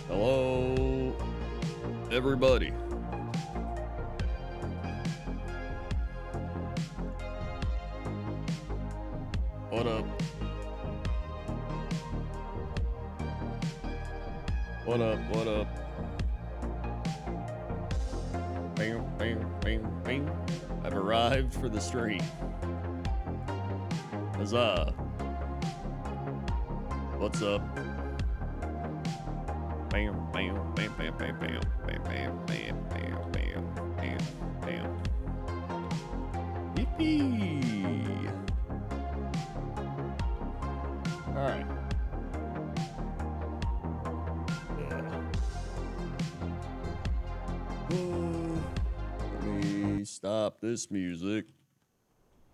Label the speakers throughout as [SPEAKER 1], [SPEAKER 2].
[SPEAKER 1] Hello, everybody. What up? What up? What up? Bam, bam, bam, bam. I've arrived for the stream. Huzzah. What's up? Bam, bam, bam, bam, bam, bam, bam, bam, bam, bam, bam, bam, bam. Yippee! Alright. Let me stop this music.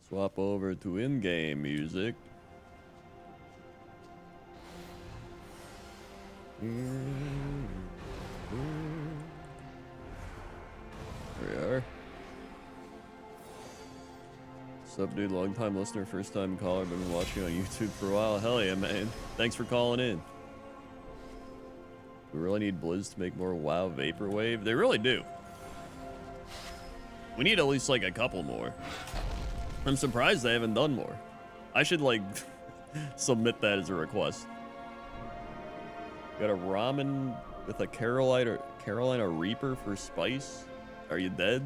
[SPEAKER 1] Swap over to in-game music. There we are. What's up, dude? Long time listener, first time caller. Been watching on YouTube for a while. Hell yeah, man. Thanks for calling in. We really need Blizz to make more WoW Vaporwave. They really do. We need at least like a couple more. I'm surprised they haven't done more. I should like submit that as a request. Got a ramen with a Carolina Reaper for spice. Are you dead?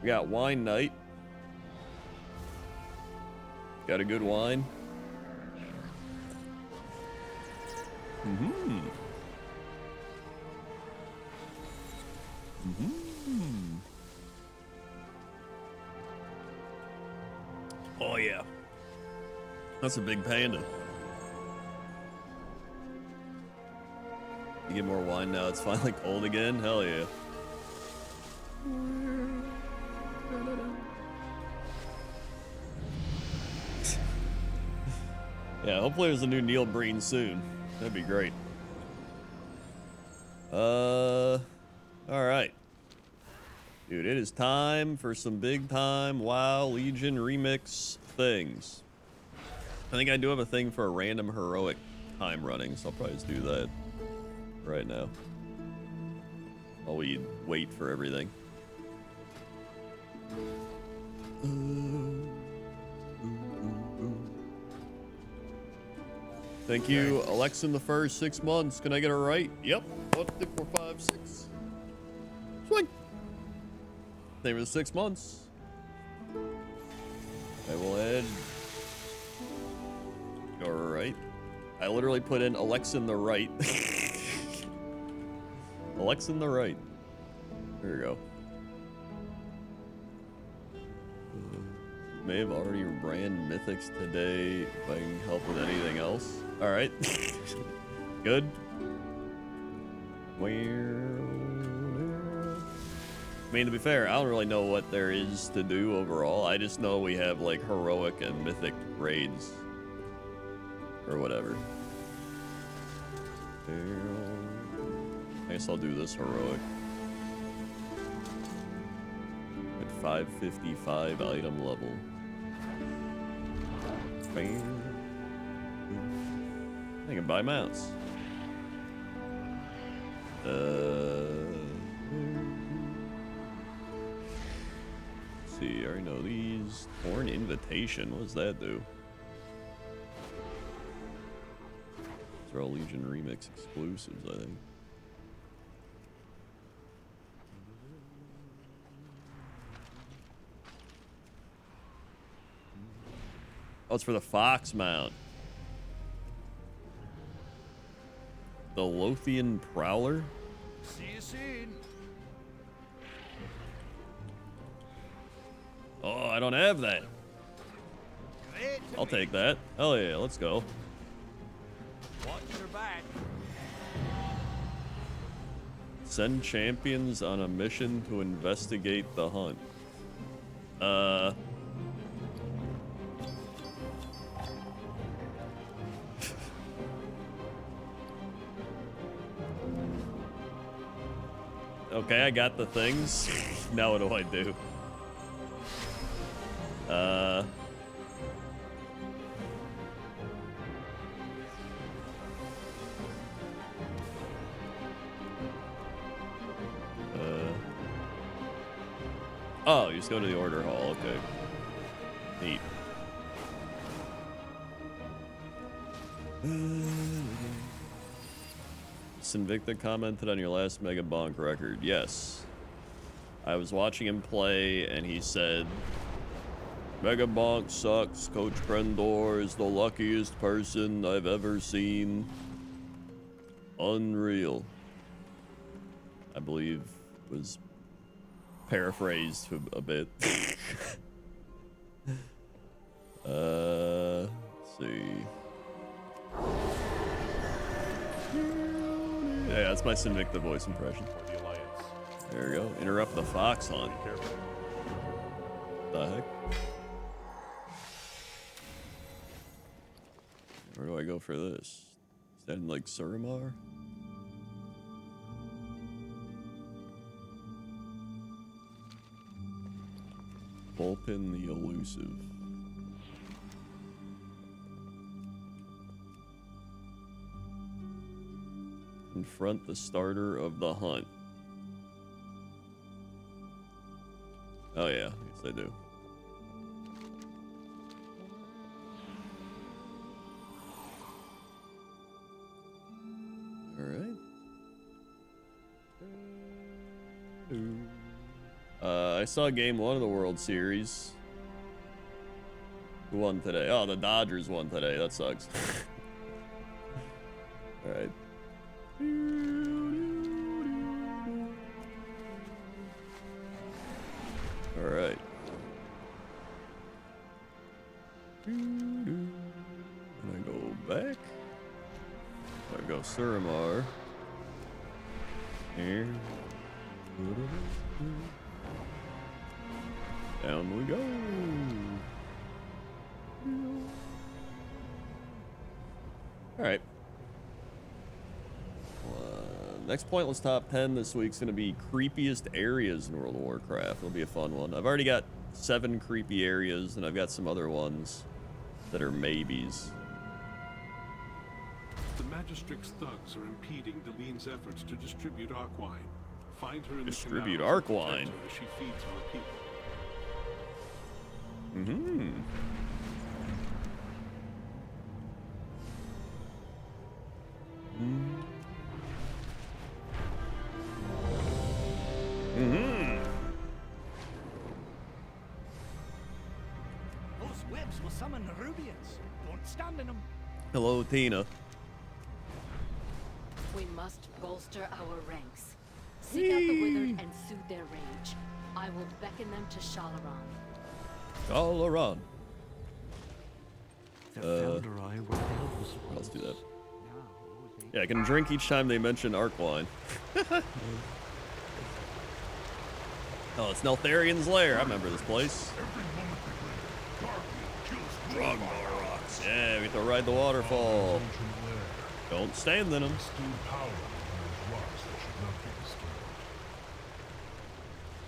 [SPEAKER 1] We got wine night. Got a good wine. Mm-hmm. Mm-hmm. Oh yeah. That's a big panda. You get more wine now, it's finally cold again? Hell yeah. Yeah, hopefully there's a new Neil Breen soon. That'd be great. Alright. Dude, it is time for some big time WoW Legion remix things. I think I do have a thing for a random heroic time running, so I'll probably just do that right now. While we wait for everything. Thank you, Alexin the first 6 months. Can I get it right? Yep. 1, 2, 4, 5, 6. Swing. Thank you for the 6 months. I will add. All right. I literally put in Alexin the right. Alexin the right. There we go. May have already ran Mythics today. If I can help with anything else. All right. Good. I mean, to be fair, I don't really know what there is to do overall. I just know we have like heroic and mythic raids or whatever. I guess I'll do this heroic. At 555 item level. Bam. I can buy mounts. Let's see, I already know these. Torn Invitation, what does that do? These are all Legion Remix exclusives, I think. Oh, it's for the Fox mount. The Lothian Prowler?
[SPEAKER 2] See you soon.
[SPEAKER 1] Oh, I don't have that. I'll take that. Hell yeah, let's go.
[SPEAKER 2] Watch your back.
[SPEAKER 1] Send champions on a mission to investigate the hunt. Okay, I got the things. Now what do I do? Oh, you just go to the order hall. Okay. Neat. Sinvicta commented on your last Mega Bonk record. Yes. I was watching him play and he said, Mega Bonk sucks. Coach Krendor is the luckiest person I've ever seen. Unreal. I believe was paraphrased a bit. Let's see. Yeah, that's my Sinvicta voice impression. There we go. Interrupt the fox hunt. The heck? Where do I go for this? Is that in like Suramar? Vulpin the Elusive. Confront the starter of the hunt. Oh yeah, yes I do. Alright. I saw game 1 of the World Series. Who won today? Oh, the Dodgers won today. That sucks. Alright. Alright. And I go back. I go Suramar. Here. Down we go. Alright. Next pointless top 10 this week's going to be creepiest areas in World of Warcraft. It'll be a fun one. I've already got 7 creepy areas, and I've got some other ones that are maybes.
[SPEAKER 3] The Magistrix thugs are impeding Delene's efforts to distribute Arkwine. Find her in
[SPEAKER 1] Distribute
[SPEAKER 3] the canal
[SPEAKER 1] Arkwine.
[SPEAKER 3] as she feeds our people.
[SPEAKER 2] summon Rubians. Don't stand in them.
[SPEAKER 1] Hello, Tina.
[SPEAKER 4] We must bolster our ranks. Seek out the withered and soothe their rage. I will beckon them to Shalaran.
[SPEAKER 1] Shalaran.
[SPEAKER 2] Let's
[SPEAKER 1] do that. Yeah, I can drink each time they mention Arkwine. Oh, it's Neltharian's lair. I remember this place. Drogmar rocks. Yeah, we have to ride the waterfall. Don't stand in them.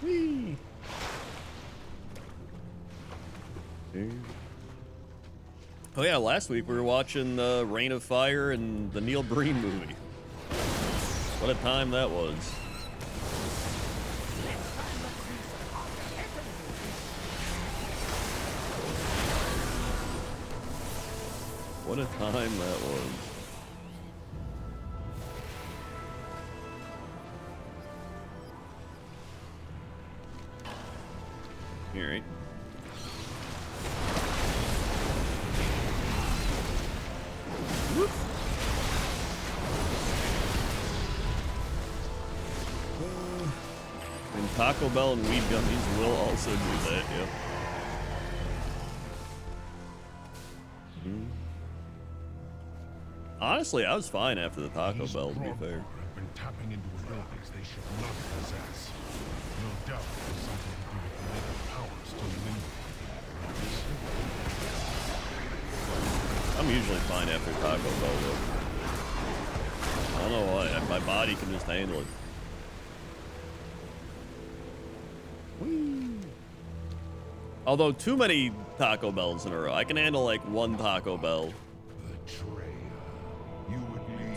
[SPEAKER 1] Whee! Oh yeah, last week we were watching Reign of Fire and the Neil Breen movie. What a time that was. What a time that was. All right. Whoop. And Taco Bell and weed gummies will also do that, yeah. Honestly, I was fine after the Taco Bell, to be fair.
[SPEAKER 3] Have been tapping into abilities they should not possess. No doubt there's something to do with the latent powers still lingering.
[SPEAKER 1] I'm usually fine after Taco Bell, though. I don't know why. My body can just handle it. Whee. Although too many Taco Bells in a row. I can handle like one Taco Bell.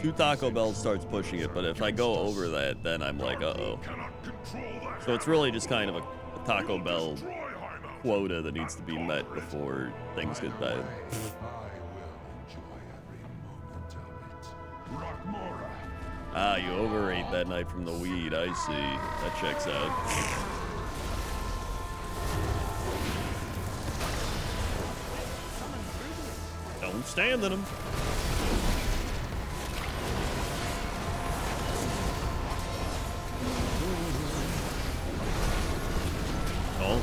[SPEAKER 1] Two Taco Bells starts pushing it, but if I go over that, then I'm like, uh-oh. So it's really just kind of a Taco Bell quota that needs to be met before things get bad. Ah, you overate that night from the weed. I see. That checks out. Don't stand in them. Oh.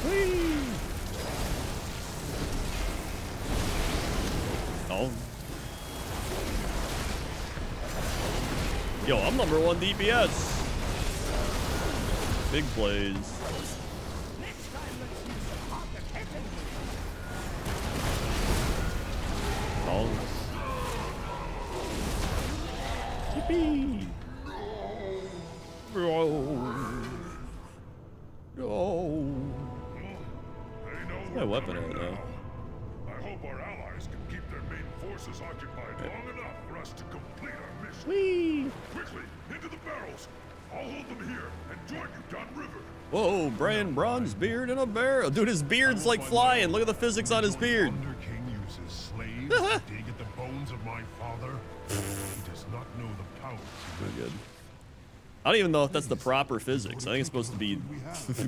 [SPEAKER 1] Whee! Oh. Yo, I'm number 1 DPS. Big plays. Oh. Yippee! Oh. What's my weapon at now?
[SPEAKER 5] I hope our allies can keep their main forces occupied long enough for us to complete our mission.
[SPEAKER 1] Whee!
[SPEAKER 5] Quickly, into the barrels. I'll hold them here and join you downriver.
[SPEAKER 1] Whoa, Bran Bronze beard in a barrel. Dude, his beard's like flying. Look at the physics on his beard.
[SPEAKER 3] Thunder King uses slaves to dig at the bones of my father. He does not know the powers.
[SPEAKER 1] Very good. I don't even know if that's the proper physics. I think it's supposed to be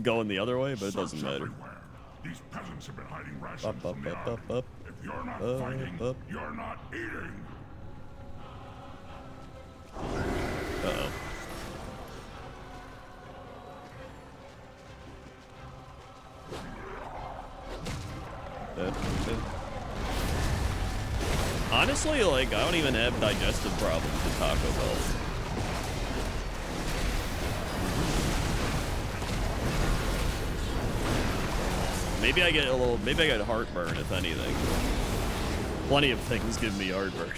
[SPEAKER 1] going the other way, but it doesn't matter.
[SPEAKER 5] Everywhere. These peasants have been hiding rations from the army. If you're not fighting, you're not eating.
[SPEAKER 1] Uh-oh. Honestly, like, I don't even have digestive problems with Taco Bell. Maybe I get heartburn, if anything. Plenty of things give me heartburn.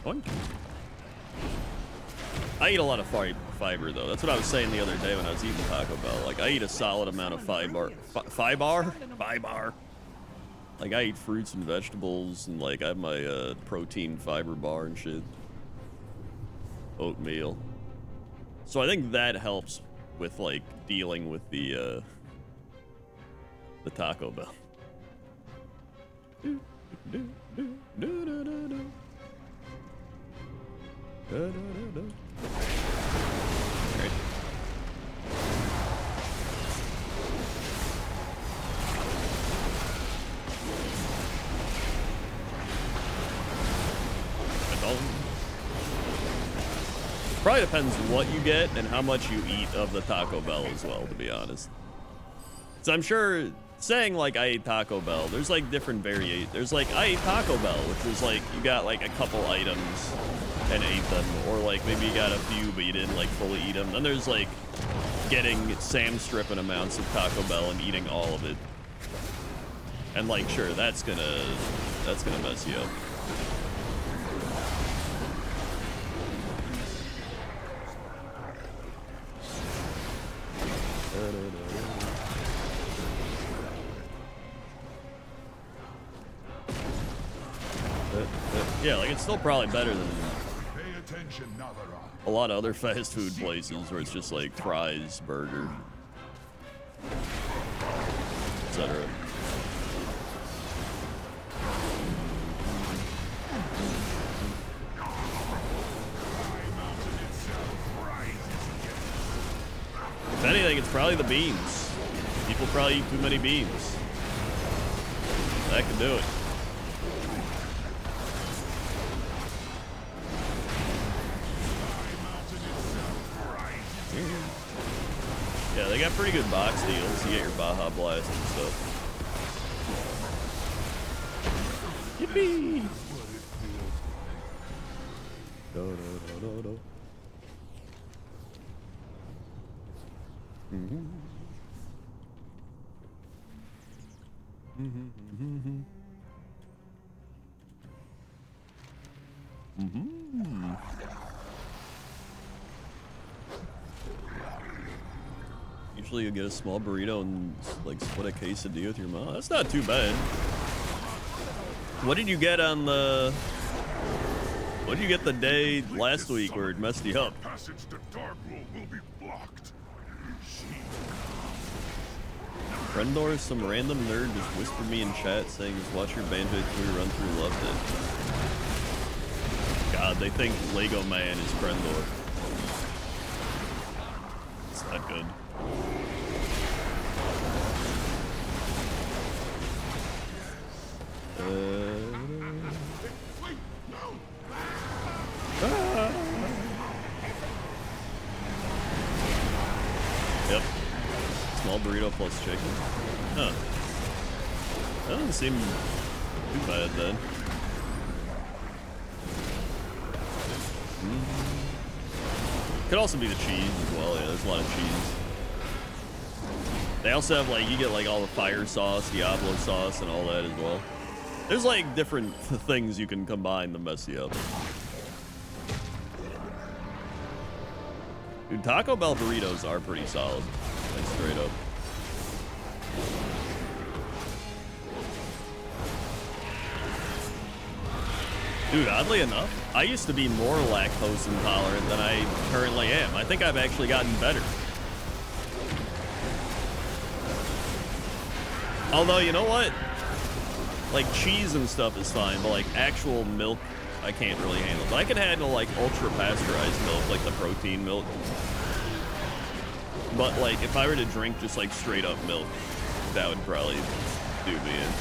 [SPEAKER 1] Boink. I eat a lot of fiber, though. That's what I was saying the other day when I was eating Taco Bell. Like, I eat a solid amount of fiber. Fiber? Like, I eat fruits and vegetables, and, like, I have my protein fiber bar and shit. Oatmeal. So I think that helps with, like, dealing with the Taco Bell. Do, do, do, do, do, do. Da, da, da, da. Alright. Probably depends what you get and how much you eat of the Taco Bell as well, to be honest. So I'm sure saying like I ate Taco Bell, there's like different variations. There's like I ate Taco Bell, which was like you got like a couple items and ate them, or like maybe you got a few but you didn't like fully eat them. Then there's like getting Sam stripping amounts of Taco Bell and eating all of it. And like sure, that's gonna mess you up. Yeah, like it's still probably better than a lot of other fast food places where it's just like fries, burger, etc. If anything, it's probably the beans. People probably eat too many beans. That could do it. Yeah, they got pretty good box deals. You get your Baja Blast and stuff. Yippee! Do, do, do, do, do. Mm-hmm. Mm-hmm. Mm-hmm. Usually you get a small burrito and like split a quesadilla with your mom. That's not too bad. What did you get on the... What did you get the day last week where it messed you up?
[SPEAKER 5] Passage to Darkwood will be blocked.
[SPEAKER 1] Friendor, some random nerd just whispered me in chat saying just watch your Banjo 3 run through, loved it. God, they think Lego Man is Friendor. It's not good. Yep. Small burrito plus chicken. Huh. That doesn't seem too bad then. Could also be the cheese as well. Yeah, there's a lot of cheese. They also have like, you get like all the fire sauce, Diablo sauce, and all that as well. There's like different things you can combine to mess you up. Dude, Taco Bell burritos are pretty solid. Like straight up. Dude, oddly enough, I used to be more lactose intolerant than I currently am. I think I've actually gotten better. Although, you know what? Like, cheese and stuff is fine, but like actual milk, I can't really handle. But I can handle like ultra pasteurized milk, like the protein milk. But like, if I were to drink just like straight up milk, that would probably do me in.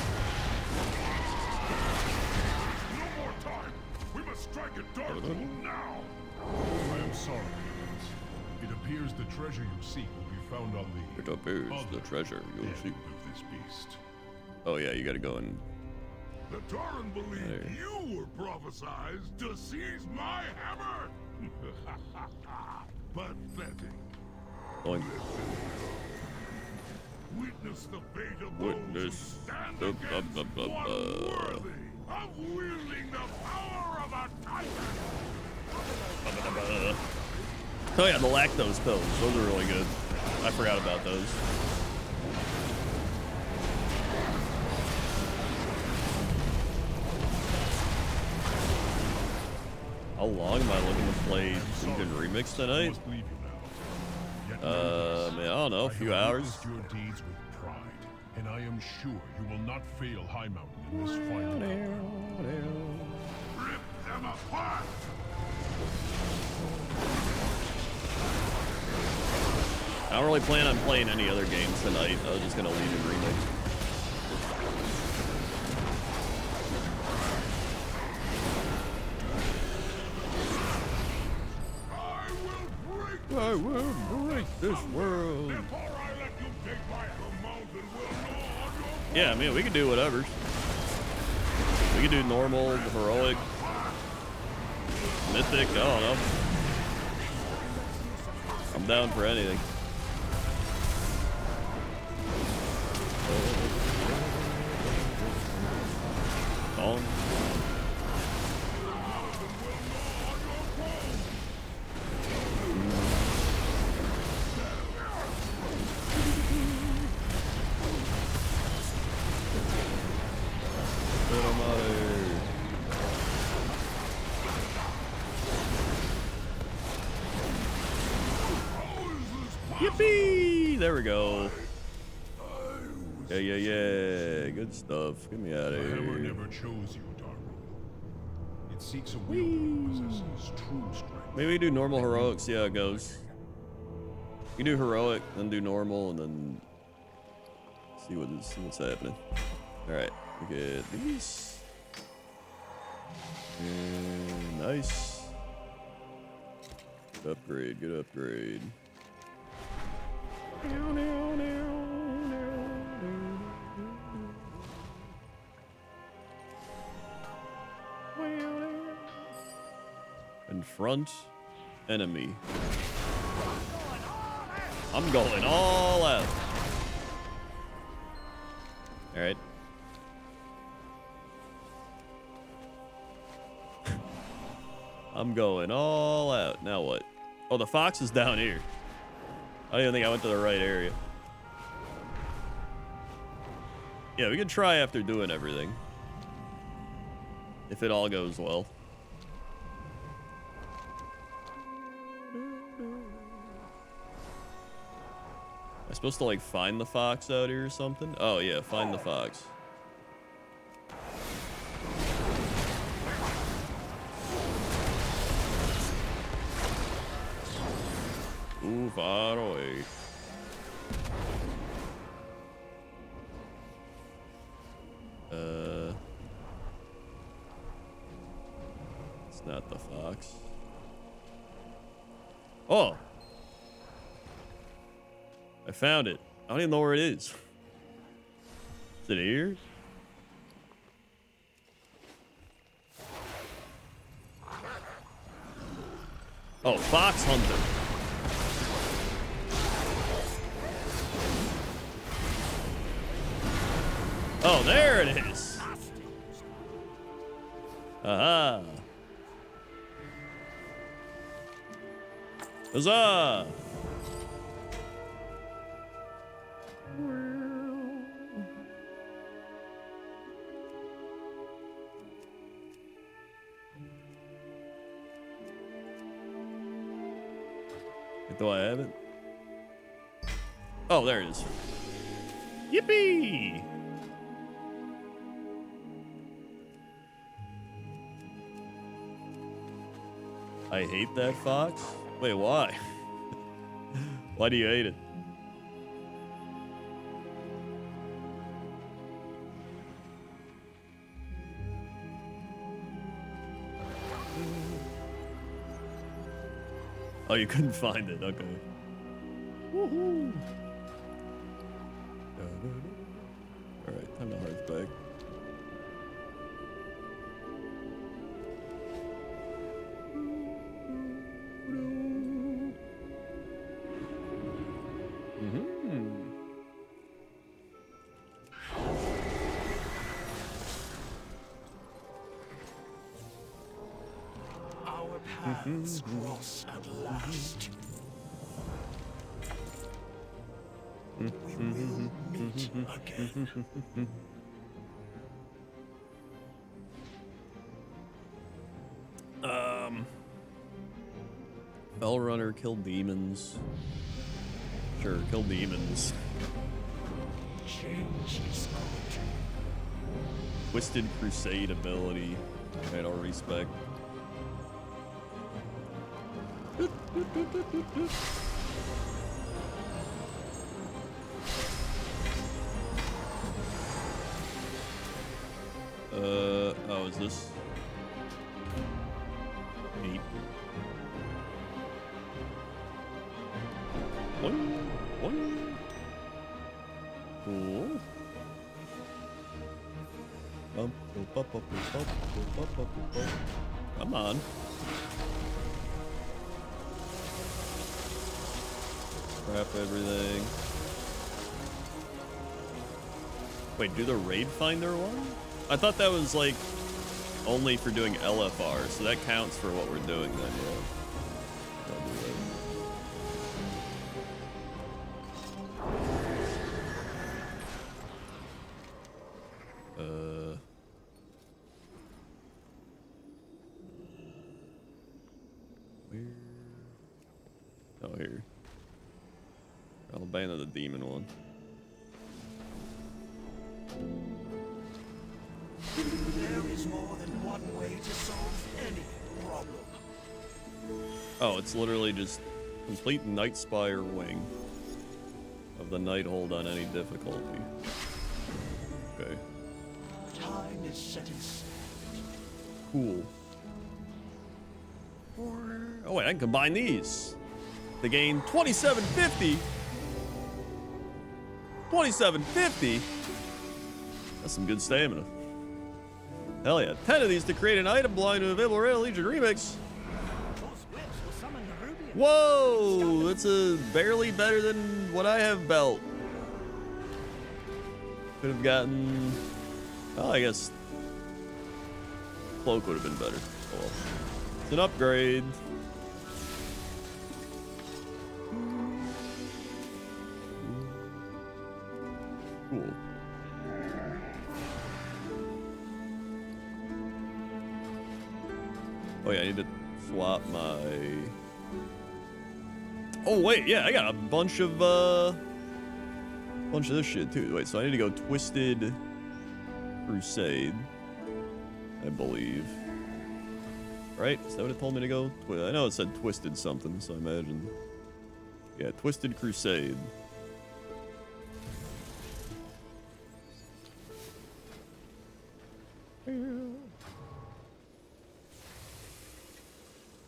[SPEAKER 5] Now.
[SPEAKER 3] I am sorry, friends. It appears the treasure you seek will be found on the...
[SPEAKER 1] It appears the treasure you'll seek.
[SPEAKER 3] ...of this beast.
[SPEAKER 1] Oh yeah, you gotta go and...
[SPEAKER 5] The Tauren believed you were prophesized to seize my hammer! Pathetic.
[SPEAKER 1] Oink.
[SPEAKER 5] Witness the fate of
[SPEAKER 1] Witness
[SPEAKER 5] those who stand against one worthy of wielding the power of a titan!
[SPEAKER 1] Oh yeah, the lactose pills. Those are really good. I forgot about those. How long am I looking to play Legion Remix tonight?
[SPEAKER 3] Man,
[SPEAKER 1] I don't know, a few hours.
[SPEAKER 3] Your deeds with pride, and I I am sure you will not fail High Mountain in this final battle.
[SPEAKER 5] Rip them apart!
[SPEAKER 1] I don't really plan on playing any other games tonight. I was just gonna leave in remix. I will break this world.
[SPEAKER 5] Before I let you take my mountain will gnaw on your
[SPEAKER 1] Yeah, I mean, we can do whatever. We can do normal, heroic, mythic, I don't know. I'm down for anything. On. Yippee! There we go. Yeah. Good stuff. Get me out
[SPEAKER 3] The
[SPEAKER 1] of
[SPEAKER 3] hammer
[SPEAKER 1] here.
[SPEAKER 3] never chose you, Darwin. It seeks a wielder who possesses true strength.
[SPEAKER 1] Maybe we do normal heroic, see how it goes. You do heroic, then do normal, and then see what's happening. Alright, we get these. And nice. Good upgrade, good upgrade. Confront enemy. I'm going all out. All right. I'm going all out. Now what? Oh, the fox is down here. I don't even think I went to the right area. Yeah, we can try after doing everything. If it all goes well. Am I supposed to like find the fox out here or something? Oh yeah, find the fox. Ooh, far away. It's not the fox. Oh! I found it. I don't even know where it is. Is it here? Oh, fox hunter. Oh, there it is. Aha. Huzzah. Do I have it? Oh, there it is. Yippee! I hate that fox? Wait, why? Why do you hate it? Oh, you couldn't find it. Okay. Woohoo! All right, time to hearth back.
[SPEAKER 2] Our paths cross at last. We will meet again.
[SPEAKER 1] Bell runner, kill demons. Sure, kill demons.
[SPEAKER 2] Change is good.
[SPEAKER 1] Twisted Crusade ability. Alright, I'll respec. Oh, is this 8? One. Cool. Come on. Scrap everything. Wait, do the raid finder one? I thought that was like only for doing LFR, so that counts for what we're doing then, yeah. I'll do that. Where? Oh, here. I'll abandon the demon one.
[SPEAKER 2] There is more than one way to solve any problem.
[SPEAKER 1] Oh, it's literally just complete Night Spire wing of the Night Hold on any difficulty. Okay.
[SPEAKER 2] Time is setting sail.
[SPEAKER 1] Cool. Oh wait, I can combine these to gain 2750. 2750. That's some good stamina. Hell yeah. 10 of these to create an item blind to available Rare Legion remix. Whoa, that's a barely better than what I have belt. Could have gotten, well, I guess cloak would have been better. Oh well. It's an upgrade. Cool. Oh yeah, I need to swap my... Oh wait, yeah, I got a bunch of this shit too. Wait, so I need to go Twisted Crusade, I believe. Right? Is that what it told me to go? I know it said Twisted something, so I imagine. Yeah, Twisted Crusade.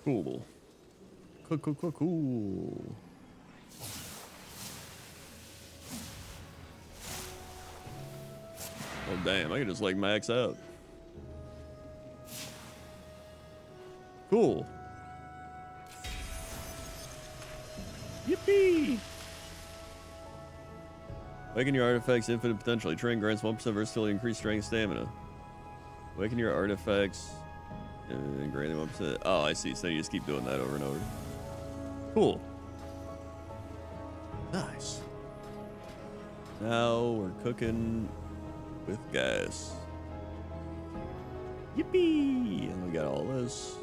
[SPEAKER 1] Cool. Cool. Oh damn, I can just like max out. Cool. Yippee! Awaken your artifacts infinite potentially. Train grants 1% versatility, increased strength, stamina. Awaken your artifacts and grant them 1%. Oh, I see. So you just keep doing that over and over. Cool. Nice. Now we're cooking with gas. Yippee! And we got all this.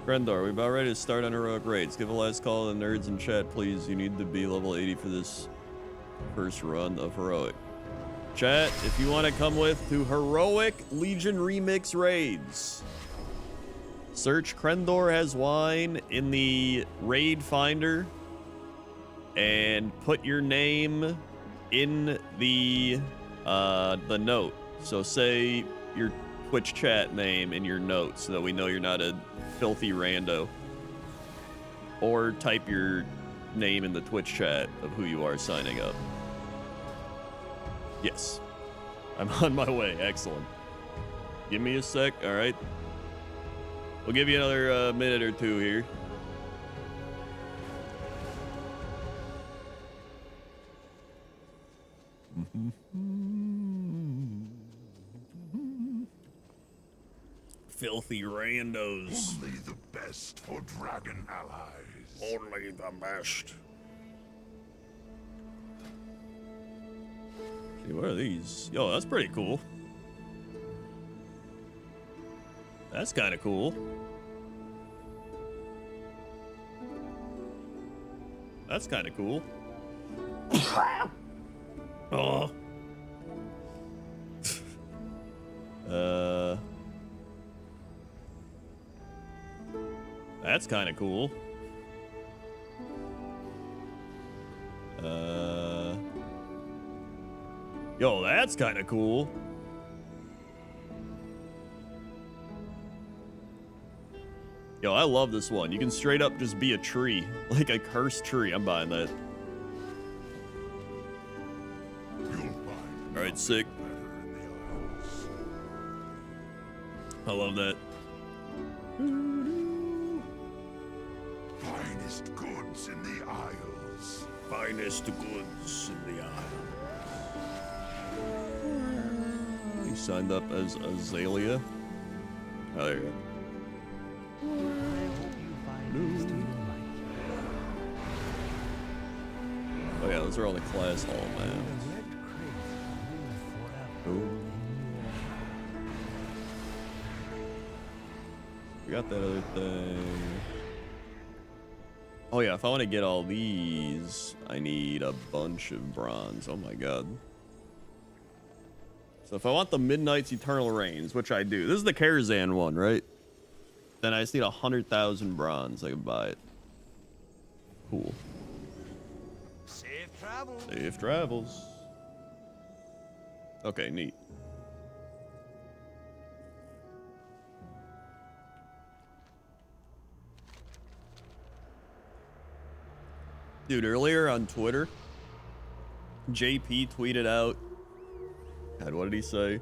[SPEAKER 1] Grendor, we about ready to start on heroic raids. Give a last call to the nerds in chat, please. You need to be level 80 for this first run of heroic. Chat, if you want to come with to heroic Legion remix raids, search Crendor Has Wine in the raid finder and put your name in the note. So say your Twitch chat name in your note so that we know you're not a filthy rando. Or type your name in the Twitch chat of who you are signing up. Yes. I'm on my way. Excellent. Give me a sec. All right. We'll give you another minute or two here. Filthy randos.
[SPEAKER 5] Only the best for dragon allies.
[SPEAKER 1] Only the best. See, what are these? Yo, that's pretty cool. That's kind of cool. That's kind of cool. Oh. That's kind of cool. Yo, that's kind of cool. Yo, I love this one. You can straight up just be a tree. Like a cursed tree. I'm buying that. Alright, sick. I love that.
[SPEAKER 5] Finest goods in the Isles.
[SPEAKER 1] Finest goods in the Isles. He signed up as Azalea. Oh, there you go. Oh yeah, those are all the class hall, man. We got that other thing. Oh yeah, if I want to get all these, I need a bunch of bronze. Oh my god. So if I want the Midnight's Eternal Reigns, which I do, this is the Karazhan one, right? Then I just need 100,000 bronze. I can buy it. Cool.
[SPEAKER 2] Safe travels.
[SPEAKER 1] Safe travels. Okay, neat. Dude, earlier on Twitter, JP tweeted out, God, what did he say?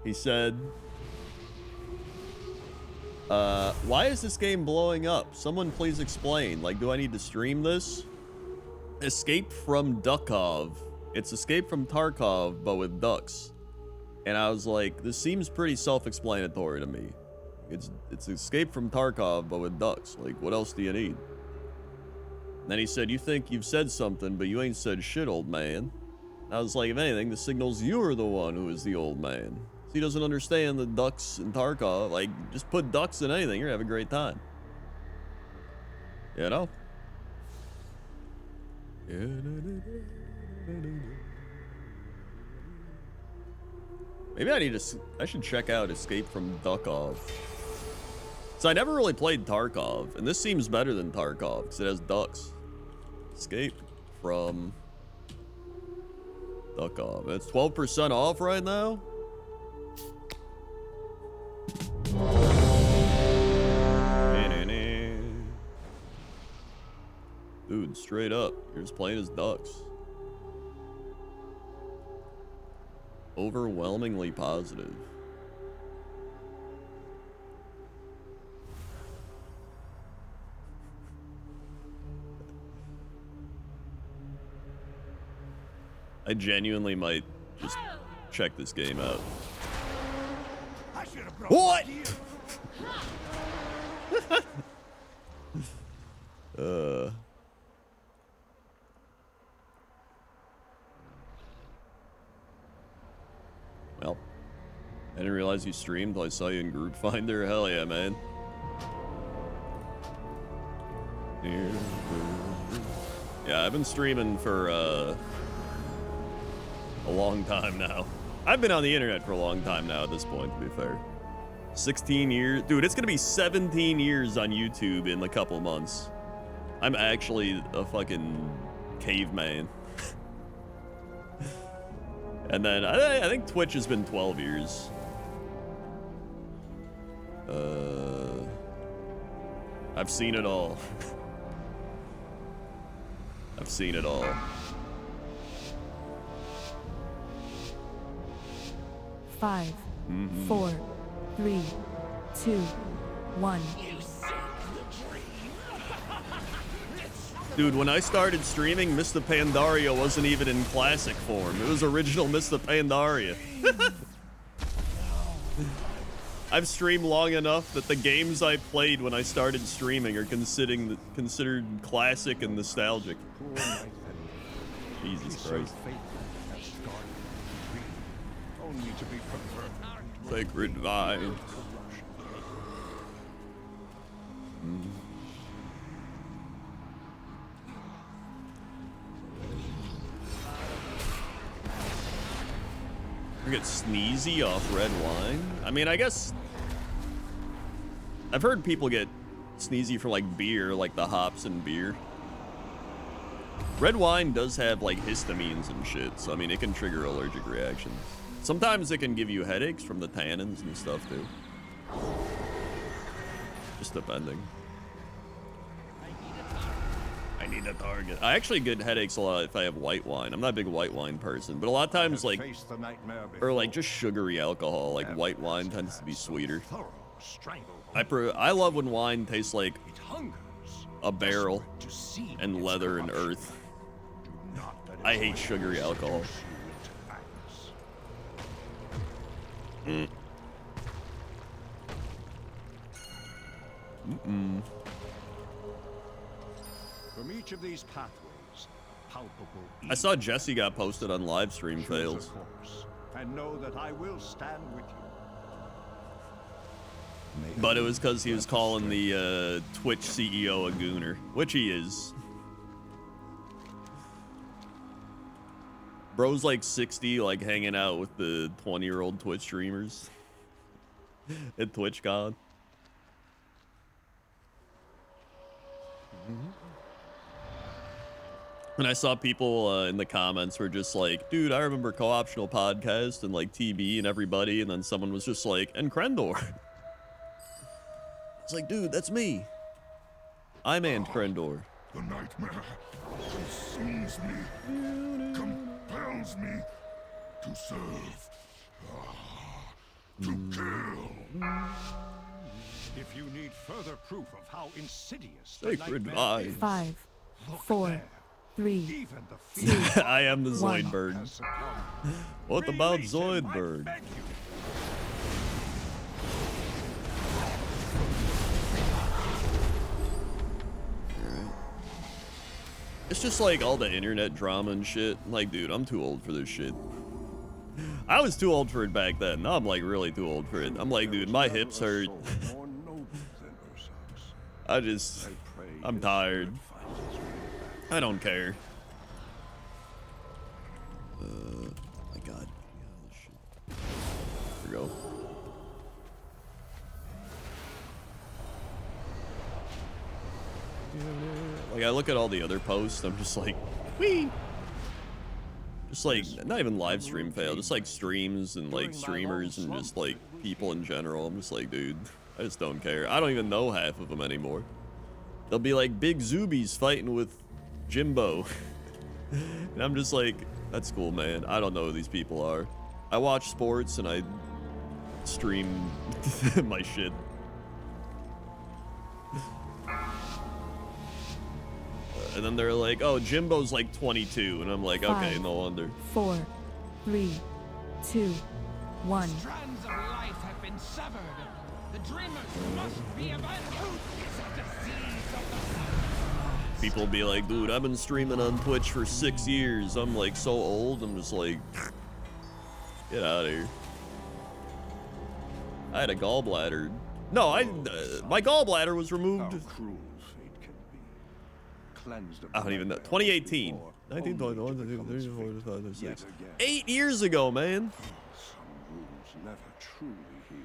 [SPEAKER 1] He said, why is this game blowing up? Someone please explain. Like, do I need to stream this? Escape from Duckov. It's Escape from Tarkov, but with ducks. And I was like, this seems pretty self-explanatory to me. It's Escape from Tarkov, but with ducks. Like, what else do you need? And then he said, you think you've said something, but you ain't said shit, old man. I was like, if anything, this signals you're the one who is the old man. He doesn't understand the ducks in Tarkov. Like, just put ducks in anything, you're gonna have a great time. You know? Maybe I should check out Escape from Duckov. So I never really played Tarkov, and this seems better than Tarkov, because it has ducks. Escape from Duckov. It's 12% off right now? Dude, straight up, you're just playing as ducks. Overwhelmingly positive. I genuinely might just check this game out.
[SPEAKER 2] I should have brought
[SPEAKER 1] What?
[SPEAKER 2] gear.
[SPEAKER 1] Well, I didn't realize you streamed till I saw you in Group Finder. Hell yeah, man. Yeah, I've been streaming for a long time now. I've been on the internet for a long time now at this point, to be fair. 16 years. Dude, it's gonna be 17 years on YouTube in a couple months. I'm actually a fucking caveman. And then I think Twitch has been 12 years. I've seen it all. I've seen it all.
[SPEAKER 6] Five, 4, 3, 2, 1.
[SPEAKER 1] Dude, when I started streaming, Mr. Pandaria wasn't even in classic form. It was original Mr. Pandaria. I've streamed long enough that the games I played when I started streaming are considered classic and nostalgic. Jesus Christ. Sacred vine. get sneezy off red wine? I mean, I guess I've heard people get sneezy from like beer, like the hops in beer. Red wine does have like histamines and shit, so I mean, it can trigger allergic reactions. Sometimes it can give you headaches from the tannins and stuff too. Just depending. I need a target. I actually get headaches a lot if I have white wine. I'm not a big white wine person, but a lot of times like, or like just sugary alcohol, like white wine tends to be sweeter. I love when wine tastes like a barrel and leather and earth. I hate sugary alcohol.
[SPEAKER 2] From each of these pathways, palpable
[SPEAKER 1] I saw Jesse got posted on live stream fails.
[SPEAKER 2] And know that I will stand with you.
[SPEAKER 1] But it was because he was calling the Twitch CEO a gooner, which he is. Bro's like 60, like hanging out with the 20-year-old Twitch streamers at TwitchCon. And I saw people in the comments were just like, dude, I remember Co-Optional Podcast and like TB and everybody. And then someone was just like, and Krendor. It's like, dude, that's me. I'm And Krendor.
[SPEAKER 5] The nightmare consumes me, compels me to serve, to kill.
[SPEAKER 2] If you need further proof of how insidious
[SPEAKER 1] Sacred
[SPEAKER 2] the
[SPEAKER 1] Vine.
[SPEAKER 2] nightmare is,
[SPEAKER 6] 5, 4, 3,
[SPEAKER 2] even the fear
[SPEAKER 1] I am the
[SPEAKER 6] One.
[SPEAKER 1] Zoidberg.
[SPEAKER 2] has succumbed.
[SPEAKER 1] What about
[SPEAKER 2] Release him, I
[SPEAKER 1] Zoidberg?
[SPEAKER 2] beg you.
[SPEAKER 1] It's just like all the internet drama and shit. Like, dude, I'm too old for this shit. I was too old for it back then. Now I'm like really too old for it. I'm like, dude, my hips hurt.
[SPEAKER 2] More noble than Ursark's.
[SPEAKER 1] I just,
[SPEAKER 2] I pray
[SPEAKER 1] I'm
[SPEAKER 2] his
[SPEAKER 1] tired.
[SPEAKER 2] spirit finds its way back.
[SPEAKER 1] I don't care. My God. Here we go. Like, I look at all the other posts, I'm just like, whee! Just like, not even live stream fail, just like streams and like streamers and just like people in general. I'm just like, dude, I just don't care. I don't even know half of them anymore. They'll be like big Zoobies fighting with Jimbo. And I'm just like, that's cool, man. I don't know who these people are. I watch sports and I stream my shit. And then they're like, oh, Jimbo's like 22. And I'm like, okay,
[SPEAKER 6] 5,
[SPEAKER 1] no wonder.
[SPEAKER 6] 4, 3, 2, 1.
[SPEAKER 7] Strands of life have been severed. The dreamers must be abandoned. It's a disease of the
[SPEAKER 1] People be like, dude, I've been streaming on Twitch for 6 years. I'm like so old. I'm just like, get out of here. I had a gallbladder. No, my gallbladder was removed.
[SPEAKER 2] How cruel fate can be. Cleansed of
[SPEAKER 1] I don't even know.
[SPEAKER 2] nightmare
[SPEAKER 1] 2018.
[SPEAKER 2] before,
[SPEAKER 1] 1921,
[SPEAKER 2] only to become
[SPEAKER 1] 34,
[SPEAKER 2] its
[SPEAKER 1] 35,
[SPEAKER 2] victim
[SPEAKER 1] 36.
[SPEAKER 2] yet again.
[SPEAKER 1] 8 years ago, man.
[SPEAKER 2] Some wounds never truly heal.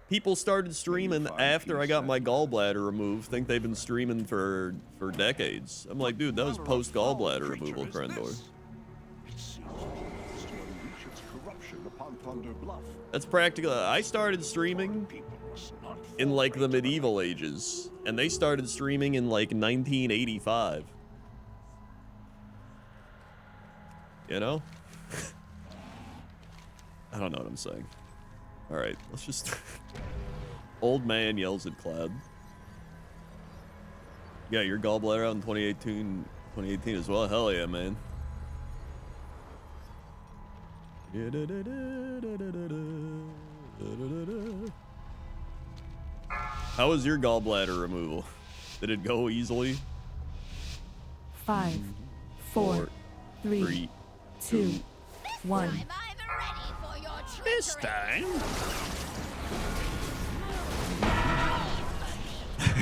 [SPEAKER 1] People started streaming after I got my gallbladder removed. Think they've been streaming for decades. I'm like, dude, that was post gallbladder removal, Krendor.
[SPEAKER 2] It seems wants to unleash its corruption upon Thunder Bluff.
[SPEAKER 1] That's practical. I started streaming
[SPEAKER 2] People must not
[SPEAKER 1] in like the
[SPEAKER 2] fall prey to
[SPEAKER 1] medieval ages, and they started streaming in like 1985. You know? I don't know what I'm saying. All right, let's just. Old man yells at cloud. Yeah, your gallbladder out in 2018 as well. Hell yeah, man. How was your gallbladder removal? Did it go easily?
[SPEAKER 6] 5, 4, 3, 2, 1.
[SPEAKER 4] I'm ready for your trickery.
[SPEAKER 1] This time.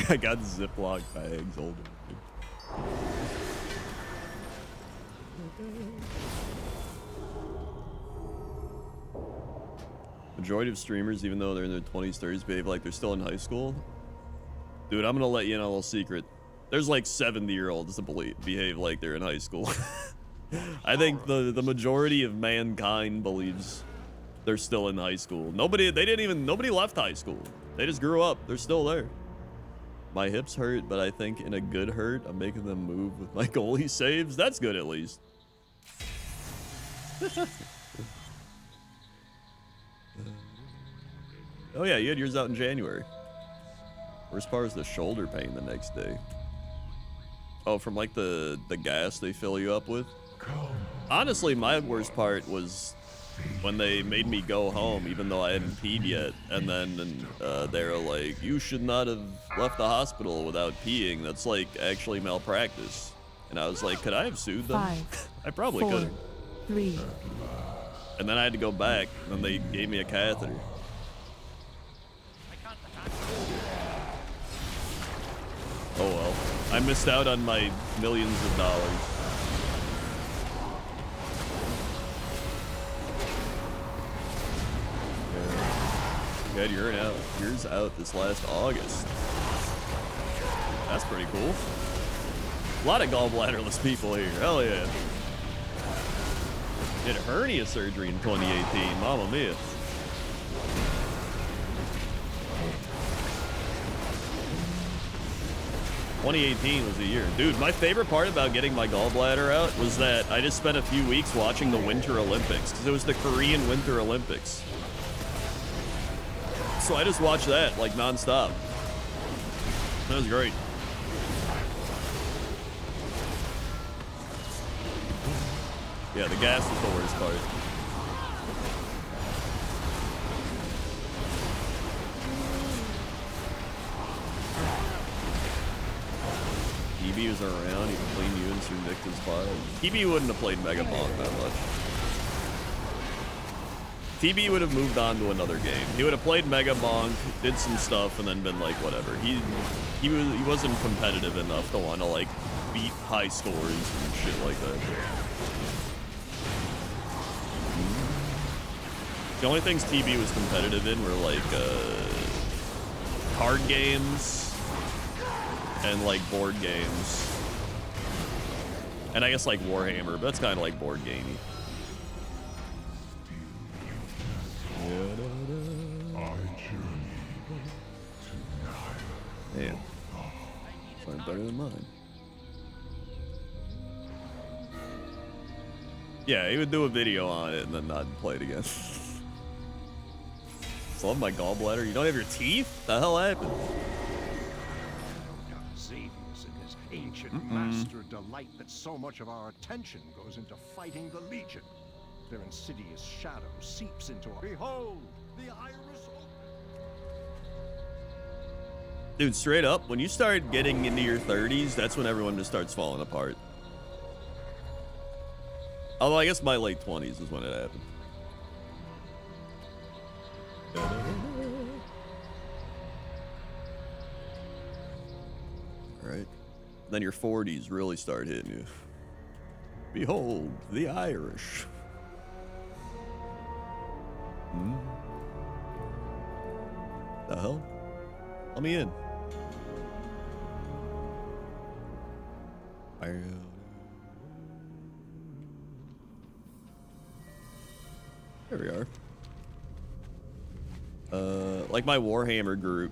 [SPEAKER 1] I got Ziploc bags holding it. Majority of streamers, even though they're in their 20s, 30s, behave like they're still in high school. Dude, I'm gonna let you in on a little secret. There's like 70-year-olds that behave like they're in high school. I think the majority of mankind believes they're still in high school. Nobody left high school. They just grew up. They're still there. My hips hurt, but I think in a good hurt, I'm making them move with my goalie saves. That's good at least. Oh yeah, you had yours out in January. Worst part is the shoulder pain the next day. Oh, from like the gas they fill you up with? Honestly, my worst part was when they made me go home, even though I hadn't peed yet. And then they were like, you should not have left the hospital without peeing. That's like actually malpractice. And I was like, could I have sued them?
[SPEAKER 6] 5,
[SPEAKER 1] I probably
[SPEAKER 6] 4,
[SPEAKER 1] could have.
[SPEAKER 6] 3.
[SPEAKER 1] And then I had to go back, and they gave me a catheter. Oh well. I missed out on my millions of dollars. You had yours out this last August. That's pretty cool. A lot of gallbladderless people here. Hell yeah. Did hernia surgery in 2018. Mamma mia. '18 was the year. Dude, my favorite part about getting my gallbladder out was that I just spent a few weeks watching the Winter Olympics, because it was the Korean Winter Olympics. So I just watched that, like, non-stop. That was great. Yeah, the gas was the worst part. TB was around, he could clean you and Sir Victor's file. TB wouldn't have played Mega Bonk that much. TB would have moved on to another game. He would have played Mega Bonk, did some stuff, and then been like, whatever. He wasn't competitive enough to want to like beat high scores and shit like that. The only things TB was competitive in were like card games and like board games. And I guess like Warhammer, but that's kind of like board gamey. Damn. Sounds better than mine. Yeah, he would do a video on it and then not play it again. Still have my gallbladder. You don't have your teeth? The hell happened?
[SPEAKER 2] Xavier's and his ancient master delight that so much of our attention goes into fighting the Legion. Their insidious shadow seeps into our... Behold, the iris open.
[SPEAKER 1] Dude, straight up, when you start getting into your 30s, that's when everyone just starts falling apart. Although I guess my late 20s is when it happened. Right. Then your 40s really start hitting you. Behold, the Irish. The hell? Let me in. There we are. Like my Warhammer group.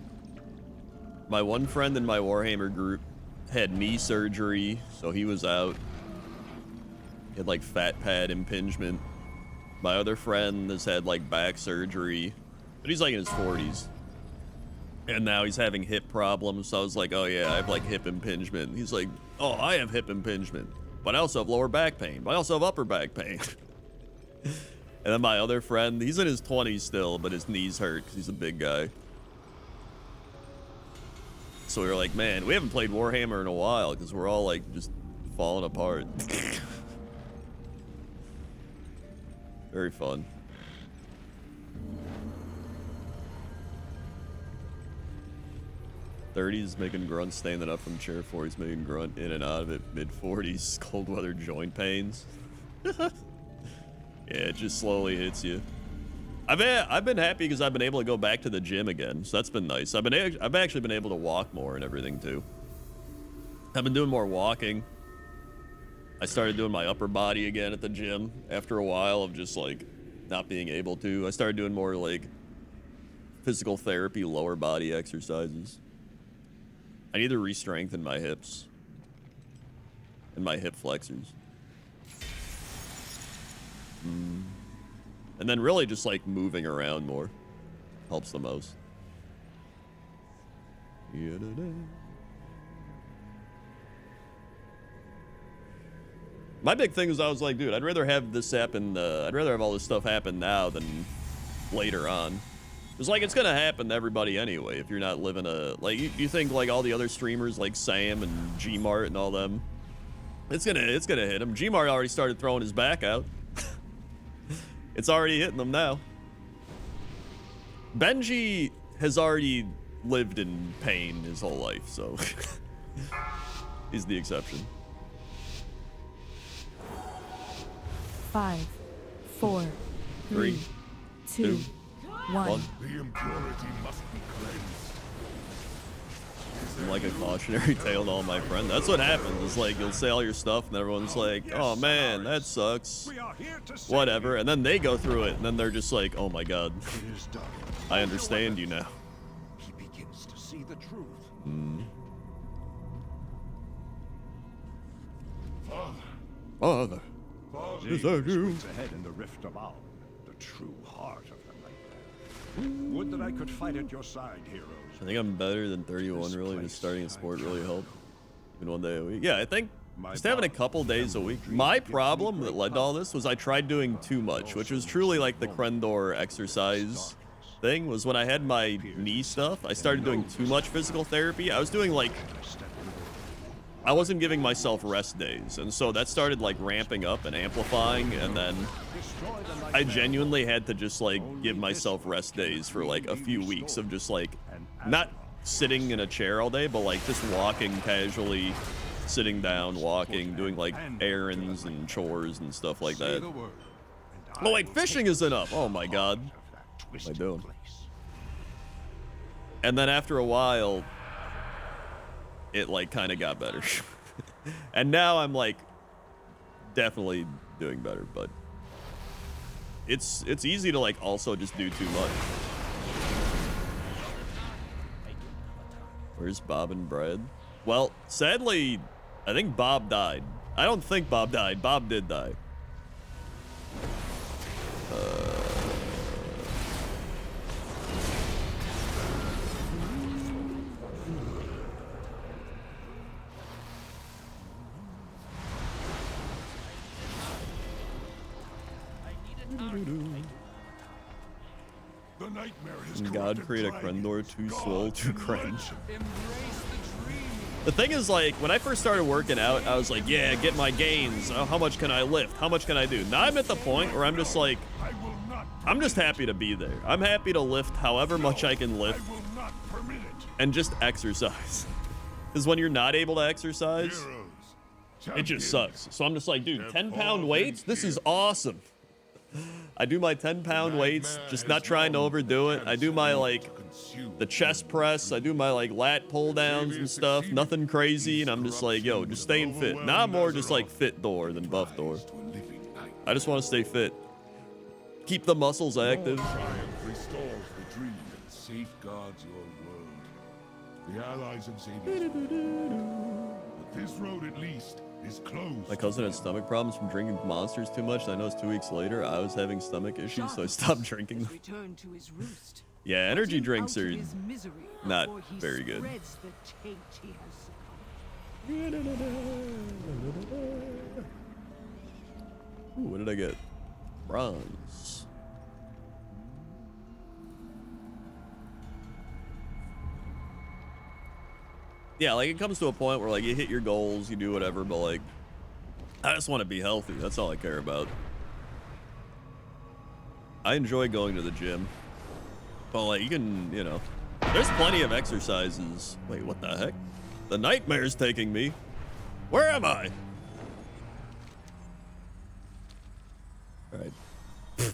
[SPEAKER 1] My one friend in my Warhammer group had knee surgery, so he was out. He had like fat pad impingement. My other friend has had like back surgery, but he's like in his 40s. And now he's having hip problems, so I was like, oh yeah, I have like hip impingement. And he's like, oh, I have hip impingement, but I also have lower back pain, but I also have upper back pain. And then my other friend, he's in his 20s still, but his knees hurt because he's a big guy. So we were like, man, we haven't played Warhammer in a while because we're all like just falling apart. Very fun. '30s making grunt standing up from chair 40s making grunt in and out of it. Mid-40s cold weather joint pains. Yeah, it just slowly hits you. I've been happy because I've been able to go back to the gym again, so that's been nice. I've actually been able to walk more and everything too. I've been doing more walking. I started doing my upper body again at the gym after a while of just like not being able to. I started doing more like physical therapy, lower body exercises. I need to re-strengthen my hips and my hip flexors. And then really just like moving around more helps the most. My big thing is I was like, dude, I'd rather have this happen, I'd rather have all this stuff happen now than later on. It's like, it's gonna happen to everybody anyway if you're not living a, like, you think like all the other streamers like Sam and Gmart and all them, it's gonna hit them. Gmart already started throwing his back out. It's already hitting them now. Benji has already lived in pain his whole life, so he's the exception.
[SPEAKER 6] 5, 4, 3, 2, 1.
[SPEAKER 5] The impurity must be cleansed.
[SPEAKER 1] I'm like a cautionary tale to all my friends. That's what happens. It's like you'll say all your stuff and everyone's like, oh man, that sucks. Whatever. And then they go through it and then they're just like, oh my god. I understand you now.
[SPEAKER 2] He begins to see the truth.
[SPEAKER 1] Father. Is that you?
[SPEAKER 2] Ahead in the rift of Aul, the true heart of the nightmare. Would that I could fight at your side, heroes.
[SPEAKER 1] I think I'm better than 31 really. Just starting a sport really helped. Even 1 day a week. Yeah, I think just having a couple days a week. My problem that led to all this was I tried doing too much, which was truly like the Krendor exercise thing, was when I had my knee stuff, I started doing too much physical therapy. I was doing like, I wasn't giving myself rest days, and so that started like ramping up and amplifying, and then I genuinely had to just like give myself rest days for like a few weeks of just like not sitting in a chair all day, but like just walking casually, sitting down, walking, doing like errands and chores and stuff like that. But like fishing is enough. Oh my god. What am I doing? And then after a while, it like kind of got better. And now I'm like definitely doing better, but it's easy to like also just do too much. Where's Bob and Brad? Well, sadly, I think Bob died. I don't think Bob died. Bob did die.
[SPEAKER 5] The nightmare has
[SPEAKER 1] Can God
[SPEAKER 5] corrupted
[SPEAKER 1] create a
[SPEAKER 5] dragon,
[SPEAKER 1] Krendor too
[SPEAKER 5] God
[SPEAKER 1] swole, too
[SPEAKER 5] and
[SPEAKER 1] cringe?
[SPEAKER 5] legend.
[SPEAKER 7] Embrace the dream.
[SPEAKER 1] The thing is, like, when I first started working out, I was like, yeah, get my gains. How much can I lift? How much can I do? Now I'm at the point where I'm just like,
[SPEAKER 5] I will not
[SPEAKER 1] I'm just happy to be there. I'm happy to lift however much I can lift
[SPEAKER 5] I will not permit it.
[SPEAKER 1] and just exercise. Because when you're not able to exercise,
[SPEAKER 5] Heroes,
[SPEAKER 1] it just
[SPEAKER 5] champions,
[SPEAKER 1] sucks. So I'm just like, dude,
[SPEAKER 5] have
[SPEAKER 1] 10-pound
[SPEAKER 5] all
[SPEAKER 1] weights?
[SPEAKER 5] been
[SPEAKER 1] This is
[SPEAKER 5] here.
[SPEAKER 1] awesome. I do my 10-pound weights, just not trying to overdo it. I do my, like, the chest press. I do my, like, lat pull downs and stuff. Nothing crazy. And I'm just like, yo, just staying fit. Now I'm more just like fit Thor than buff Thor. I just want to stay fit. Keep the muscles active.
[SPEAKER 5] Triumph restores the dream and safeguards your world. The allies of Xavier. But this road, at least, is closed.
[SPEAKER 1] My cousin had stomach problems from drinking monsters too much, and I noticed 2 weeks later I was having stomach issues, so I stopped drinking them.
[SPEAKER 8] Return to his roost.
[SPEAKER 1] Yeah, energy
[SPEAKER 8] Put him
[SPEAKER 1] drinks
[SPEAKER 8] out of
[SPEAKER 1] are
[SPEAKER 8] his misery
[SPEAKER 1] not
[SPEAKER 8] before he
[SPEAKER 1] very good.
[SPEAKER 8] spreads the taint he has succumbed.
[SPEAKER 1] Ooh, what did I get? Bronze. Yeah, like it comes to a point where like you hit your goals, you do whatever, but like I just want to be healthy. That's all I care about. I enjoy going to the gym. But like you can, you know, there's plenty of exercises. Wait, what the heck? The nightmare's taking me. Where am I? All right.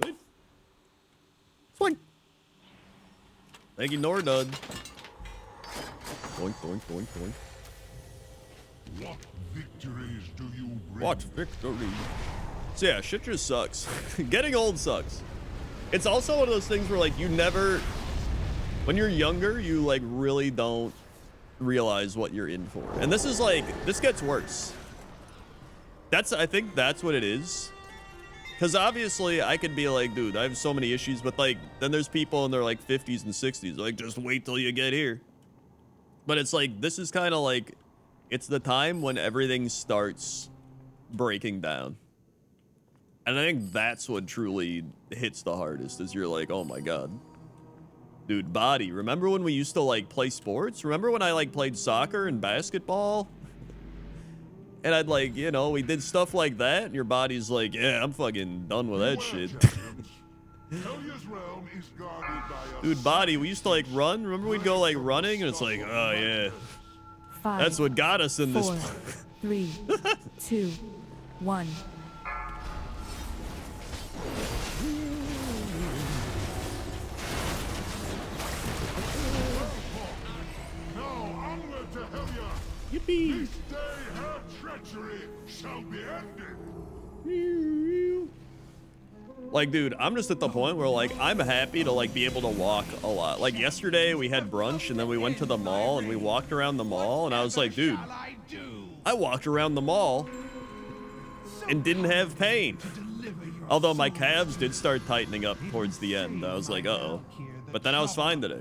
[SPEAKER 1] Good. Fine. Thank you, Nordud. Boink, boink, boink, boink.
[SPEAKER 3] What victories do you bring?
[SPEAKER 1] What victory? So yeah, shit just sucks. Getting old sucks. It's also one of those things where like you never, when you're younger, you like really don't realize what you're in for. And this is like, this gets worse. I think that's what it is. Because obviously I could be like, dude, I have so many issues, but like, then there's people in their like 50s and 60s, like, just wait till you get here. But it's like, this is kind of like, it's the time when everything starts breaking down. And I think that's what truly hits the hardest, is you're like, oh my God. Dude, body, remember when we used to like play sports? Remember when I like played soccer and basketball? And I'd like, you know, we did stuff like that, and your body's like, yeah, I'm fucking done with that shit. Dude, body, we used to like run. Remember we'd go like running, and it's like, oh yeah.
[SPEAKER 6] 5,
[SPEAKER 1] That's what got us in
[SPEAKER 6] 4,
[SPEAKER 1] this.
[SPEAKER 6] 3, 2, 1.
[SPEAKER 3] Now onward to Helya.
[SPEAKER 1] Yippee.
[SPEAKER 3] This day her treachery shall be ended.
[SPEAKER 1] Like, dude, I'm just at the point where like I'm happy to like be able to walk a lot. Like yesterday we had brunch and then we went to the mall and we walked around the mall and I was like, dude, I walked around the mall and didn't have pain. Although my calves did start tightening up towards the end. I was like, uh-oh. But then I was fine today.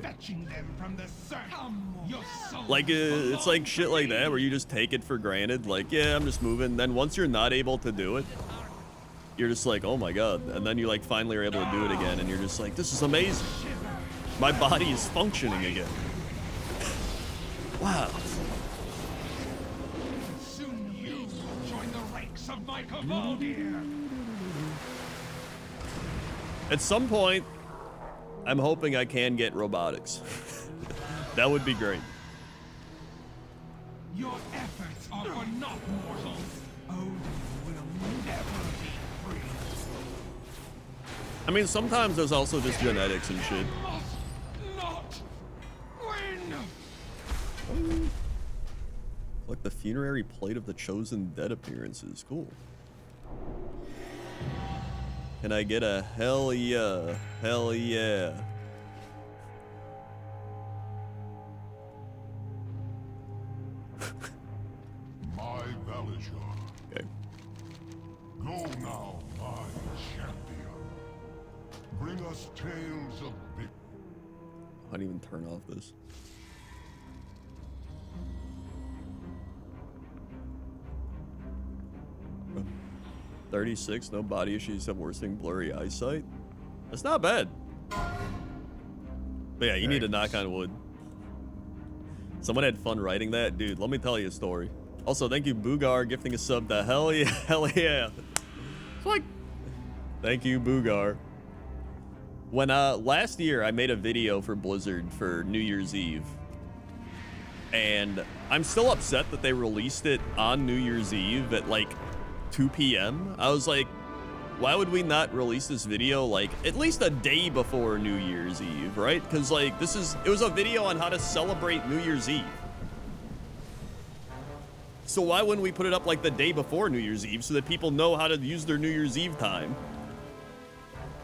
[SPEAKER 1] Like, it's like shit like that where you just take it for granted. Like, yeah, I'm just moving. Then once you're not able to do it, you're just like, oh my God. And then you like finally are able to do it again. And you're just like, this is amazing. My body is functioning again. Wow.
[SPEAKER 7] Soon you will join the ranks of my cabal here.
[SPEAKER 1] At some point, I'm hoping I can get robotics. That would be great.
[SPEAKER 7] Your efforts are for naught, mortals. Odin will never be free.
[SPEAKER 1] I mean, sometimes there's also just genetics and shit.
[SPEAKER 7] Must not win.
[SPEAKER 1] Like the funerary plate of the chosen dead appearances. Cool. Can I get a hell yeah? Hell yeah.
[SPEAKER 3] My Valijor.
[SPEAKER 1] Okay.
[SPEAKER 3] Go now, my champion. Bring us tales of big.
[SPEAKER 1] I didn't even turn off this. Huh. 36, no body issues, have worsening blurry eyesight. That's not bad. But yeah, you need to knock on wood. Someone had fun writing that. Dude, let me tell you a story. Also, thank you, Boogar, gifting a sub to hell yeah, hell yeah. It's like, thank you, Boogar. When last year I made a video for Blizzard for New Year's Eve, and I'm still upset that they released it on New Year's Eve at like 2 p.m. I was like, why would we not release this video like at least a day before New Year's Eve, right? Because like it was a video on how to celebrate New Year's Eve. So why wouldn't we put it up like the day before New Year's Eve so that people know how to use their New Year's Eve time?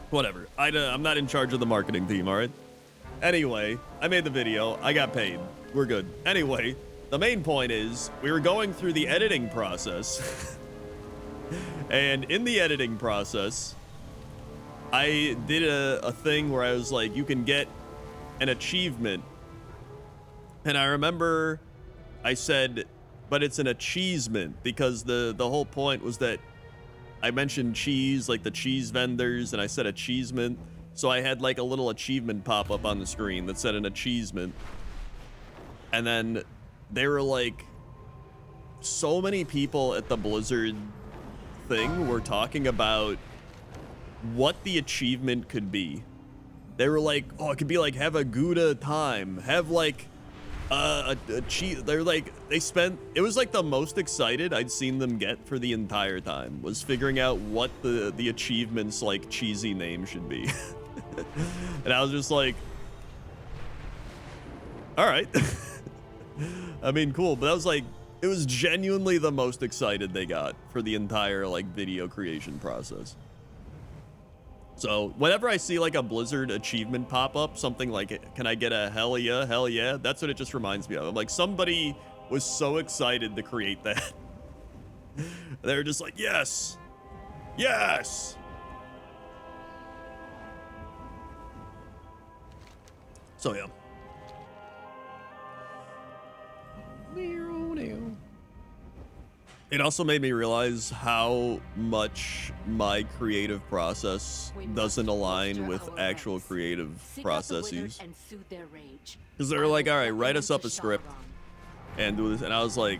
[SPEAKER 1] Whatever. I'm not in charge of the marketing team, all right? Anyway, I made the video. I got paid. We're good. Anyway, the main point is we were going through the editing process. And in the editing process, I did a thing where I was like, you can get an achievement. And I remember I said, but it's an achievement, because the whole point was that I mentioned cheese, like the cheese vendors, and I said achievement. So I had like a little achievement pop up on the screen that said an achievement. And then they were like, so many people at the Blizzard thing were talking about what the achievement could be. They were like, oh, it could be like have a Gouda time, have like a cheese. They're like, it was like the most excited I'd seen them get for the entire time was figuring out what the achievement's like cheesy name should be. And I was just like, all right. I mean, cool, but that was like, it was genuinely the most excited they got for the entire like video creation process. So whenever I see like a Blizzard achievement pop up, something like, can I get a hell yeah, that's what it just reminds me of. I'm like, somebody was so excited to create that. They're just like, yes, yes. So yeah. It also made me realize how much my creative process doesn't align with actual creative processes. Because they're like, all right, write us up a script and do this. And I was like,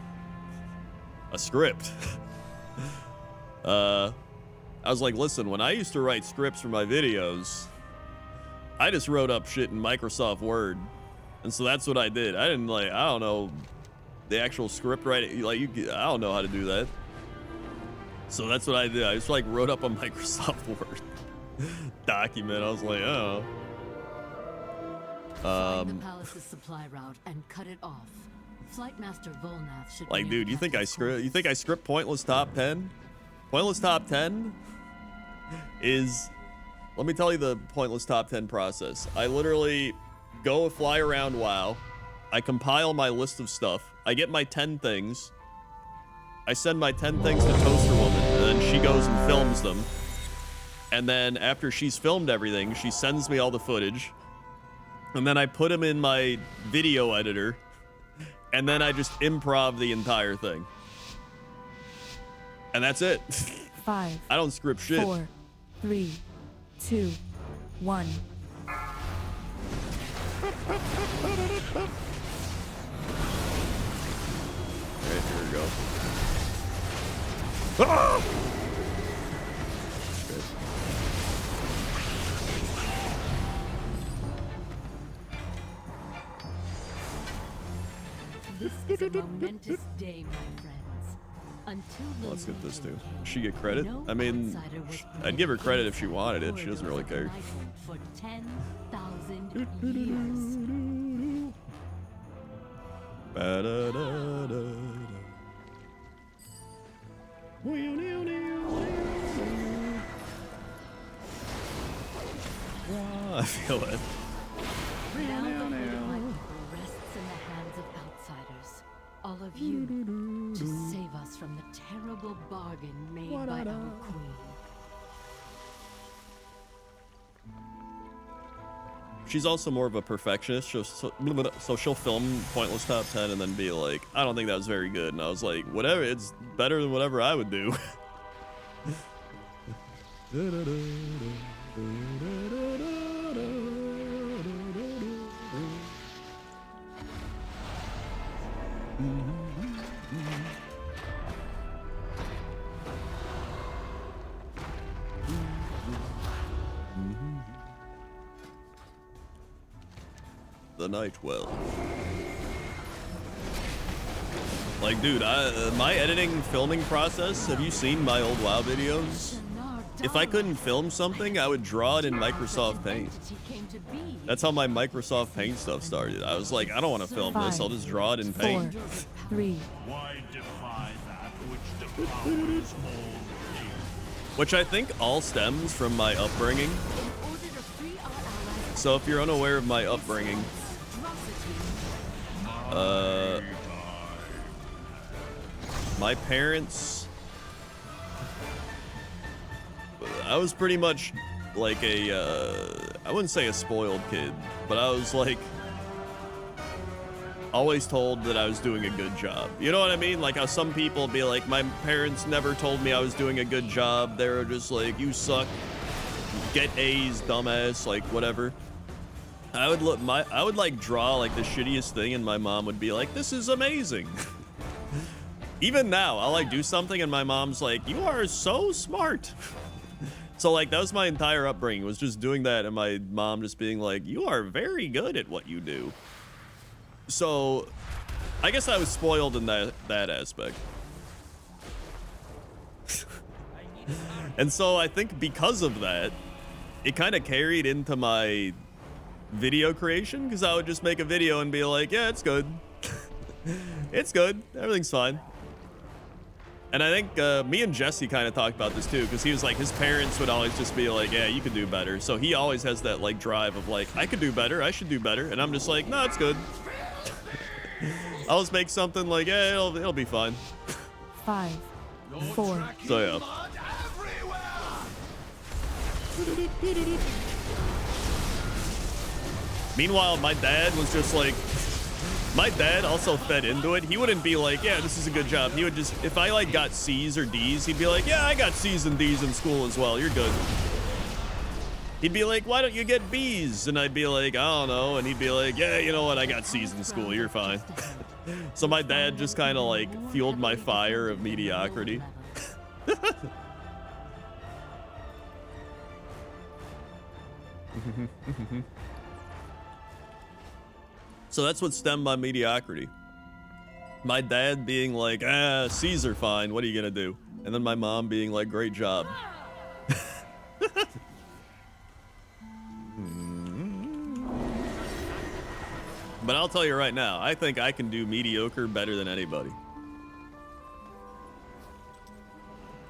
[SPEAKER 1] a script? I was like, listen, when I used to write scripts for my videos, I just wrote up shit in Microsoft Word. And so that's what I did. I didn't like, I don't know, the actual script writing, like I don't know how to do that. So that's what I did. I just like wrote up a Microsoft Word document. I was like, oh.
[SPEAKER 4] Find the palace's supply route and cut it off. Flightmaster Volnath should
[SPEAKER 1] like, dude, you think I script Pointless Top 10? Pointless Top 10 is, let me tell you the Pointless Top 10 process. I literally go fly around WoW. I compile my list of stuff. I get my 10 things. I send my 10 things to Toaster Woman, and then she goes and films them. And then after she's filmed everything, she sends me all the footage. And then I put them in my video editor. And then I just improv the entire thing. And that's it.
[SPEAKER 6] 5.
[SPEAKER 1] I don't script shit.
[SPEAKER 6] 4, 3, 2, 1.
[SPEAKER 1] Alright, here we go. Ah!
[SPEAKER 4] This is a momentous day, my friends. Until the
[SPEAKER 1] Let's get this too.
[SPEAKER 4] Legion
[SPEAKER 1] Does she get credit?
[SPEAKER 4] came,
[SPEAKER 1] I mean,
[SPEAKER 4] no outsider was
[SPEAKER 1] I'd give her
[SPEAKER 4] permitted
[SPEAKER 1] credit if she
[SPEAKER 4] inside
[SPEAKER 1] wanted
[SPEAKER 4] the
[SPEAKER 1] it. She doesn't really
[SPEAKER 4] corridors
[SPEAKER 1] care.
[SPEAKER 4] of the Nighthold for 10,000 years.
[SPEAKER 1] Ba-da-da-da-da. I feel it.
[SPEAKER 4] Now the fate of my people rests in the hands of outsiders. All of you, to save us from the terrible bargain made by our queen.
[SPEAKER 1] She's also more of a perfectionist, so she'll film Pointless Top 10 and then be like, I don't think that was very good. And I was like, whatever, it's better than whatever I would do. The Nightwell. Like, dude, my editing, filming process, have you seen my old WoW videos? If I couldn't film something, I would draw it in Microsoft Paint. That's how my Microsoft Paint stuff started. I was like, I don't want to film this, I'll just draw it in Paint.
[SPEAKER 6] 4, 3.
[SPEAKER 3] Why defy that which devours all things?
[SPEAKER 1] Which I think all stems from my upbringing. So if you're unaware of my upbringing, my parents, I was pretty much like I wouldn't say a spoiled kid, but I was like always told that I was doing a good job. You know what I mean? Like how some people be like, my parents never told me I was doing a good job. They were just like, you suck, get A's, dumbass, like whatever. I would like draw like the shittiest thing and my mom would be like, this is amazing. Even now, I'll like do something and my mom's like, you are so smart. So like that was my entire upbringing, was just doing that and my mom just being like, you are very good at what you do. So I guess I was spoiled in that aspect. And so I think because of that, it kind of carried into my video creation, because I would just make a video and be like, yeah, it's good. It's good. Everything's fine. And I think me and Jesse kind of talked about this too, because he was like, his parents would always just be like, yeah, you could do better. So he always has that like drive of like, I could do better, I should do better. And I'm just like, no, it's good. I'll just make something like, yeah, it'll be fine.
[SPEAKER 6] 5, 4.
[SPEAKER 1] So yeah. Meanwhile, my dad was just like, my dad also fed into it. He wouldn't be like, yeah, this is a good job. He would just, if I like got C's or D's, he'd be like, yeah, I got C's and D's in school as well. You're good. He'd be like, why don't you get B's? And I'd be like, I don't know. And he'd be like, yeah, you know what? I got C's in school. You're fine. So my dad just kind of like fueled my fire of mediocrity. So that's what stemmed my mediocrity. My dad being like, C's are fine. What are you gonna do? And then my mom being like, great job. But I'll tell you right now, I think I can do mediocre better than anybody.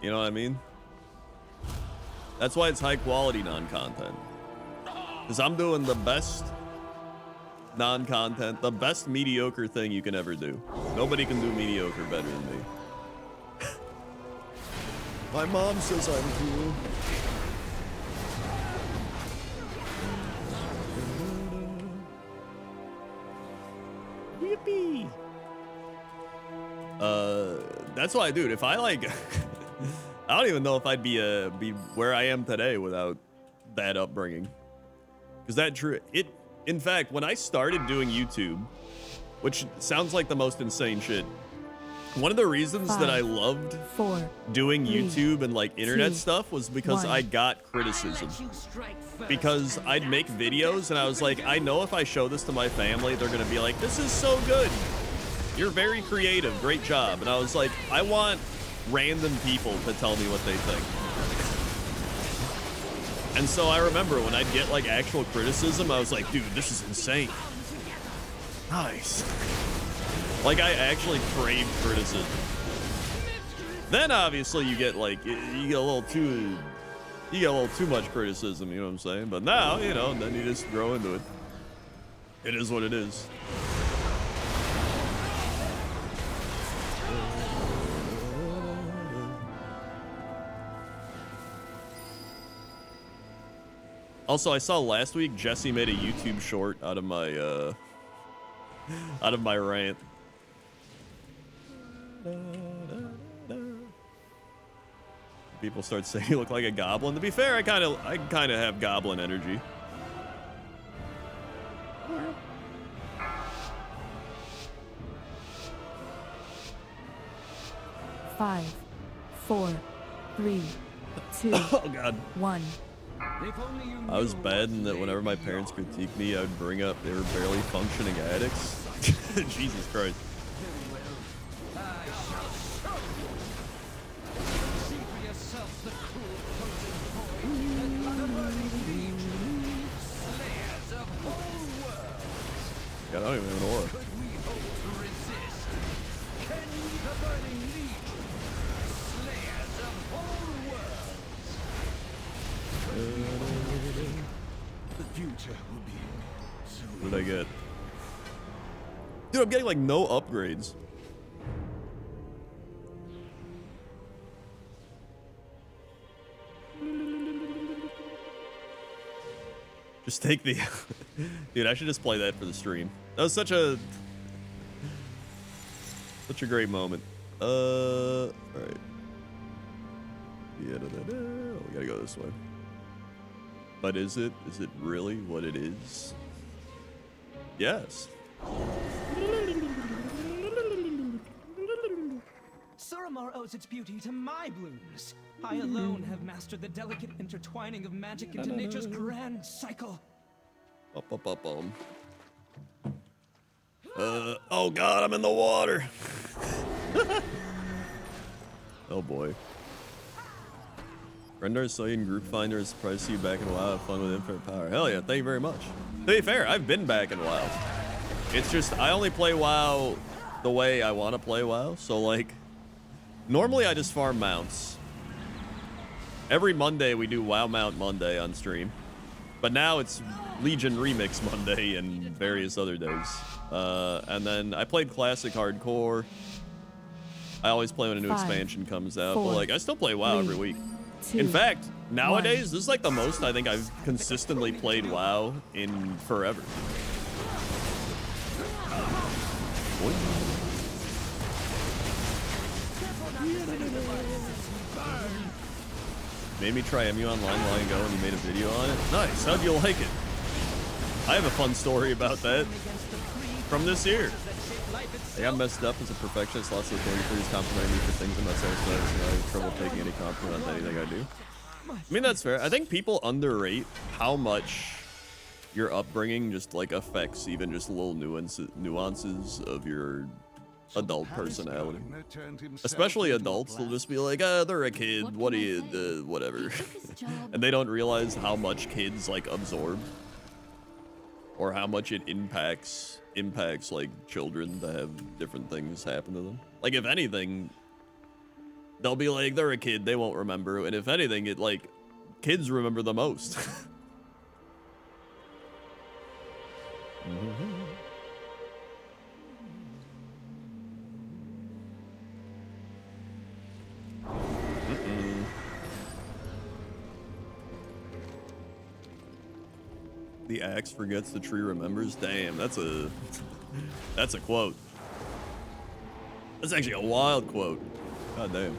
[SPEAKER 1] You know what I mean? That's why it's high quality non-content. Because I'm doing the best non-content, the best mediocre thing you can ever do. Nobody can do mediocre better than me. My mom says I'm cool. Yippee! That's why, dude, if I like I don't even know if I'd be where I am today without that upbringing. Because in fact, when I started doing YouTube, which sounds like the most insane shit, one of the reasons that I loved doing YouTube and like internet stuff was because I got criticism. Because I'd make videos and I was like, I know if I show this to my family, they're gonna be like, this is so good. You're very creative, great job. And I was like, I want random people to tell me what they think. And so I remember when I'd get like actual criticism, I was like, dude, this is insane. Nice. Like I actually craved criticism. Then obviously you get like, you get a little too much criticism, you know what I'm saying? But now, you know, then you just grow into it. It is what it is. Also, I saw last week Jesse made a YouTube short out of my rant. People start saying you look like a goblin. To be fair, I kind of have goblin energy.
[SPEAKER 6] Five, 4, 3, 2,
[SPEAKER 1] oh God.
[SPEAKER 6] 1.
[SPEAKER 1] I was bad in that whenever my parents critiqued me, I would bring up they were barely functioning addicts. Jesus Christ. Yeah, I don't even have an aura.
[SPEAKER 2] The future will be so
[SPEAKER 1] What did I get? Dude, I'm getting like no upgrades. Just take the dude, I should just play that for the stream. That was such a great moment. All right. Yeah, oh, we gotta go this way. But is it really what it is? Yes.
[SPEAKER 7] Suramar owes its beauty to my blooms. I alone have mastered the delicate intertwining of magic into nature's grand cycle.
[SPEAKER 1] Oh God, I'm in the water. Oh boy. Rendar saw you in Group Finder. Is surprised to see you back in a while. Have fun with Infinite Power. Hell yeah, thank you very much. To be fair, I've been back in WoW. It's just I only play WoW the way I want to play WoW. So like, Normally I just farm mounts. Every Monday we do WoW Mount Monday on stream. But now it's Legion Remix Monday and various other days. And then I played Classic Hardcore. I always play when a new expansion comes out. But like, I still play WoW every week. In fact, nowadays, this is like the most I think I've consistently played WoW in forever. Made me try MU online long ago and you made a video on it. Nice, how'd you like it? I have a fun story about that from this year. I got messed up as a perfectionist, lots of authority figures complimenting me for things I'm not satisfied with, and I have trouble taking any compliment on anything I do. I mean, that's fair. I think people underrate how much your upbringing just like affects even just little nuances of your adult personality. Especially adults, they'll just be like, ah, they're a kid, what are you, whatever. And they don't realize how much kids like absorb. Or how much it impacts like children to have different things happen to them. Like if anything, they'll be like, they're a kid, they won't remember. And if anything, it like, kids remember the most. The axe forgets, the tree remembers. Damn, that's a quote. That's actually a wild quote. God damn.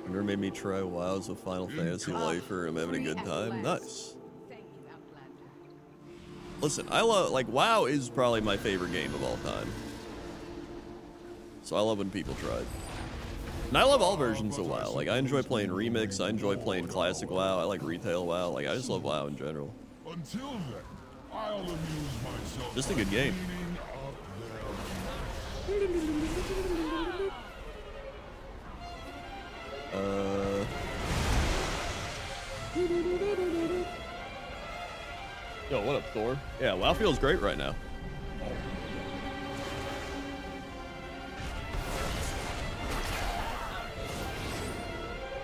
[SPEAKER 1] Never made me try WoW as a Final Fantasy lifer. I'm having a good time. Nice. Listen, I love, like, WoW is probably my favorite game of all time. So I love when people try it. And I love all versions of WoW. Like, I enjoy playing Remix, I enjoy playing Classic WoW, I like Retail WoW. Like, I just love WoW in general.
[SPEAKER 3] Until then, I'll amuse myself.
[SPEAKER 1] Just a good game. Yo, what up, Thor? Yeah, WoW feels great right now.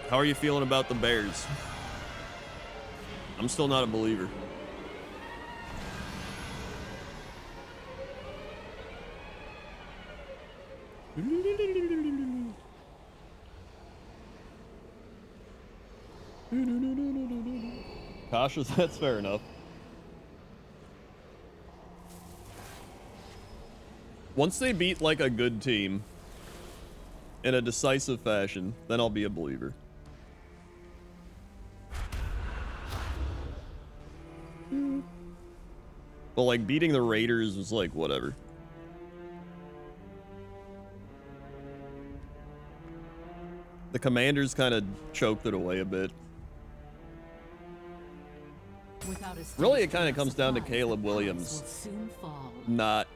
[SPEAKER 1] How are you feeling about the Bears? I'm still not a believer. Cautious, that's fair enough. Once they beat like a good team in a decisive fashion, then I'll be a believer. But like beating the Raiders was like whatever. The Commanders kind of choked it away a bit. Really, it kind of comes down to Caleb Williams not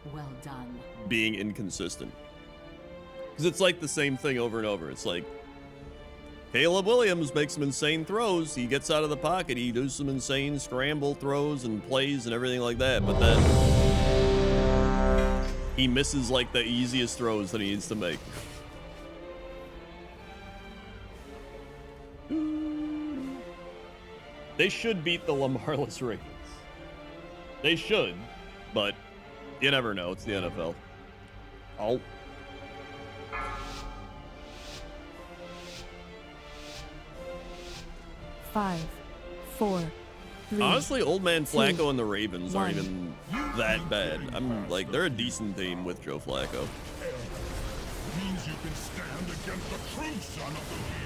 [SPEAKER 1] being inconsistent. Because it's like the same thing over and over. It's like Caleb Williams makes some insane throws. He gets out of the pocket. He does some insane scramble throws and plays and everything like that. But then he misses like the easiest throws that he needs to make. They should beat the Lamarless Ravens. They should, but you never know. It's the NFL. Oh.
[SPEAKER 6] Five, four, three.
[SPEAKER 1] Honestly, Old Man Flacco and the Ravens aren't even that bad. I'm like, they're a decent team with Joe Flacco.
[SPEAKER 3] Means you can stand against the true son of the Legion.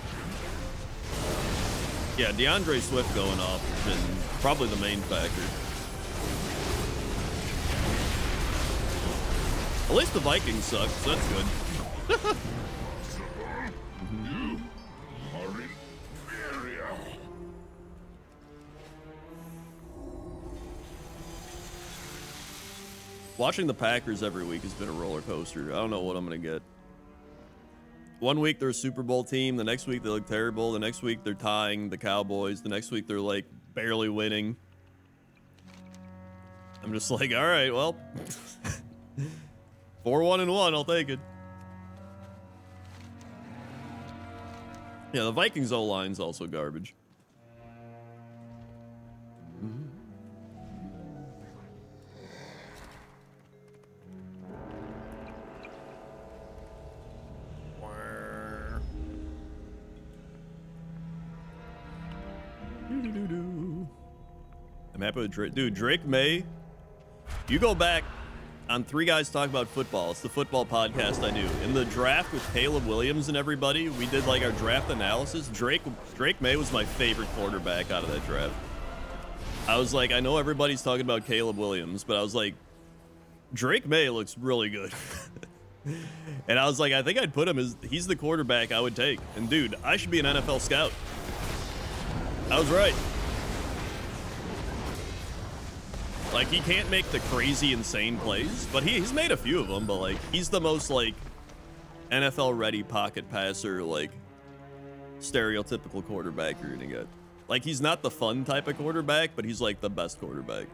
[SPEAKER 1] Yeah, DeAndre Swift going off has been probably the main factor. At least the Vikings suck, so that's good.
[SPEAKER 3] You are inferior.
[SPEAKER 1] Watching the Packers every week has been a roller coaster. I don't know what I'm going to get. One week they're a Super Bowl team. The next week they look terrible. The next week they're tying the Cowboys. The next week they're like barely winning. I'm just like, all right, well, 4-1-1, I'll take it. Yeah, the Vikings O-line's also garbage. I'm happy with Drake. Dude, Drake May, you go back on Three Guys Talk About Football. It's the football podcast I do. In the draft with Caleb Williams and everybody, we did like our draft analysis. Drake May was my favorite quarterback out of that draft. I was like, I know everybody's talking about Caleb Williams, but I was like, Drake May looks really good. And I was like, I think I'd put him as, he's the quarterback I would take. And dude, I should be an NFL scout. I was right. Like, he can't make the crazy, insane plays, but he's made a few of them, but, like, he's the most, like, NFL-ready pocket passer, like, stereotypical quarterback you're gonna get. Like, he's not the fun type of quarterback, but he's, like, the best quarterback.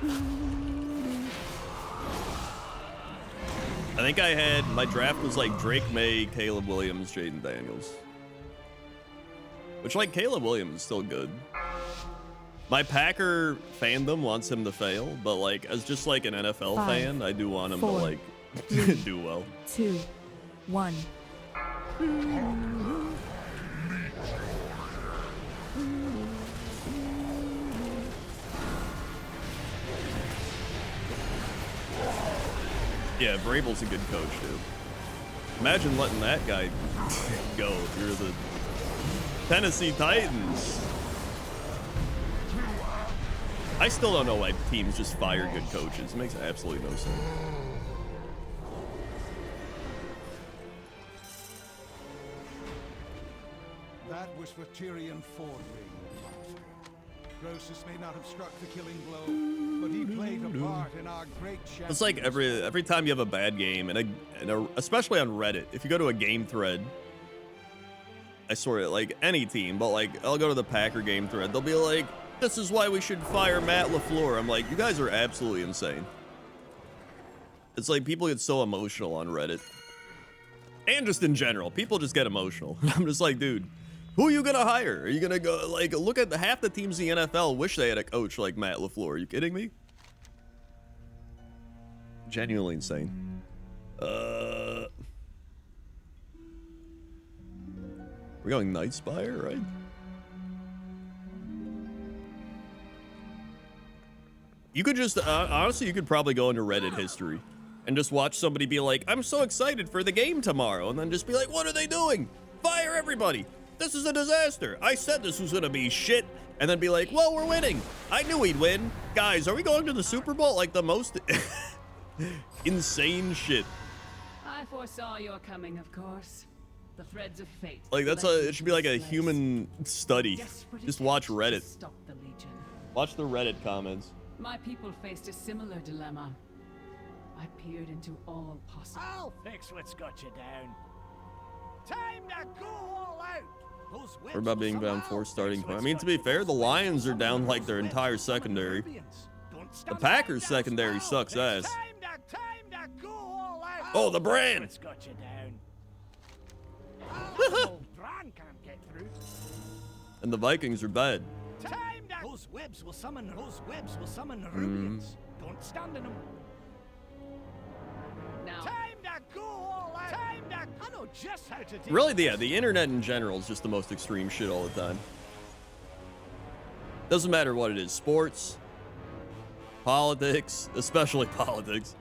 [SPEAKER 1] I think I had, my draft was, like, Drake May, Caleb Williams, Jaden Daniels. Which, like, Caleb Williams is still good. My Packer fandom wants him to fail, but like as just like an NFL fan, I do want him to like do well.
[SPEAKER 6] 2, 1.
[SPEAKER 1] Yeah, Vrabel's a good coach too. Imagine letting that guy go if you're the Tennessee Titans. I still don't know why teams just fire good coaches. It makes absolutely no sense.
[SPEAKER 2] That was for Tyrion Fordring, Master. Croesus may not have struck the killing blow, but he played a part in our great champion.
[SPEAKER 1] It's like every time you have a bad game, and especially on Reddit, if you go to a game thread, I swear, like any team, but like I'll go to the Packer game thread, they'll be like, this is why we should fire Matt LaFleur. I'm like, you guys are absolutely insane. It's like people get so emotional on Reddit. And just in general, people just get emotional. I'm just like, dude, who are you gonna hire? Are you gonna go, like, look at half the teams in the NFL wish they had a coach like Matt LaFleur. Are you kidding me? Genuinely insane. We're going Nightspire, right? You could just, honestly, you could probably go into Reddit history and just watch somebody be like, I'm so excited for the game tomorrow. And then just be like, what are they doing? Fire everybody. This is a disaster. I said this was going to be shit. And then be like, well, we're winning. I knew we'd win. Guys, are we going to the Super Bowl? Like the most insane shit.
[SPEAKER 8] I foresaw your coming, of course. The threads of fate.
[SPEAKER 1] Like it should be like a human study. Just watch Reddit.
[SPEAKER 8] Stop the Legion.
[SPEAKER 1] Watch the Reddit comments.
[SPEAKER 8] My people faced a similar dilemma. I peered into all possible.
[SPEAKER 9] I'll fix what's got you down. Time to go all out. Those
[SPEAKER 1] We're about being down 4 starting point. I mean, to be fair, the Lions are down like their entire secondary. The Packers secondary sucks ass. Oh, the brand.
[SPEAKER 9] What's got you down.
[SPEAKER 1] And the Vikings are bad.
[SPEAKER 9] Those webs will summon the Rubians. Don't stand in them.
[SPEAKER 8] Now,
[SPEAKER 9] Time to go all out. I know just how to do.
[SPEAKER 1] Really, the internet in general is just the most extreme shit all the time. Doesn't matter what it is, sports, politics, especially politics,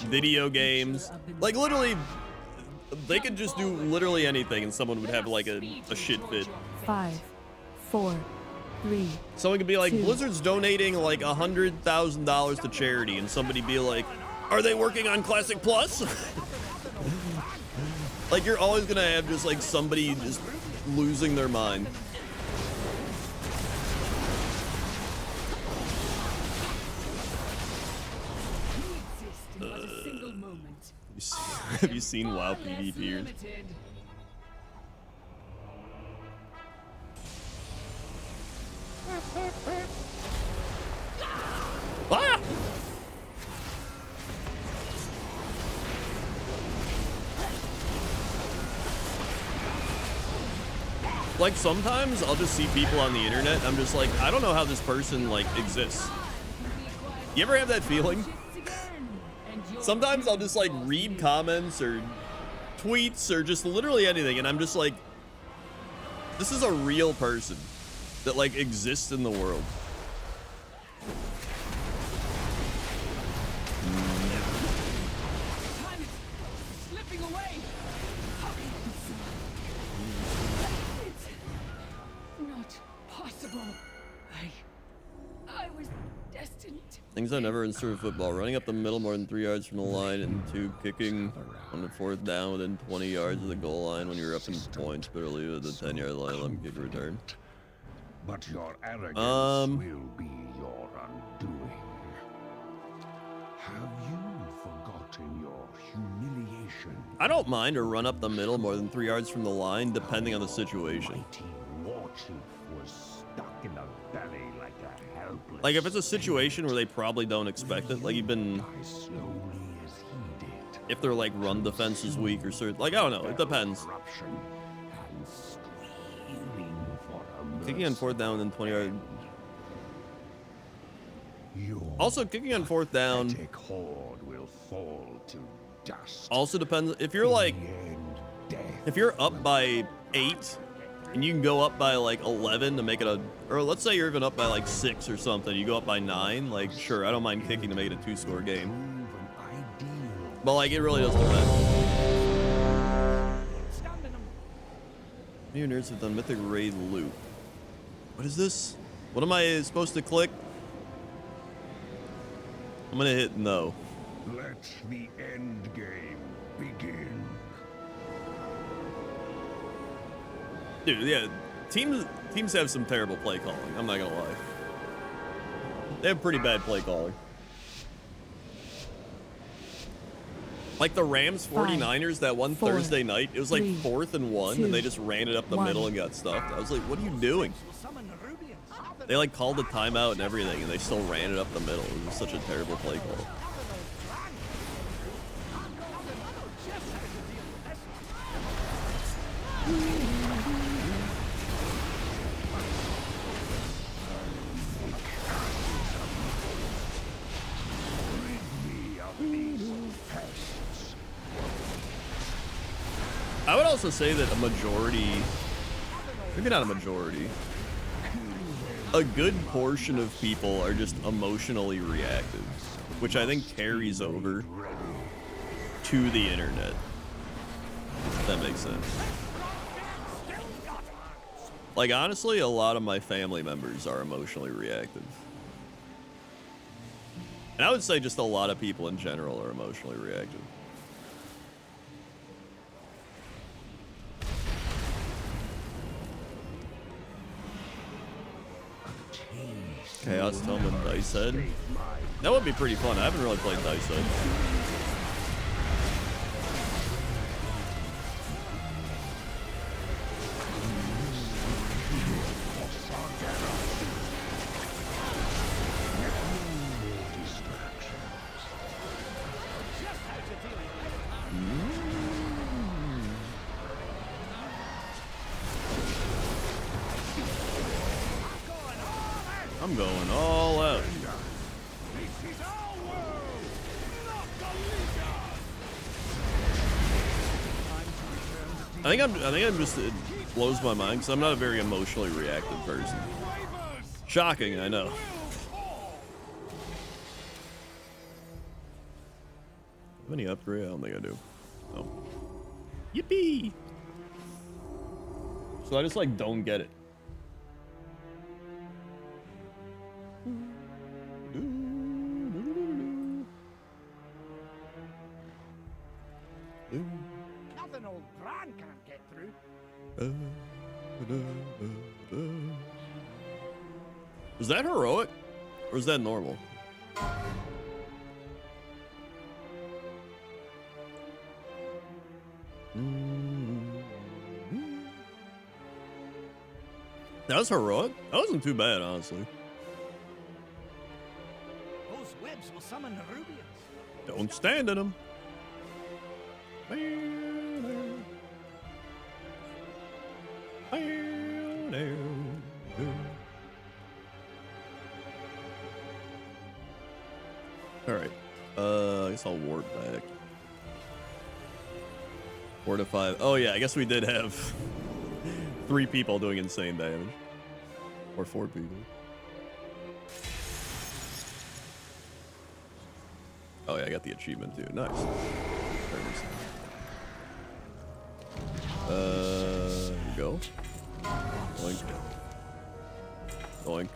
[SPEAKER 1] video games. Like literally, they could just do literally anything, and someone would have like a shit fit.
[SPEAKER 6] 5, 4, 3.
[SPEAKER 1] Someone could be like,
[SPEAKER 6] 2.
[SPEAKER 1] Blizzard's donating like $100,000 to charity, and somebody be like, are they working on Classic Plus? Like, you're always gonna have just like somebody just losing their mind. Have you seen WoW PvPers? Like, sometimes I'll just see people on the internet, I'm just like, I don't know how this person, like, exists. You ever have that feeling? Sometimes I'll just, like, read comments or tweets or just literally anything, and I'm just like, this is a real person that, like, exists in the world.
[SPEAKER 7] Time is slipping away. It's not possible. I was destined.
[SPEAKER 1] Things I never understood in football. Running up the middle more than 3 yards from the line, and 2, kicking on the 4th down within 20 yards of the goal line when you're up in points, but leave it at the 10-yard line, let them kick a return.
[SPEAKER 2] But your arrogance will be your undoing. Have you forgotten your humiliation?
[SPEAKER 1] I don't mind a run up the middle more than 3 yards from the line, depending on the situation.
[SPEAKER 2] Mighty war chief was stuck in the belly like a helpless.
[SPEAKER 1] Like, if it's a situation where they probably don't expect it, like even if their like run defense is weak or certain, like, I don't know, it depends. Kicking on 4th down within 20 yards. Also, kicking on 4th down
[SPEAKER 2] will fall to dust.
[SPEAKER 1] also depends if you're like, if you're up by 8 and you can go up by like 11 to make it a, or let's say you're even up by like 6 or something, you go up by 9, like, sure, I don't mind kicking to make it a 2-score game. But like, it really doesn't depend. New nerds have done Mythic Raid loot. What is this? What am I supposed to click? I'm gonna hit no.
[SPEAKER 2] Let the end game begin.
[SPEAKER 1] Dude, yeah, teams have some terrible play calling. I'm not gonna lie. They have pretty bad play calling. Like the Rams 49ers that one Thursday night, it was like 4th and 1, and they just ran it up the middle and got stuffed. I was like, what are you doing? They like called a timeout and everything, and they still ran it up the middle. It was such a terrible play call. I would also say that a majority, maybe not a majority, a good portion of people are just emotionally reactive, which I think carries over to the internet. If that makes sense. Like, honestly, a lot of my family members are emotionally reactive. And I would say just a lot of people in general are emotionally reactive. Chaos Tome with Dice Head. That would be pretty fun. I haven't really played Dice Head. I'm going all out. I think I'm just, it blows my mind because I'm not a very emotionally reactive person. Shocking, I know. Have any upgrade? I don't think I do. Oh. Yippee! So I just like don't get it.
[SPEAKER 9] Nothing old Bran can't get through.
[SPEAKER 1] Was that heroic? Or is that normal? That was heroic? That wasn't too bad, honestly.
[SPEAKER 9] Those webs will summon the Rubians.
[SPEAKER 1] Don't stand in them. Alright. I guess I'll warp back. 4 to 5. Oh yeah, I guess we did have 3 people doing insane damage. Or 4 people. Oh yeah, I got the achievement too. Nice. Here we go. Oink. Oink.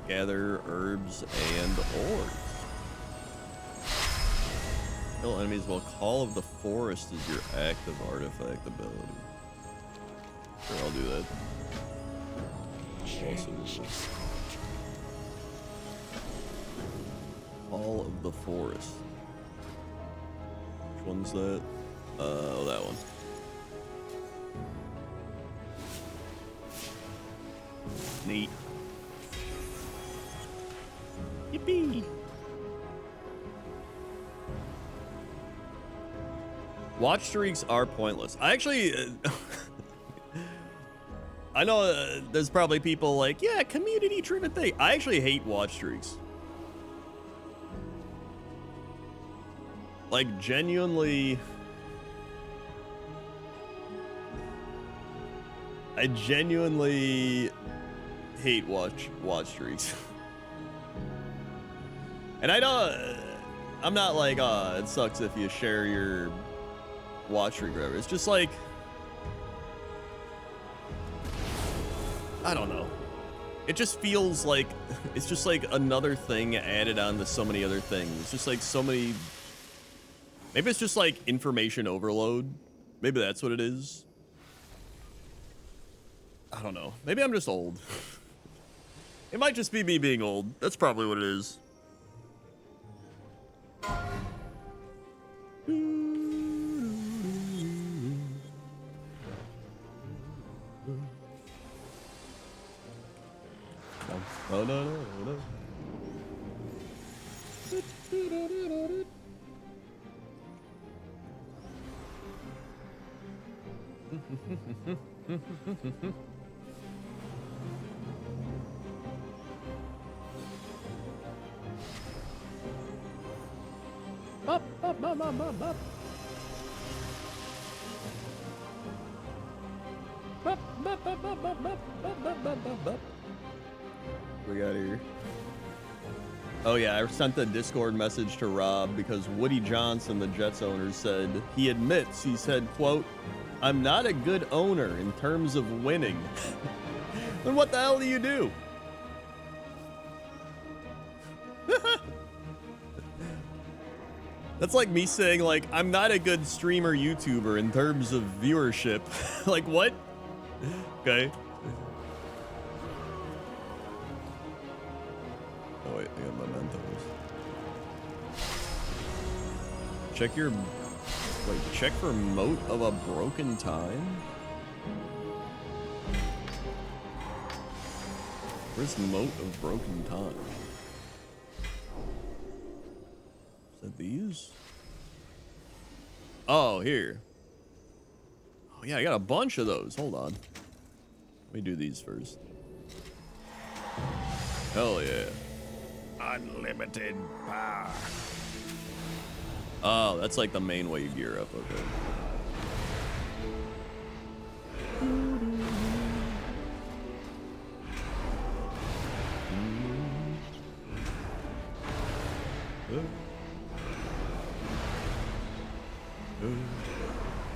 [SPEAKER 1] Gather herbs and ores. Kill enemies while Call of the Forest is your active artifact ability. Sure, I'll do that. Awesome. Call of the Forest. Which one's that? Oh, that one. Neat. Yippee! Watch streaks are pointless. I actually... I know there's probably people like, yeah, community-driven thing. I actually hate watch streaks. Like, genuinely... I genuinely hate watch streaks. And I know I'm not like, it sucks if you share your watch streak or whatever. It's just like, I don't know. It just feels like it's just like another thing added on to so many other things. It's just like so many. Maybe it's just like information overload. Maybe that's what it is. I don't know. Maybe I'm just old. It might just be me being old. That's probably what it is. Oh, no, no, no. Up, up, up, up, up, up. Up, up, up, up, up, up, up, up, up, up. We got here. Oh yeah, I sent the Discord message to Rob because Woody Johnson, the Jets owner, said he admits, he said, quote, "I'm not a good owner in terms of winning." Then what the hell do you do? That's like me saying, like, I'm not a good streamer YouTuber in terms of viewership. Like, what? Okay. Oh wait, I got mementos. Check your... Wait, check for Moat of a Broken Time? Where's Moat of Broken Time? Is that these? Oh, here. Oh yeah, I got a bunch of those. Hold on. Let me do these first. Hell yeah.
[SPEAKER 2] Unlimited power.
[SPEAKER 1] Oh, that's like the main way you gear up, okay.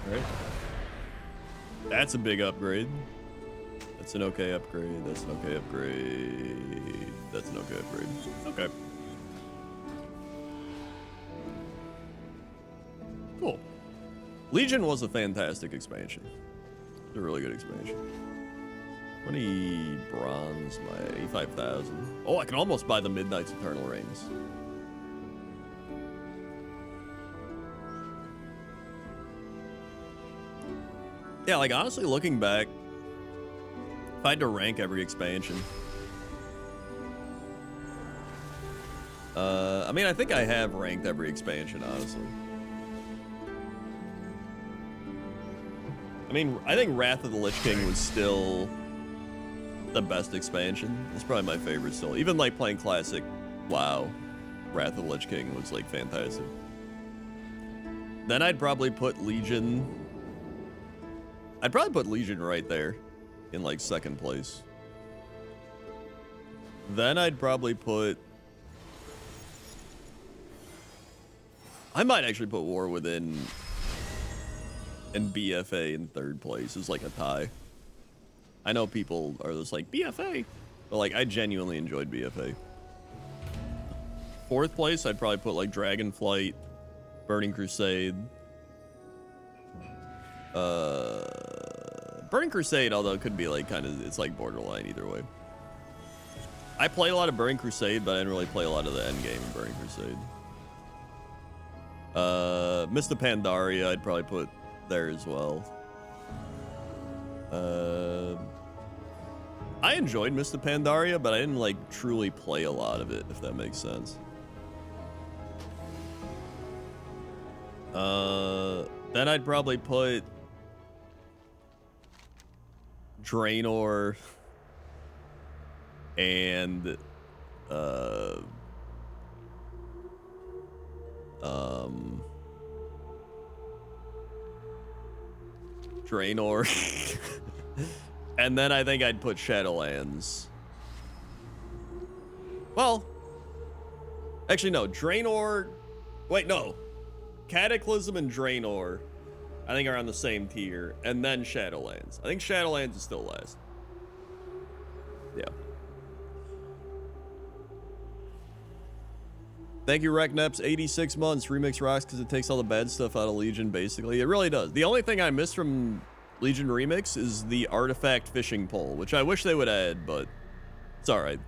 [SPEAKER 1] Alright. That's a big upgrade. That's an okay upgrade. That's an okay upgrade. That's an okay upgrade. Okay. Cool. Legion was a fantastic expansion. It's a really good expansion. 20 bronze, my 85,000. Oh, I can almost buy the Midnight's Eternal Rings. Yeah, like honestly looking back, if I had to rank every expansion, I mean, I think I have ranked every expansion, honestly. I mean, I think Wrath of the Lich King was still the best expansion. It's probably my favorite still. Even like playing Classic wow, Wrath of the Lich King was like fantastic. Then I'd probably put Legion. I'd probably put Legion right there in like second place. Then I'd probably put. I might actually put War Within and BFA in third place as like a tie. I know people are just like BFA, but like I genuinely enjoyed BFA. Fourth place, I'd probably put like Dragonflight, Burning Crusade. Burning Crusade, although it could be like kind of, it's like borderline either way. I played a lot of Burning Crusade, but I didn't really play a lot of the end game in Burning Crusade. Mist of Pandaria, I'd probably put there as well. I enjoyed Mist of Pandaria, but I didn't like truly play a lot of it, if that makes sense. Then I'd probably put Draenor and Draenor and then I think I'd put Shadowlands. Well, actually no, Draenor, wait, no, Cataclysm and Draenor I think are on the same tier, and then Shadowlands. I think Shadowlands is still last. Yeah. Thank you, Rekneps. 86 months. Remix rocks because it takes all the bad stuff out of Legion, basically. It really does. The only thing I miss from Legion Remix is the artifact fishing pole, which I wish they would add, but it's all right.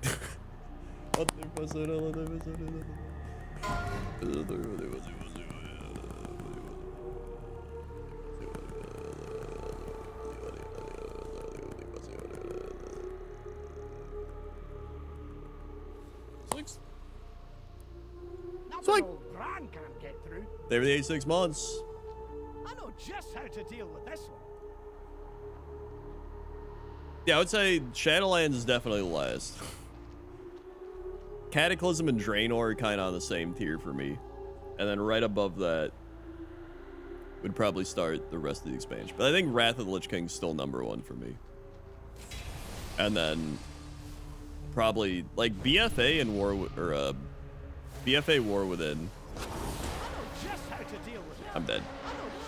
[SPEAKER 9] Nothing like, old Bran can't get through.
[SPEAKER 1] They were the 86 months.
[SPEAKER 9] I know just how to deal with this one.
[SPEAKER 1] Yeah, I would say Shadowlands is definitely last. Cataclysm and Draenor are kind of on the same tier for me. And then right above that would probably start the rest of the expansion. But I think Wrath of the Lich King is still #1 for me. And then probably like BFA and BFA War Within. I'm dead.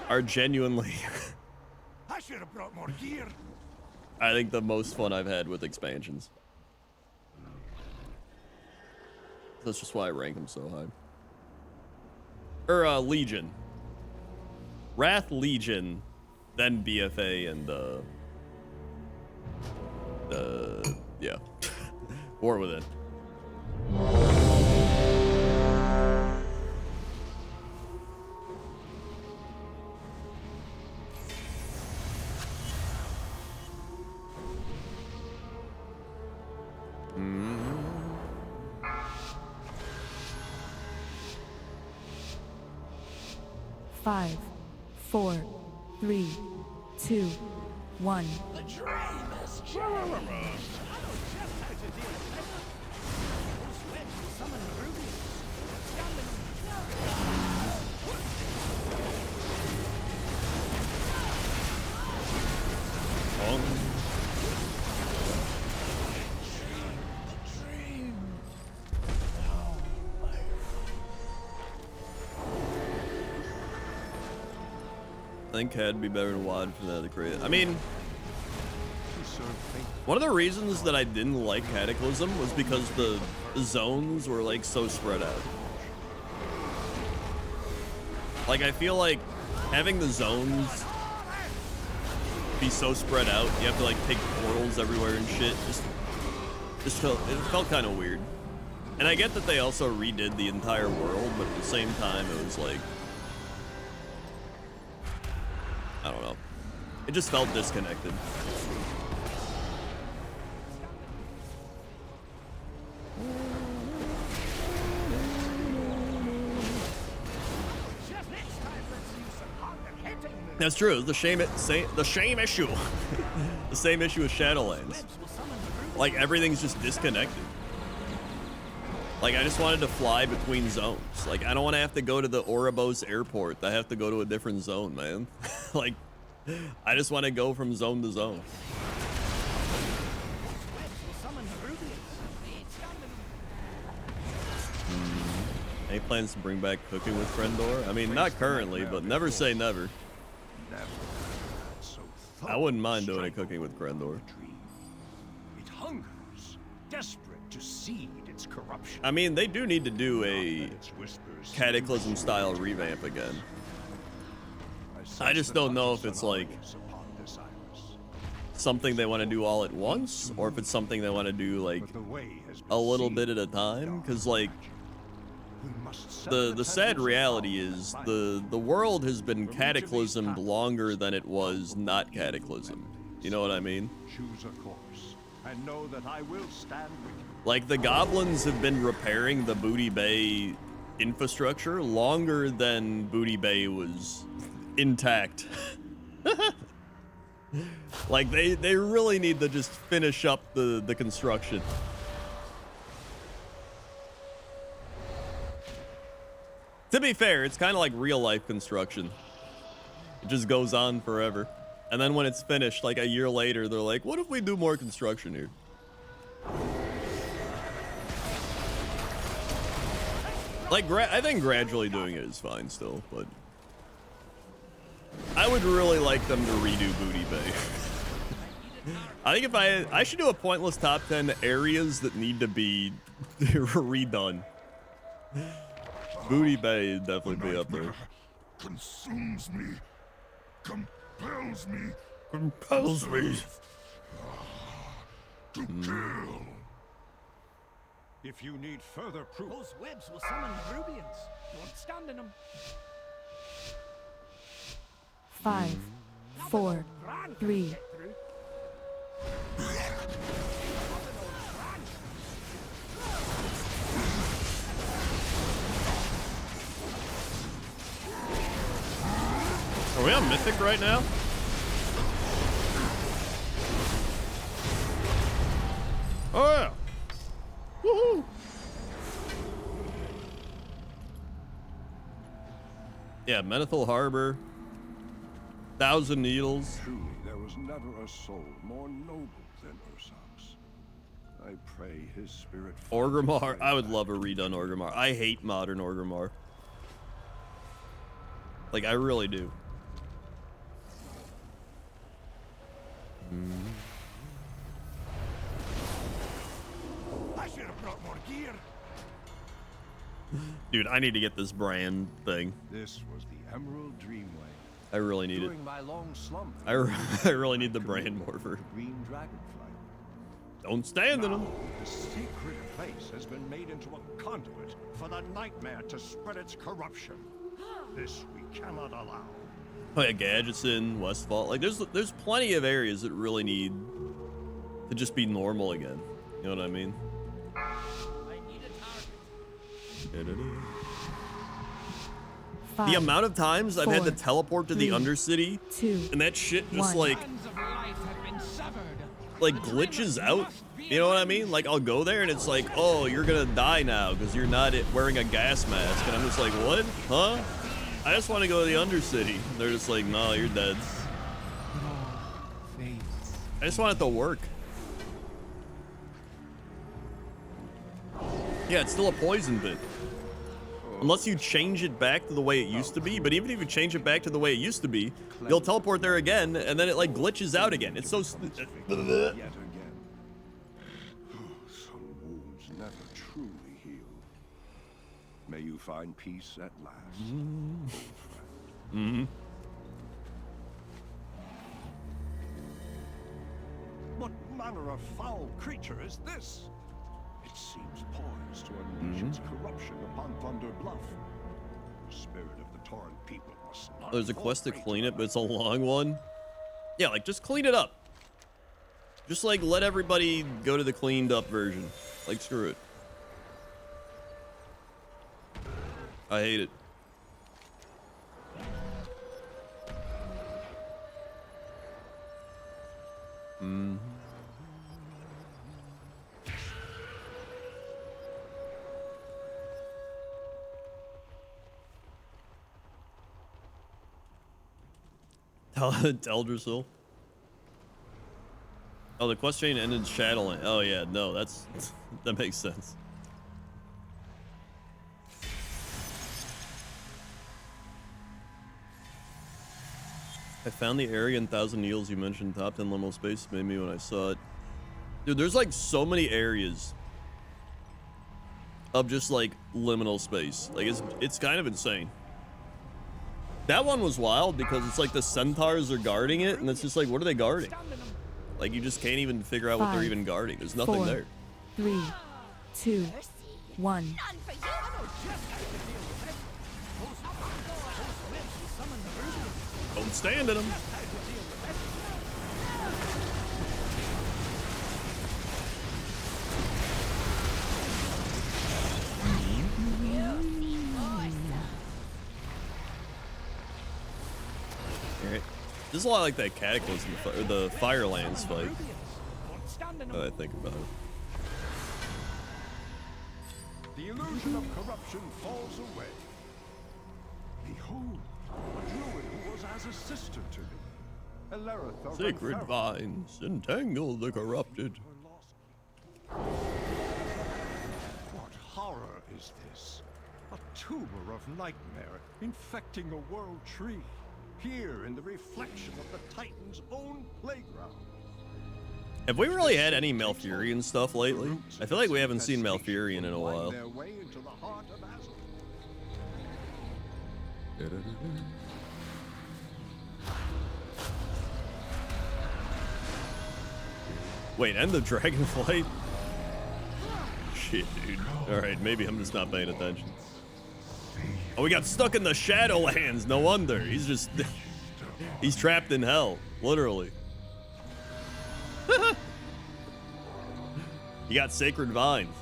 [SPEAKER 1] Are genuinely
[SPEAKER 2] I should have brought more gear.
[SPEAKER 1] I think the most fun I've had with expansions. That's just why I rank them so high. Or Legion. Wrath, Legion, then BFA and yeah. War Within.
[SPEAKER 6] Five, 4, 3, 2, 1.
[SPEAKER 9] The dream is changed. I know just how to deal with this. Those webs will summon rubies.
[SPEAKER 1] I think CAD would be better than WAD for that to create. I mean, one of the reasons that I didn't like Cataclysm was because the zones were like so spread out. Like I feel like having the zones be so spread out, you have to like take portals everywhere and shit. It felt kind of weird. And I get that they also redid the entire world, but at the same time, it was like, I don't know. It just felt disconnected. That's true. The same issue. The same issue with Shadowlands. Like everything's just disconnected. Like, I just wanted to fly between zones. Like, I don't want to have to go to the Ouroboros airport. I have to go to a different zone, man. Like, I just want to go from zone to zone. Any plans to bring back cooking with Krendor? I mean, not currently, but never say never. I wouldn't mind doing a cooking with Krendor.
[SPEAKER 2] It hungers, desperate to seed its corruption.
[SPEAKER 1] I mean, they do need to do a Cataclysm style revamp again. I just don't know if it's like something they want to do all at once, or if it's something they want to do like a little bit at a time. Because like the sad reality is the world has been cataclysmed longer than it was not cataclysmed. You know what I mean?
[SPEAKER 2] Choose a course and know that I will stand with you.
[SPEAKER 1] Like, the goblins have been repairing the Booty Bay infrastructure longer than Booty Bay was intact. Like, they really need to just finish up the construction. To be fair, it's kind of like real life construction. It just goes on forever. And then when it's finished, like a year later, they're like, what if we do more construction here? Like, I think gradually doing it is fine still, but I would really like them to redo Booty Bay. I think if I should do a pointless top 10 areas that need to be redone. Booty Bay would definitely be up there.
[SPEAKER 5] Consumes me, compels me, to kill.
[SPEAKER 2] If you need further proof,
[SPEAKER 9] Those webs will summon the Rubians. Don't stand in them.
[SPEAKER 6] 5, 4, 3,
[SPEAKER 1] Are we on Mythic right now? Oh yeah. Woohoo! Yeah, Menethil Harbor. 1,000 Needles.
[SPEAKER 2] truly there was never a soul more noble than Ursoc's. I pray his spirit.
[SPEAKER 1] Orgrimmar. I would love a redone Orgrimmar. I hate modern Orgrimmar. Like, I really do.
[SPEAKER 2] I should have brought more gear.
[SPEAKER 1] Dude, I need to get this brand thing.
[SPEAKER 2] This was the Emerald Dreamway.
[SPEAKER 1] I really need it.
[SPEAKER 2] During my long slumber,
[SPEAKER 1] I really need the brand morpher.
[SPEAKER 2] green dragonfly.
[SPEAKER 1] Don't stand in them.
[SPEAKER 2] The sacred place has been made into a conduit for the nightmare to spread its corruption. This we cannot allow.
[SPEAKER 1] Oh yeah, Gadgetzin, Westfall. Like, there's plenty of areas that really need to just be normal again. You know what I mean?
[SPEAKER 9] I need a target.
[SPEAKER 6] 5,
[SPEAKER 1] The amount of times I've had to
[SPEAKER 6] 4,
[SPEAKER 1] teleport to the
[SPEAKER 6] 3,
[SPEAKER 1] Undercity,
[SPEAKER 6] 2,
[SPEAKER 1] and that shit just
[SPEAKER 6] 1.
[SPEAKER 1] like
[SPEAKER 7] Hands of life have been severed.
[SPEAKER 1] glitches out. You know what I mean? Like, I'll go there and it's like, oh, you're gonna die now because you're not wearing a gas mask, and I'm just like, what? Huh? I just want to go to the Undercity. They're just like, no, you're dead. I just want it to work. Yeah, it's still a poison bit. Unless you change it back to the way it used to be. But even if you change it back to the way it used to be, you'll teleport there again, and then it like glitches out again. It's so...
[SPEAKER 2] Yet again. Some wounds never truly heal. May you find peace at last, old friend. What manner of foul creature is this? It seems poised to unleash its corruption upon Thunder Bluff. The spirit of the Torrent people must not.
[SPEAKER 1] There's a
[SPEAKER 2] fall
[SPEAKER 1] quest to
[SPEAKER 2] prey
[SPEAKER 1] clean it, but it's a
[SPEAKER 2] our
[SPEAKER 1] long one. Yeah, like, just clean it up. Just, like, let everybody go to the cleaned up version. Like, screw it. I hate it. Teldrassil. Oh, the quest chain ended Shadowland. Oh yeah, no, that makes sense. I found the area in Thousand Needles you mentioned. Top 10 liminal space made me when I saw it. Dude, there's like so many areas of just like liminal space. Like it's kind of insane. That one was wild because it's like the centaurs are guarding it, and it's just like, what are they guarding? Like you just can't even figure out what they're even guarding. There's nothing
[SPEAKER 6] 4,
[SPEAKER 1] there.
[SPEAKER 6] 3, 2, 1.
[SPEAKER 1] Don't stand in them. Alright. This is a lot like that Cataclysm, or the Firelands fight. Now that I think about it.
[SPEAKER 2] The illusion of corruption falls away. Behold, a druid who was as a sister to me. Elerith of
[SPEAKER 1] Sacred
[SPEAKER 2] Renferro.
[SPEAKER 1] vines, entangle the corrupted.
[SPEAKER 2] What horror is this? A tumor of nightmare infecting a world tree. Here in the reflection of the Titan's own playground.
[SPEAKER 1] Have we really had any Malfurion stuff lately? I feel like we haven't seen Malfurion in a while.
[SPEAKER 2] Their way into the heart of Azeroth.
[SPEAKER 1] Wait, end the dragonflight? Shit, dude. Alright, maybe I'm just not paying attention. Oh, we got stuck in the Shadowlands. No wonder. He's just... he's trapped in hell. Literally. You got sacred vines.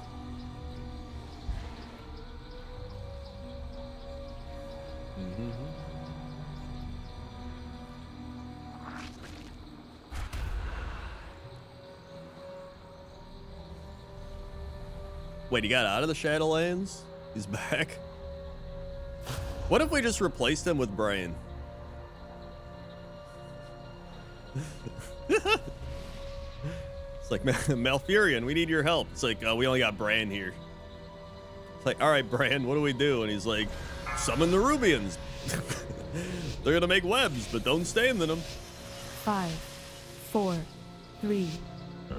[SPEAKER 1] Wait, he got out of the Shadowlands? He's back? What if we just replaced him with Brain? It's like, Malfurion, we need your help. It's like, we only got Bran here. It's like, all right, Bran, what do we do? And he's like, summon the Rubians. They're gonna make webs, but don't stand in them.
[SPEAKER 6] 5, 4, 3,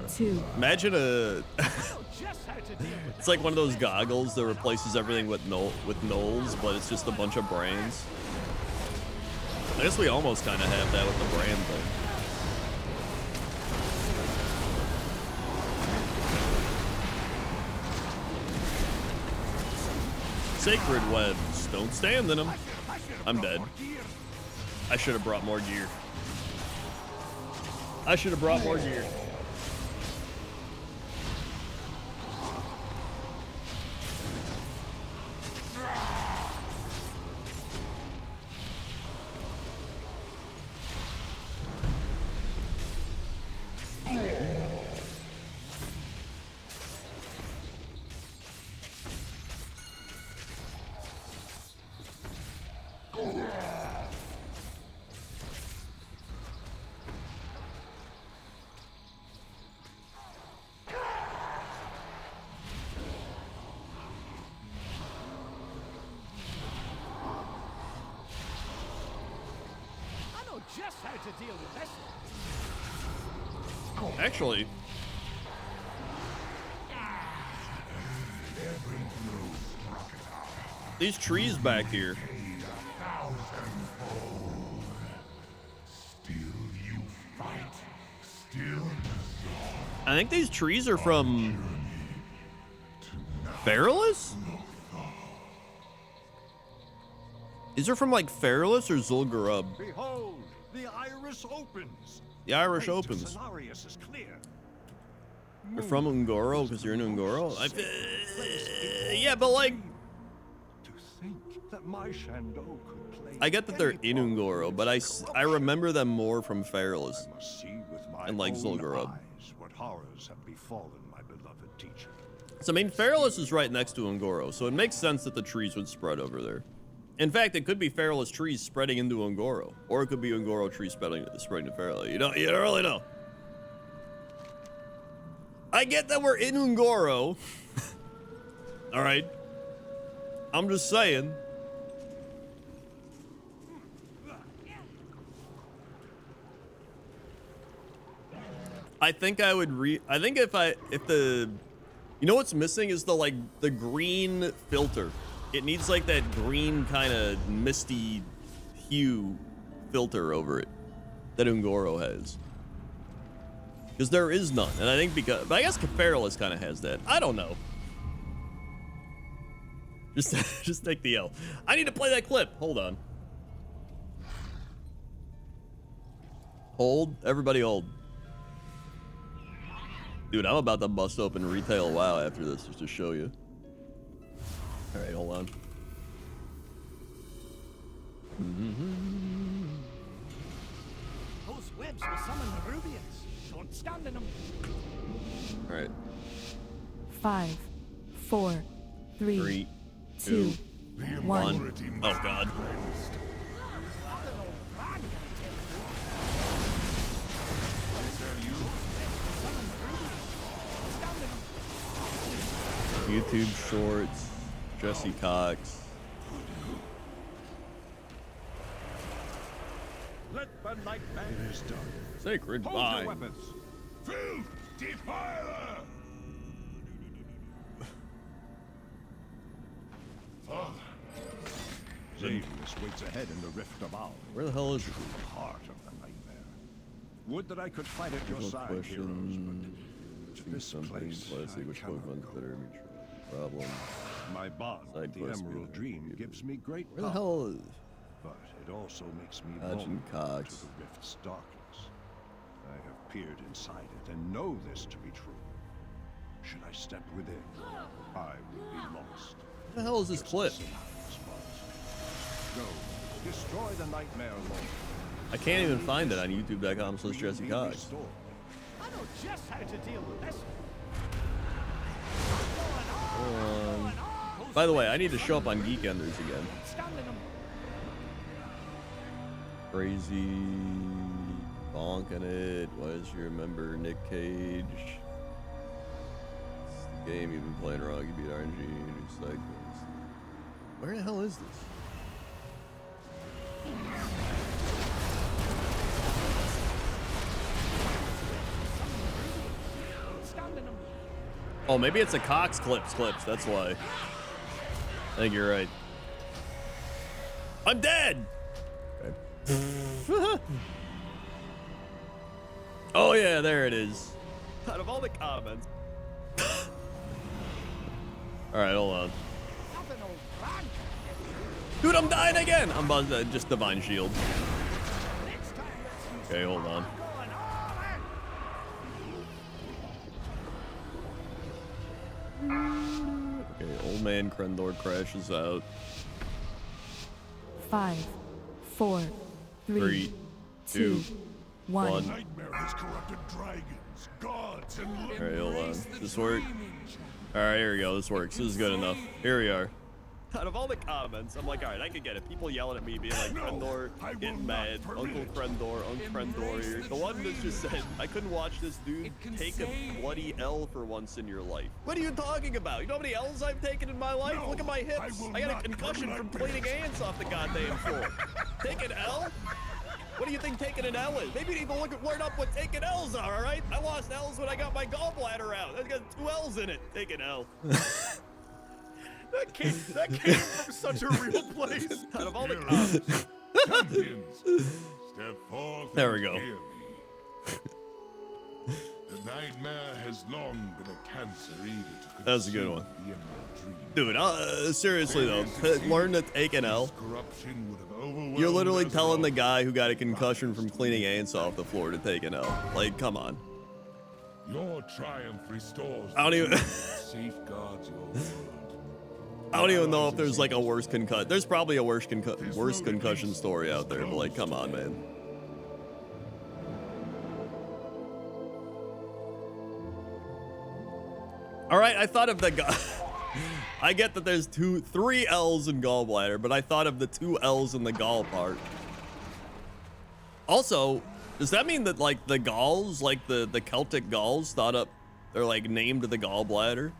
[SPEAKER 6] 2.
[SPEAKER 1] Imagine a... It's like one of those goggles that replaces everything with Knolls, but it's just a bunch of brands. I guess we almost kind of have that with the brand thing. Sacred webs. Don't stand in them. I'm dead. I should have brought more gear. I should have brought more gear.
[SPEAKER 9] Just how to deal with this.
[SPEAKER 1] Actually, these trees back here. I think these trees are from Feralus? These are from like Feralus or Zul'Gurub.
[SPEAKER 2] Behold, the iris opens.
[SPEAKER 1] The Irish
[SPEAKER 2] Fate of
[SPEAKER 1] opens.
[SPEAKER 2] Cenarius is clear.
[SPEAKER 1] You're from Ungoro because you're in Ungoro? Yeah, but like...
[SPEAKER 2] To think that my Shandor could play
[SPEAKER 1] I get that they're
[SPEAKER 2] any
[SPEAKER 1] in
[SPEAKER 2] part
[SPEAKER 1] Ungoro, but
[SPEAKER 2] this
[SPEAKER 1] I remember them more from Feralus.
[SPEAKER 2] I must see with my
[SPEAKER 1] And, like,
[SPEAKER 2] own
[SPEAKER 1] Zul'Gurub.
[SPEAKER 2] eyes what horrors have befallen my beloved teacher.
[SPEAKER 1] So, I mean, Feralus is right next to Ungoro, so it makes sense that the trees would spread over there. In fact, it could be Feral's trees spreading into Ungoro, or it could be Ungoro trees spreading to Feral. You don't really know. I get that we're in Ungoro. All right. I'm just saying. I think I would I think if the, you know what's missing is the green filter. It needs like that green kind of misty hue filter over it that Ungoro has. Because there is none. And I think but I guess Feral kind of has that. I don't know. Just take the L. I need to play that clip. Hold on. Hold. Everybody hold. Dude, I'm about to bust open retail WoW after this just to show you. All right, hold on.
[SPEAKER 9] Those webs will summon the Rubians. Don't stand in them.
[SPEAKER 1] All right.
[SPEAKER 6] 5, 4, 3, 2, 1.
[SPEAKER 1] Oh God. YouTube Shorts, Jesse Cox.
[SPEAKER 2] Let the nightmare is done.
[SPEAKER 1] Sacred
[SPEAKER 2] Hold your
[SPEAKER 1] Vine.
[SPEAKER 2] weapons.
[SPEAKER 5] Filth defiler! Father.
[SPEAKER 2] Xavius waits ahead in the Rift of Owls.
[SPEAKER 1] Where the hell is it?
[SPEAKER 2] The heart of the nightmare. Would that I could fight at your
[SPEAKER 1] No
[SPEAKER 2] side, heroes,
[SPEAKER 1] question.
[SPEAKER 2] but to
[SPEAKER 1] Do
[SPEAKER 2] this
[SPEAKER 1] something.
[SPEAKER 2] place
[SPEAKER 1] Let's see
[SPEAKER 2] I
[SPEAKER 1] which
[SPEAKER 2] cannot
[SPEAKER 1] Pokemon
[SPEAKER 2] go.
[SPEAKER 1] that are mutual. Problem.
[SPEAKER 2] My bond
[SPEAKER 1] Side
[SPEAKER 2] with the
[SPEAKER 1] quest
[SPEAKER 2] Emerald
[SPEAKER 1] music.
[SPEAKER 2] Dream gives me great
[SPEAKER 1] Where the
[SPEAKER 2] power,
[SPEAKER 1] hell is
[SPEAKER 2] but it also makes me
[SPEAKER 1] Dodge and
[SPEAKER 2] vulnerable to
[SPEAKER 1] Cox.
[SPEAKER 2] the Rift's darkness. I have peered inside it and know this to be true. Should I step within, I will be lost.
[SPEAKER 1] What the hell is this
[SPEAKER 2] Just
[SPEAKER 1] clip?
[SPEAKER 2] as Sylvanas was. Go, destroy the Nightmare Lord.
[SPEAKER 1] I can't even find it on youtube.com/Jesse Cox.
[SPEAKER 9] I know just how to deal with this.
[SPEAKER 1] By the way, I need to show up on Geek Enders again.
[SPEAKER 9] Stand in them.
[SPEAKER 1] Crazy. Bonking it. Why does you remember Nick Cage? It's the game you've been playing wrong. You beat RNG. New cycles. Where the hell is this?
[SPEAKER 9] Stand in them.
[SPEAKER 1] Oh, maybe it's a Cox clips. That's why. I think you're right. I'm dead! Okay. Oh yeah, there it is. Out of all the comments. Alright, hold on.
[SPEAKER 9] Nothing old brand.
[SPEAKER 1] Dude, I'm dying again! I'm about to just Divine Shield.
[SPEAKER 9] Next time, let's use
[SPEAKER 1] Okay, hold on.
[SPEAKER 9] going all in.
[SPEAKER 1] Okay, old man Krendor crashes out.
[SPEAKER 6] 5, 4, 3,
[SPEAKER 1] 3,
[SPEAKER 6] 2, 1.
[SPEAKER 5] Nightmare has corrupted dragons, gods, and
[SPEAKER 1] Alright, hold on. This work? Alright, here we go. This works. This is good enough. Here we are. Out of all the comments, I'm like, alright, I could get it. People yelling at me, being like, Krendor, getting mad. Uncle Krendor, here. The one that just said, I couldn't watch this dude take a bloody L for once in your life. What are you talking about? You know how many L's I've taken in my life? Look at my hips. I got a concussion from cleaning ants off the goddamn floor. Take an L? What do you think taking an L is? Maybe you need to learn up what taking L's are, all right? I lost L's when I got my gallbladder out. That's got 2 L's in it. Take an L. That came from such a real place. Out of all the comments.
[SPEAKER 5] champions. Step forth.
[SPEAKER 1] There we
[SPEAKER 5] and
[SPEAKER 1] go.
[SPEAKER 5] hear me. The nightmare has long been a cancer eater to
[SPEAKER 1] That was a good
[SPEAKER 5] consume
[SPEAKER 1] one.
[SPEAKER 5] the Emerald Dream.
[SPEAKER 1] Dude, seriously though, learn to take an L.
[SPEAKER 5] Corruption would have overwhelmed
[SPEAKER 1] You're literally
[SPEAKER 5] us
[SPEAKER 1] telling
[SPEAKER 5] all.
[SPEAKER 1] the guy who got a concussion from cleaning ants off the floor to take an L. Like, come on.
[SPEAKER 5] Your triumph restores.
[SPEAKER 1] I don't even-
[SPEAKER 5] the truth and safeguards your world.
[SPEAKER 1] I don't even know if there's like a worse concussion. There's probably a worse concussion story out there, but like, come on, man. All right, I thought of the guy. I get that there's 3 L's in gallbladder, but I thought of the 2 L's in the gall part. Also, does that mean that like the Gauls, like the Celtic Gauls, they're like named the gallbladder?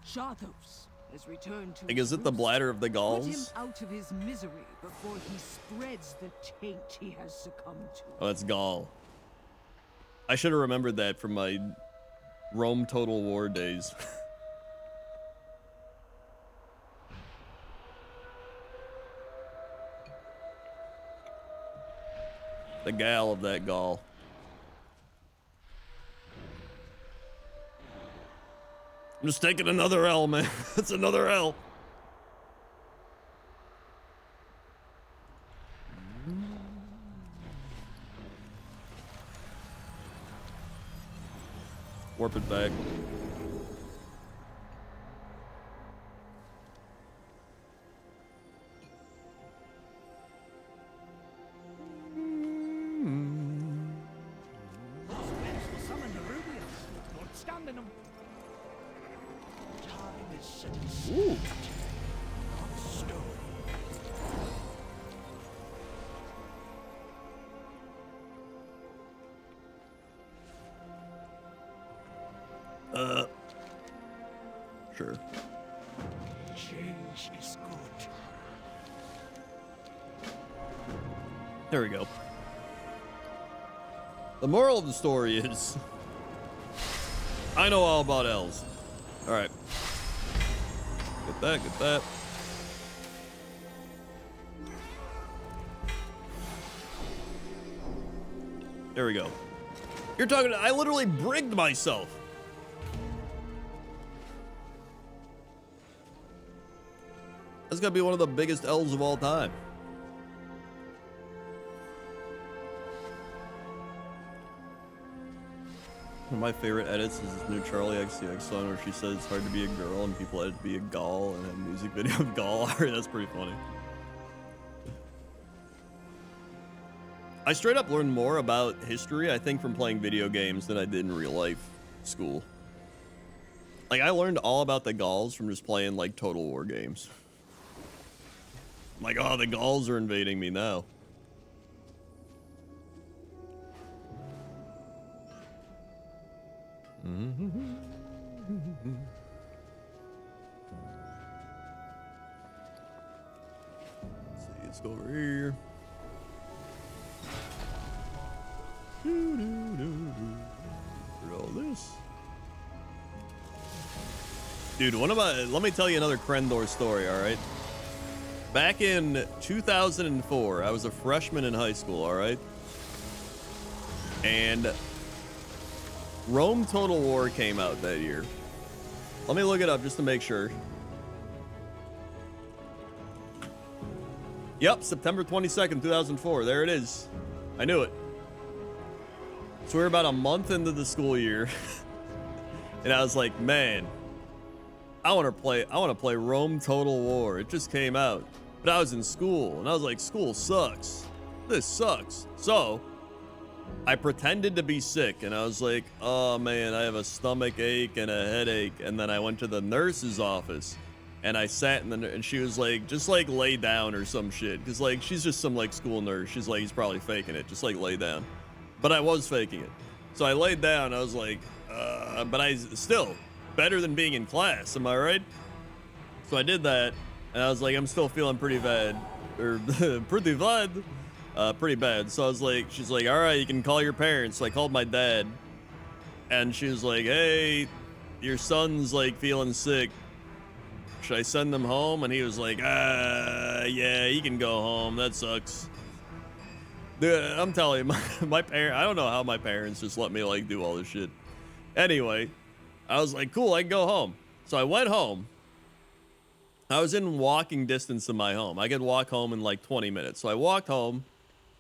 [SPEAKER 8] Shathos has returned to
[SPEAKER 1] Like, is it the bladder of the
[SPEAKER 8] Put him
[SPEAKER 1] Gauls?
[SPEAKER 8] out of his misery before he spreads the taint he has succumbed to.
[SPEAKER 1] Oh, that's Gaul. I should have remembered that from my Rome Total War days. The gal of that Gaul. I'm just taking another L, man. That's another L. Warp it back.
[SPEAKER 9] Those webs will summon the Rubians. Don't stand in them. Time is setting
[SPEAKER 1] Ooh.
[SPEAKER 9] on stone.
[SPEAKER 1] Sure.
[SPEAKER 9] Change is good.
[SPEAKER 1] There we go. The moral of the story is, I know all about L's. All right. Get that, get that. There we go. You're talking, I literally brigged myself. That's gotta be one of the biggest L's of all time. One of my favorite edits is this new Charlie XCX song where she says it's hard to be a girl and people edit to be a Gaul and have a music video of Gaul. That's pretty funny. I straight up learned more about history, I think, from playing video games than I did in real life school. Like, I learned all about the Gauls from just playing, like, Total War games. I'm like, oh, the Gauls are invading me now. Let's see, let's go over here. For all this. Dude, let me tell you another Krendor story, all right? Back in 2004, I was a freshman in high school, all right? And Rome Total War came out that year. Let me look it up just to make sure. Yep, September 22nd, 2004. There it is. I knew it. So we're about a month into the school year. And I was like, man, I want to play Rome Total War. It just came out. But I was in school and I was like, school sucks. This sucks. So I pretended to be sick and I was like, oh man, I have a stomach ache and a headache. And then I went to the nurse's office and I sat in and she was like, just like lay down or some shit. Cause like, she's just some like school nurse. She's like, he's probably faking it. Just like lay down. But I was faking it. So I laid down. I was like, but I still better than being in class. Am I right? So I did that. And I was like, I'm still feeling pretty bad. Or pretty bad. Pretty bad. So I was like, she's like, all right, you can call your parents. So I called my dad. And she was like, hey, your son's like feeling sick. Should I send him home? And he was like, yeah, he can go home. That sucks. Dude, I'm telling you, my parents, I don't know how my parents just let me like do all this shit. Anyway, I was like, cool, I can go home. So I went home. I was in walking distance of my home. I could walk home in like 20 minutes. So I walked home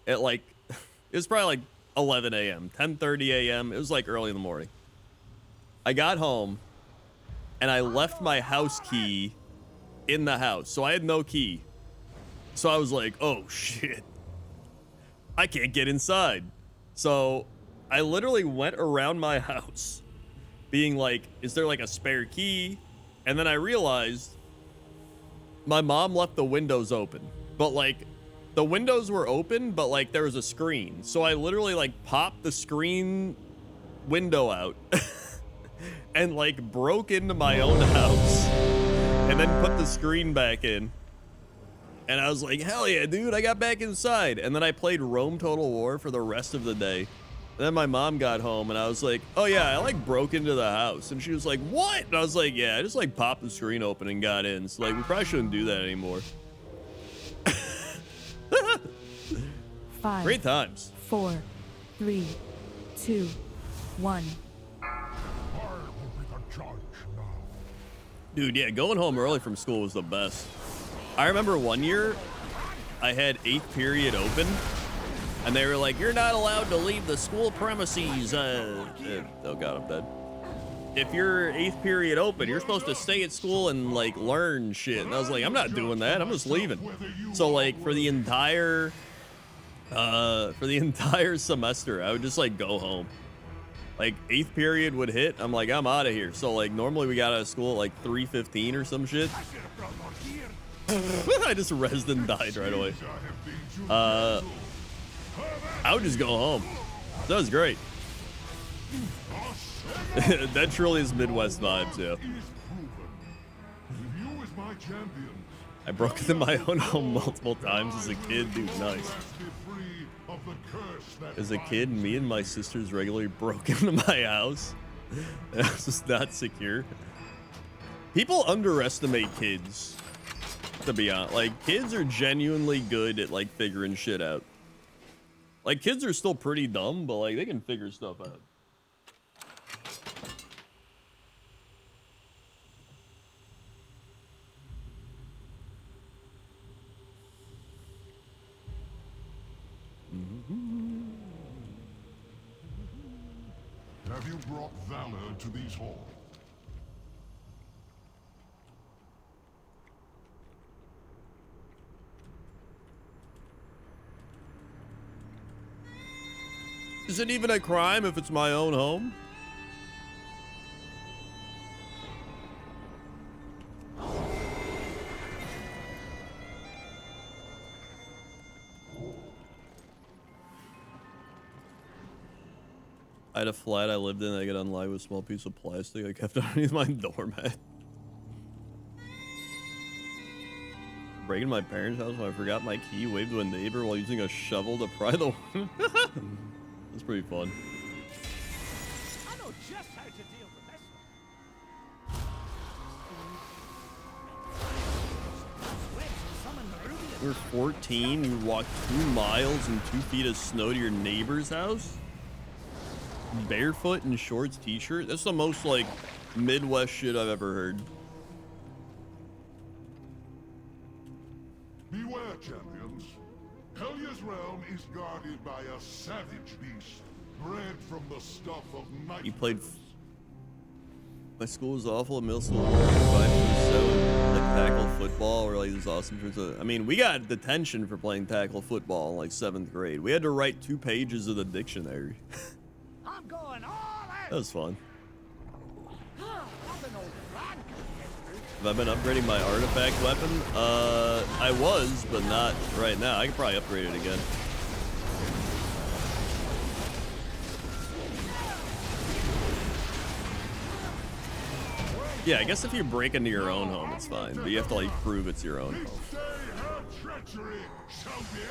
[SPEAKER 1] at like, it was probably like 11 a.m., 10:30 a.m. It was like early in the morning. I got home and I left my house key in the house. So I had no key. So I was like, oh shit. I can't get inside. So I literally went around my house being like, is there like a spare key? And then I realized my mom left the windows open, but like the windows were open, but like there was a screen. So I literally like popped the screen window out and like broke into my own house and then put the screen back in. And I was like, hell yeah, dude, I got back inside. And then I played Rome Total War for the rest of the day. And then my mom got home and I was like, oh yeah, I like broke into the house. And she was like, what? And I was like, yeah, I just like popped the screen open and got in. So like, we probably shouldn't do that anymore.
[SPEAKER 6] 5,
[SPEAKER 1] Great times.
[SPEAKER 6] 4, 3, 2, 1.
[SPEAKER 3] I will be the judge now.
[SPEAKER 1] Dude, yeah, going home early from school was the best. I remember one year I had 8th period open and they were like, you're not allowed to leave the school premises. Oh God, I'm dead. If you're 8th period open, you're supposed to stay at school and like learn shit. And I was like, I'm not doing that. I'm just leaving. So like for the entire semester, I would just like go home. Like 8th period would hit, I'm like, I'm out of here. So like normally we got out of school at like 3:15 or some shit. I just rezzed and died right away. I would just go home. That was great. That truly is Midwest vibes, yeah. I broke into my own home multiple times as a kid, dude, nice. As a kid, me and my sisters regularly broke into my house. And I was just not secure. People underestimate kids, to be honest. Like, kids are genuinely good at, like, figuring shit out. Like, kids are still pretty dumb, but, like, they can figure stuff out.
[SPEAKER 3] Have you brought valor to these halls?
[SPEAKER 1] Is it even a crime if it's my own home? I had a flat I lived in. I got unlined with a small piece of plastic I kept underneath my doormat. Breaking my parents' house when I forgot my key, waved to a neighbor while using a shovel to pry the window. That's pretty fun.
[SPEAKER 9] I know just how to deal with this.
[SPEAKER 1] You were 14, you walked 2 miles and 2 feet of snow to your neighbor's house? Barefoot in shorts, t-shirt? That's the most, like, Midwest shit I've ever heard.
[SPEAKER 3] Beware, champions. Hellia's realm is guarded by a savage beast, bred from the stuff of nightmares.
[SPEAKER 1] You played... My school was awful at middle school. Like tackle football or like this awesome turns out. I mean, we got detention for playing tackle football in like 7th grade. We had to write 2 pages of the dictionary.
[SPEAKER 9] I'm going all out.
[SPEAKER 1] That was fun. Have I been upgrading my artifact weapon? I was, but not right now. I could probably upgrade it again. Yeah, I guess if you break into your own home, it's fine. But you have to, like, prove it's your own home.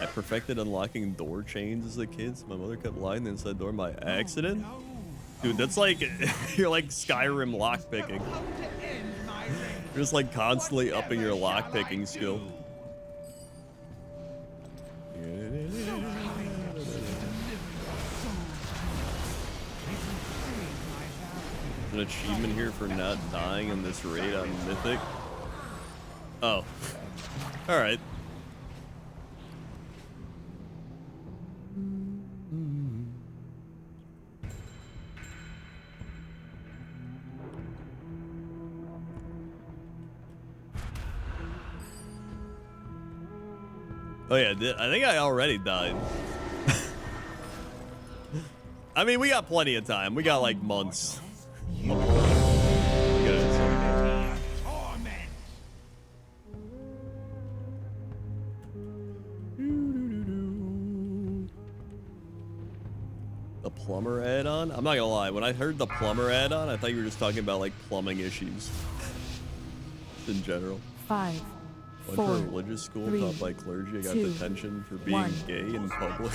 [SPEAKER 1] I perfected unlocking door chains as a kid, so my mother kept locking the inside door by accident. Dude, that's like, you're like Skyrim lockpicking. You're just like constantly upping your lockpicking skill. An achievement here for not dying in this raid on Mythic. Oh. Alright. Oh yeah, I think I already died. I mean, we got plenty of time. We got like months. plumber add-on? I'm not gonna lie, when I heard the plumber add-on, I thought you were just talking about like plumbing issues in general.
[SPEAKER 6] 5,
[SPEAKER 1] Went
[SPEAKER 6] 4,
[SPEAKER 1] to a religious school
[SPEAKER 6] 3,
[SPEAKER 1] taught by clergy. I got
[SPEAKER 6] 2,
[SPEAKER 1] detention for being
[SPEAKER 6] 1.
[SPEAKER 1] gay in public.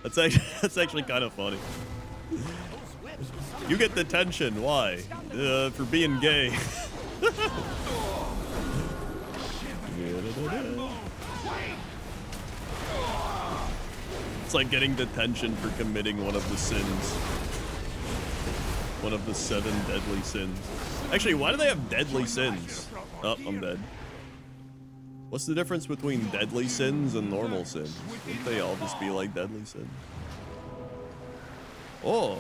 [SPEAKER 1] That's actually kind of funny. You get detention. Why? For being gay. It's like getting detention for committing one of the sins. One of the 7 deadly sins. Actually, why do they have deadly sins? Oh, I'm dead. What's the difference between deadly sins and normal sins? Wouldn't they all just be like deadly sins? Oh.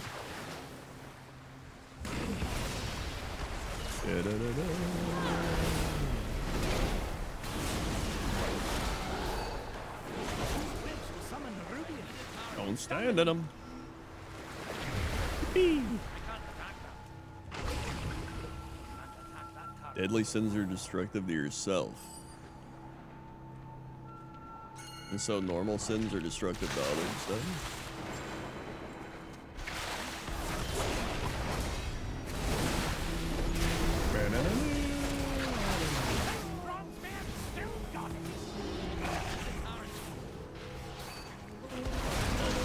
[SPEAKER 1] Don't stand in them. Deadly sins are destructive to yourself. And so normal sins are destructive to others then?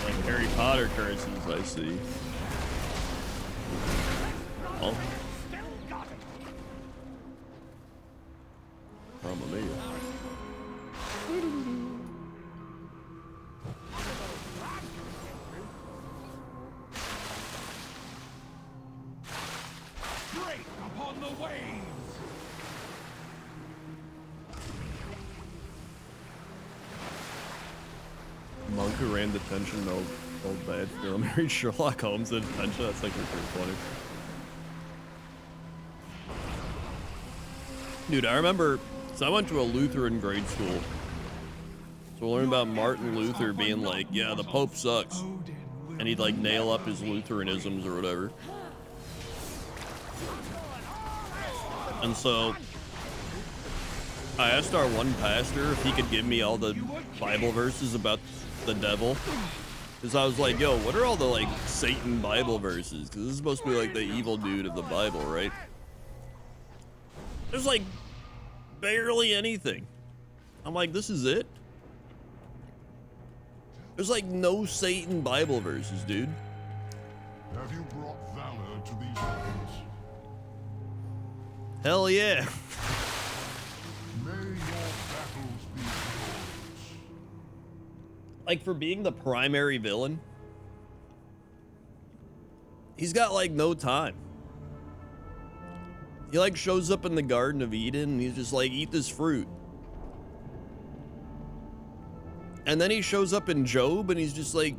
[SPEAKER 1] Like Harry Potter curses, I see. Oh. Mamma mia.
[SPEAKER 7] Break upon the waves!
[SPEAKER 1] Monk who ran detention, no old bad film. Married Sherlock Holmes in detention. That's like pretty funny. Dude, I remember, so I went to a Lutheran grade school. So we learned about Martin Luther being like, yeah, the Pope sucks. And he'd like nail up his Lutheranisms or whatever. And so I asked our one pastor if he could give me all the Bible verses about the devil. Because I was like, yo, what are all the like Satan Bible verses? Because this is supposed to be like the evil dude of the Bible, right? There's like barely anything. I'm like, this is it? There's like no Satan Bible verses, dude.
[SPEAKER 3] Have you brought valor to these lands?
[SPEAKER 1] Hell yeah.
[SPEAKER 3] May your battles be glorious.
[SPEAKER 1] Like for being the primary villain, he's got like no time. He like shows up in the Garden of Eden and he's just like, eat this fruit. And then he shows up in Job and he's just like,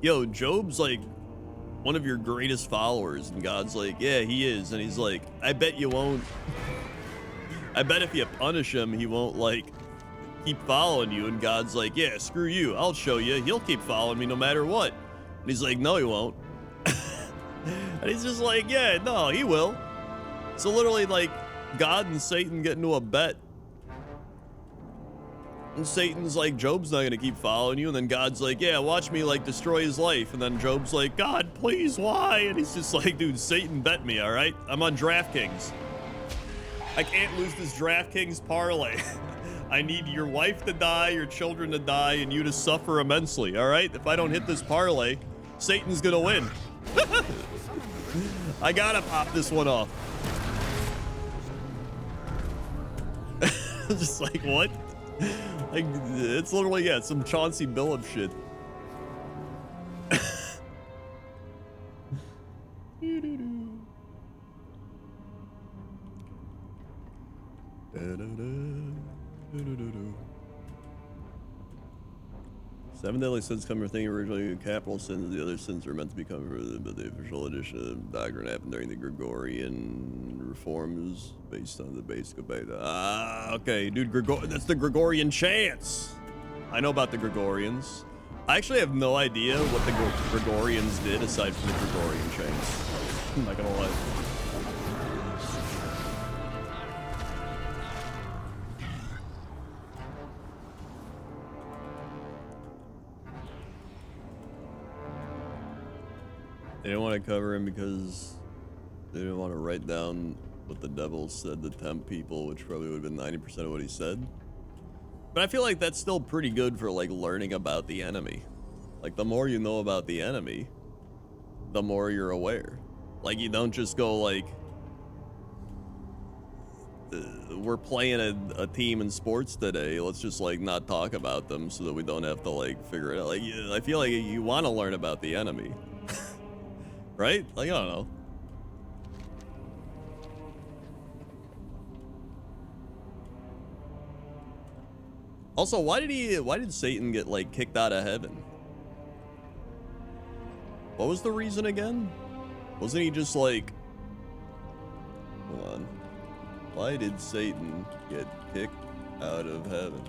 [SPEAKER 1] yo, Job's like one of your greatest followers. And God's like, yeah, he is. And he's like, I bet you won't. I bet if you punish him, he won't like keep following you. And God's like, yeah, screw you. I'll show you. He'll keep following me no matter what. And he's like, no, he won't. And he's just like, yeah, no, he will. So literally like God and Satan get into a bet. And Satan's like, Job's not gonna keep following you. And then God's like, yeah, watch me like destroy his life. And then Job's like, God, please, why? And he's just like, dude, Satan bet me, all right? I'm on DraftKings. I can't lose this DraftKings parlay. I need your wife to die, your children to die, and you to suffer immensely, all right? If I don't hit this parlay, Satan's gonna win. I gotta pop this one off. Just like, what? Like, it's literally, yeah, some Chauncey Billups shit. Seven deadly sins come from thing originally capital sins. The other sins are meant to become, but the official edition of doctrine happened during the Gregorian reforms based on the basic debate. Ah, okay, dude, that's the Gregorian chants. I know about the Gregorians. I actually have no idea what the Gregorians did aside from the Gregorian chants. I'm not gonna lie. They didn't want to cover him because they didn't want to write down what the devil said to tempt people, which probably would have been 90% of what he said. But I feel like that's still pretty good for like learning about the enemy. Like the more you know about the enemy, the more you're aware. Like you don't just go like, we're playing a team in sports today, let's just like not talk about them so that we don't have to like figure it out. Like I feel like you want to learn about the enemy. Right? Like I don't know. Also, why did Satan get like kicked out of heaven? What was the reason again? Wasn't he just like, hold on. Why did Satan get kicked out of heaven?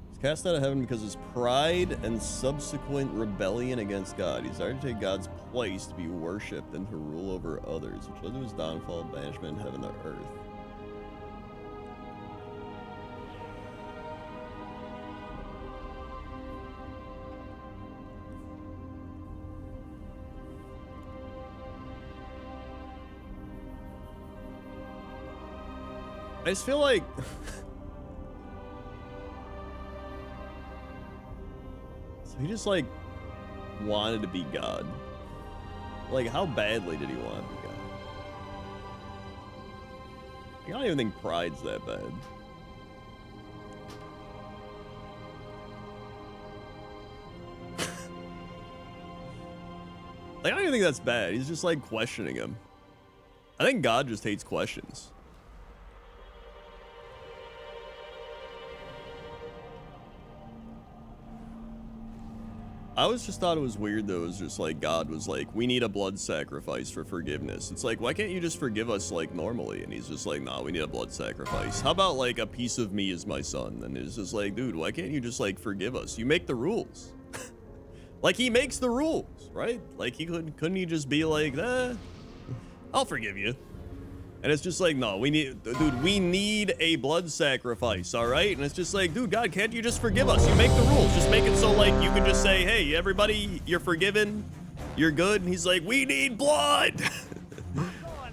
[SPEAKER 1] He's cast out of heaven because his pride and subsequent rebellion against God. He desired to take God's place to be worshipped and to rule over others, which led to his downfall, banishment in heaven to earth. I just feel like so he just like wanted to be God. Like how badly did he want to be God? I don't even think pride's that bad. Like, I don't even think that's bad. He's just like questioning him. I think God just hates questions. I always just thought it was weird though. It was just like God was like, we need a blood sacrifice for forgiveness. It's like, why can't you just forgive us like normally? And he's just like, nah, we need a blood sacrifice. How about like a piece of me is my son? And it's just like, dude, why can't you just like forgive us? You make the rules. Like he makes the rules, right? Like he couldn't he just be like, I'll forgive you. And it's just like, no, we need a blood sacrifice, all right? And it's just like, dude, God, can't you just forgive us? You make the rules. Just make it so, like, you can just say, hey, everybody, you're forgiven. You're good. And he's like, we need blood.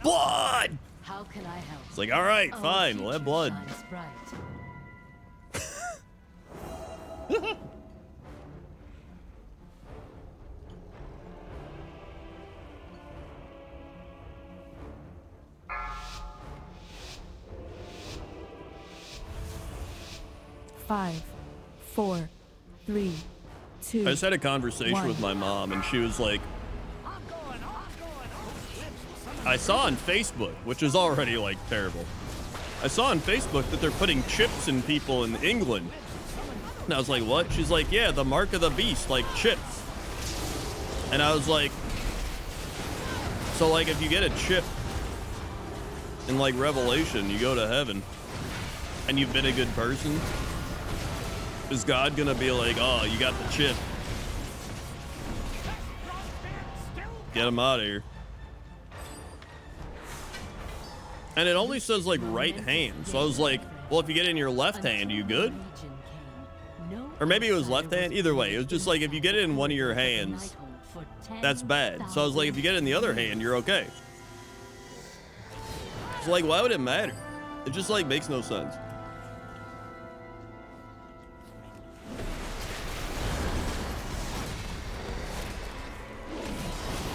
[SPEAKER 1] Blood.
[SPEAKER 4] How can I help?
[SPEAKER 1] It's like, all right, fine, we'll have blood.
[SPEAKER 6] Five, 4, 3, 2.
[SPEAKER 1] I just had a conversation with my mom, and she was like, I saw on Facebook, which is already like terrible. I saw on Facebook that they're putting chips in people in England. And I was like, what? She's like, yeah, the mark of the beast, like chips. And I was like, so like if you get a chip in like Revelation, you go to heaven and you've been a good person, is God gonna be like, oh, you got the chip, get him out of here? And it only says like right hand, so I was like, well, if you get it in your left hand, you good? Or maybe it was left hand. Either way, it was just like, if you get it in one of your hands, that's bad. So I was like, if you get it in the other hand, you're okay. So like, why would it matter? It just like makes no sense.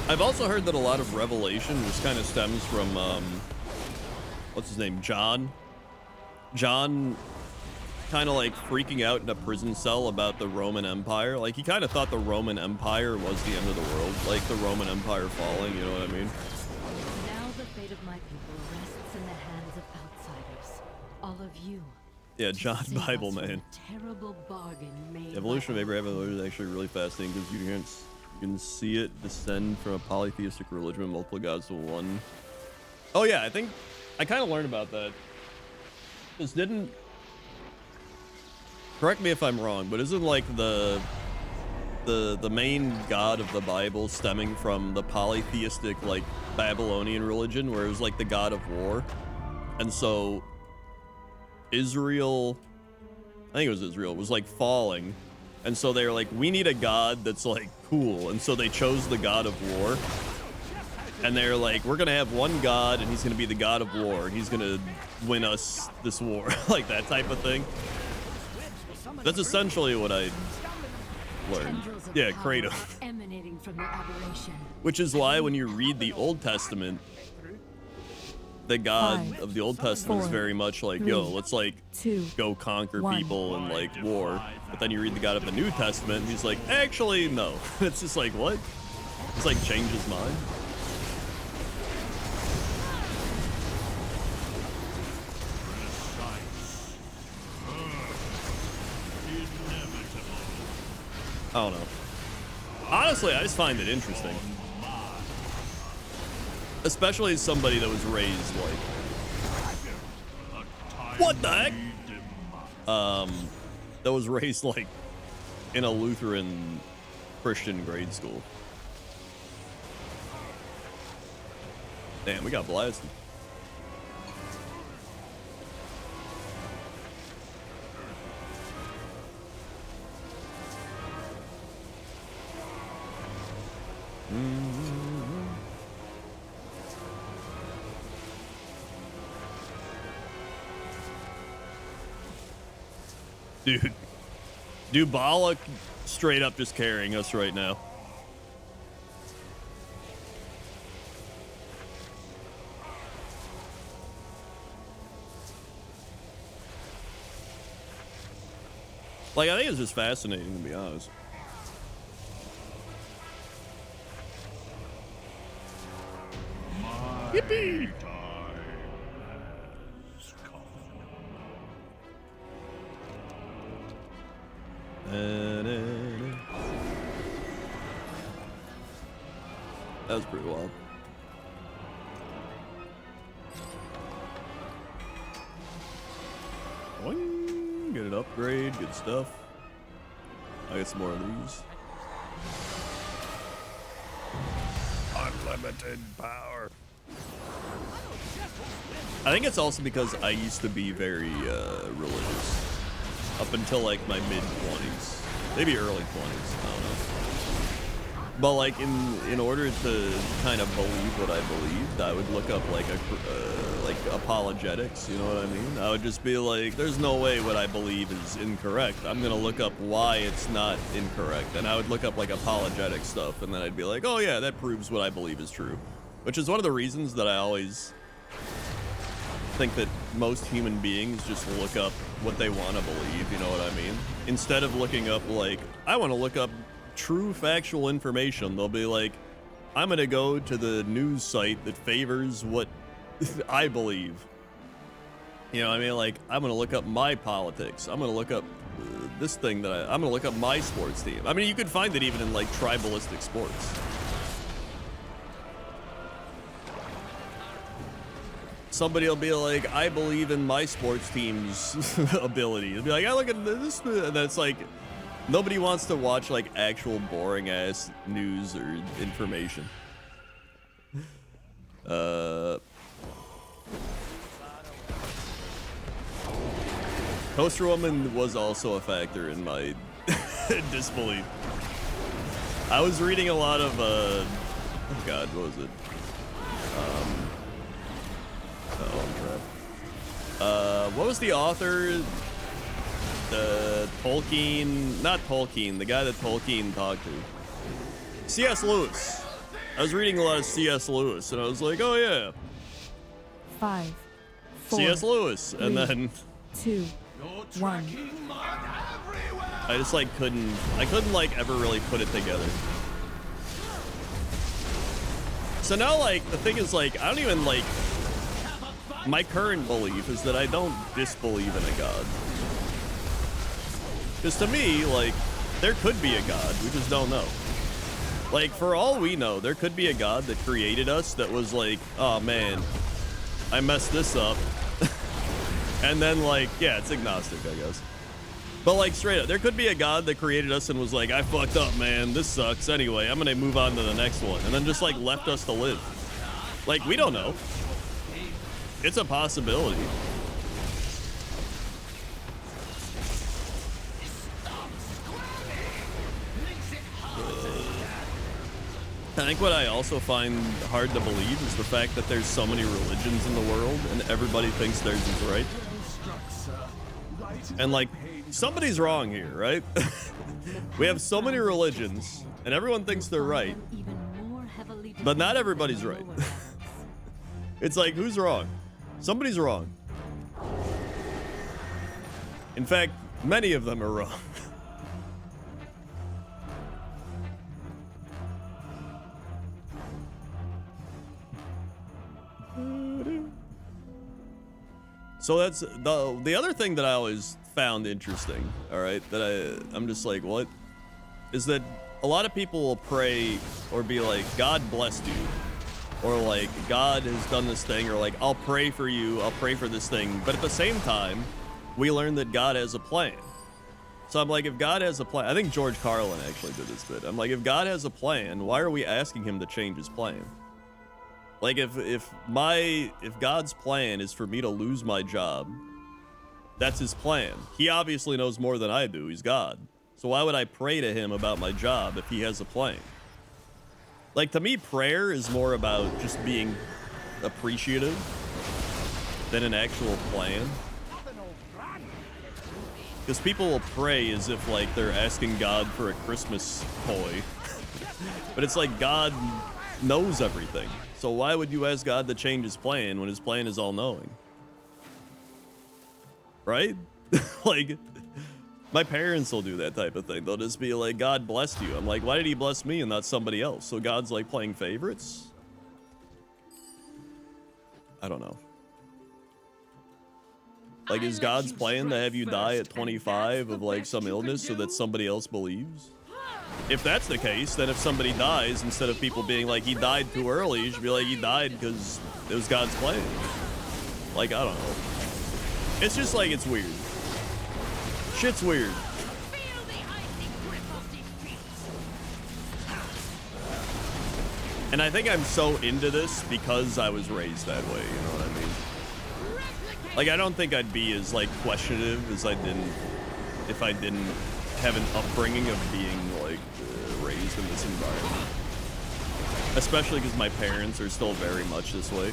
[SPEAKER 1] I've also heard that a lot of Revelation just kind of stems from, what's his name, John? John kind of like freaking out in a prison cell about the Roman Empire. Like he kind of thought the Roman Empire was the end of the world, like the Roman Empire falling, you know what I mean?
[SPEAKER 4] Now the fate of my people rests in the hands of outsiders. All of you.
[SPEAKER 1] Yeah, John Bible, man.
[SPEAKER 4] Terrible bargain made.
[SPEAKER 1] Evolution of Abraham is actually really fascinating because you can see it descend from a polytheistic religion with multiple gods to one. Oh yeah, I think I kind of learned about that. This didn't, correct me if I'm wrong, but isn't like the main god of the Bible stemming from the polytheistic like Babylonian religion, where it was like the god of war? And so Israel, I think it was Israel, was like falling, And so they're like, we need a god that's like cool. And so they chose the god of war. And they're like, we're gonna have one god and he's gonna be the god of war. He's gonna win us this war. Like that type of thing. That's essentially what I learned.
[SPEAKER 4] Tendrils of
[SPEAKER 1] Yeah,
[SPEAKER 4] power
[SPEAKER 1] Kratos.
[SPEAKER 4] are emanating from the aberration.
[SPEAKER 1] Which is why when you read the Old Testament, the God
[SPEAKER 6] 5,
[SPEAKER 1] of the Old Testament is
[SPEAKER 6] 4,
[SPEAKER 1] very much like,
[SPEAKER 6] 3,
[SPEAKER 1] yo, let's like
[SPEAKER 6] 2,
[SPEAKER 1] go conquer
[SPEAKER 6] 1.
[SPEAKER 1] people and like war. But then you read the God of the New Testament and he's like, actually, no. It's just like, what? It's like change his mind. I don't know. Honestly, I just find it interesting. Especially as somebody that was raised like... What the heck? That was raised like in a Lutheran Christian grade school. Damn, we got blasted. Dude, Dubala straight up just carrying us right now. Like, I think it's just fascinating, to be honest. Yippee! That was pretty wild. Boing, get an upgrade, good stuff. I get some more of these. Unlimited power. I think it's also because I used to be very religious up until like my mid-20s, maybe early 20s. I don't know. But like in order to kind of believe what I believed, I would look up like apologetics. You know what I mean? I would just be like, "There's no way what I believe is incorrect. I'm gonna look up why it's not incorrect." And I would look up like apologetic stuff, and then I'd be like, "Oh yeah, that proves what I believe is true," which is one of the reasons that I always think that most human beings just look up what they want to believe. You know what I mean? Instead of looking up like, I want to look up true factual information, they'll be like, I'm gonna go to the news site that favors what I believe. You know what I mean? Like, I'm gonna look up my politics. I'm gonna look up this thing that I'm gonna look up my sports team. I mean, you could find it even in like tribalistic sports. Somebody will be like, I believe in my sports team's ability. It'll be like, I look at this, and that's like, nobody wants to watch like actual boring ass news or information. Toaster Woman was also a factor in my disbelief. I was reading a lot of, oh God, what was it? What was the author? Tolkien, not Tolkien, the guy that Tolkien talked to. C.S. Lewis. I was reading a lot of C.S. Lewis, and I was like, oh yeah.
[SPEAKER 6] 5, 4,
[SPEAKER 1] C.S. Lewis, and
[SPEAKER 6] 3,
[SPEAKER 1] then
[SPEAKER 6] 2, 1.
[SPEAKER 1] I just like couldn't like ever really put it together. So now like the thing is like I don't even like my current belief is that I don't disbelieve in a god. Because to me, like, there could be a god, we just don't know. Like, for all we know, there could be a god that created us that was like, oh man, I messed this up. And then like, yeah, it's agnostic, I guess. But like straight up, there could be a god that created us and was like, I fucked up, man, this sucks. Anyway, I'm gonna move on to the next one. And then just like left us to live. Like, we don't know. It's a possibility. think what I also find hard to believe is the fact that there's so many religions in the world and everybody thinks theirs is right. And like, somebody's wrong here, right? We have so many religions and everyone thinks they're right, but not everybody's right. It's like, who's wrong? Somebody's wrong. In fact, many of them are wrong. So that's the other thing that I always found interesting, all right, that I'm just like, what? Is that a lot of people will pray or be like, God blessed you, or like, God has done this thing, or like, I'll pray for you, I'll pray for this thing. But at the same time, we learn that God has a plan. So I'm like, if God has a plan, I think George Carlin actually did this bit. I'm like, if God has a plan, why are we asking him to change his plan? Like, if God's plan is for me to lose my job, that's his plan. He obviously knows more than I do. He's God. So why would I pray to him about my job if he has a plan? Like, to me, prayer is more about just being appreciative than an actual plan. Because people will pray as if, like, they're asking God for a Christmas toy. But it's like God knows everything. So why would you ask God to change his plan when his plan is all-knowing? Right? Like, my parents will do that type of thing. They'll just be like, God blessed you. I'm like, why did he bless me and not somebody else? So God's like playing favorites? I don't know. Like, is God's plan to have you die at 25 of like some illness so that somebody else believes? If that's the case, then if somebody dies, instead of people being like, he died too early, you should be like, he died because it was God's plan. Like, I don't know. It's just like, it's weird. Shit's weird. And I think I'm so into this because I was raised that way, you know what I mean? Like, I don't think I'd be as, like, questionative as if I didn't have an upbringing of being, like, raised in this environment. Especially because my parents are still very much this way.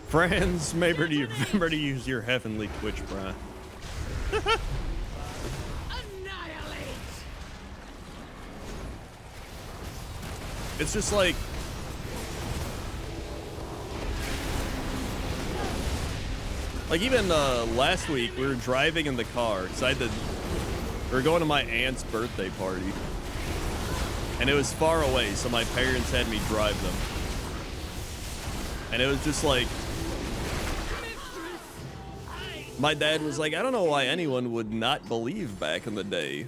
[SPEAKER 1] Friends, remember to use your heavenly Twitch Prime. It's just like, even last week we were driving in the car because we were going to my aunt's birthday party, and it was far away, so my parents had me drive them, and it was just like, my dad was like, I don't know why anyone would not believe back in the day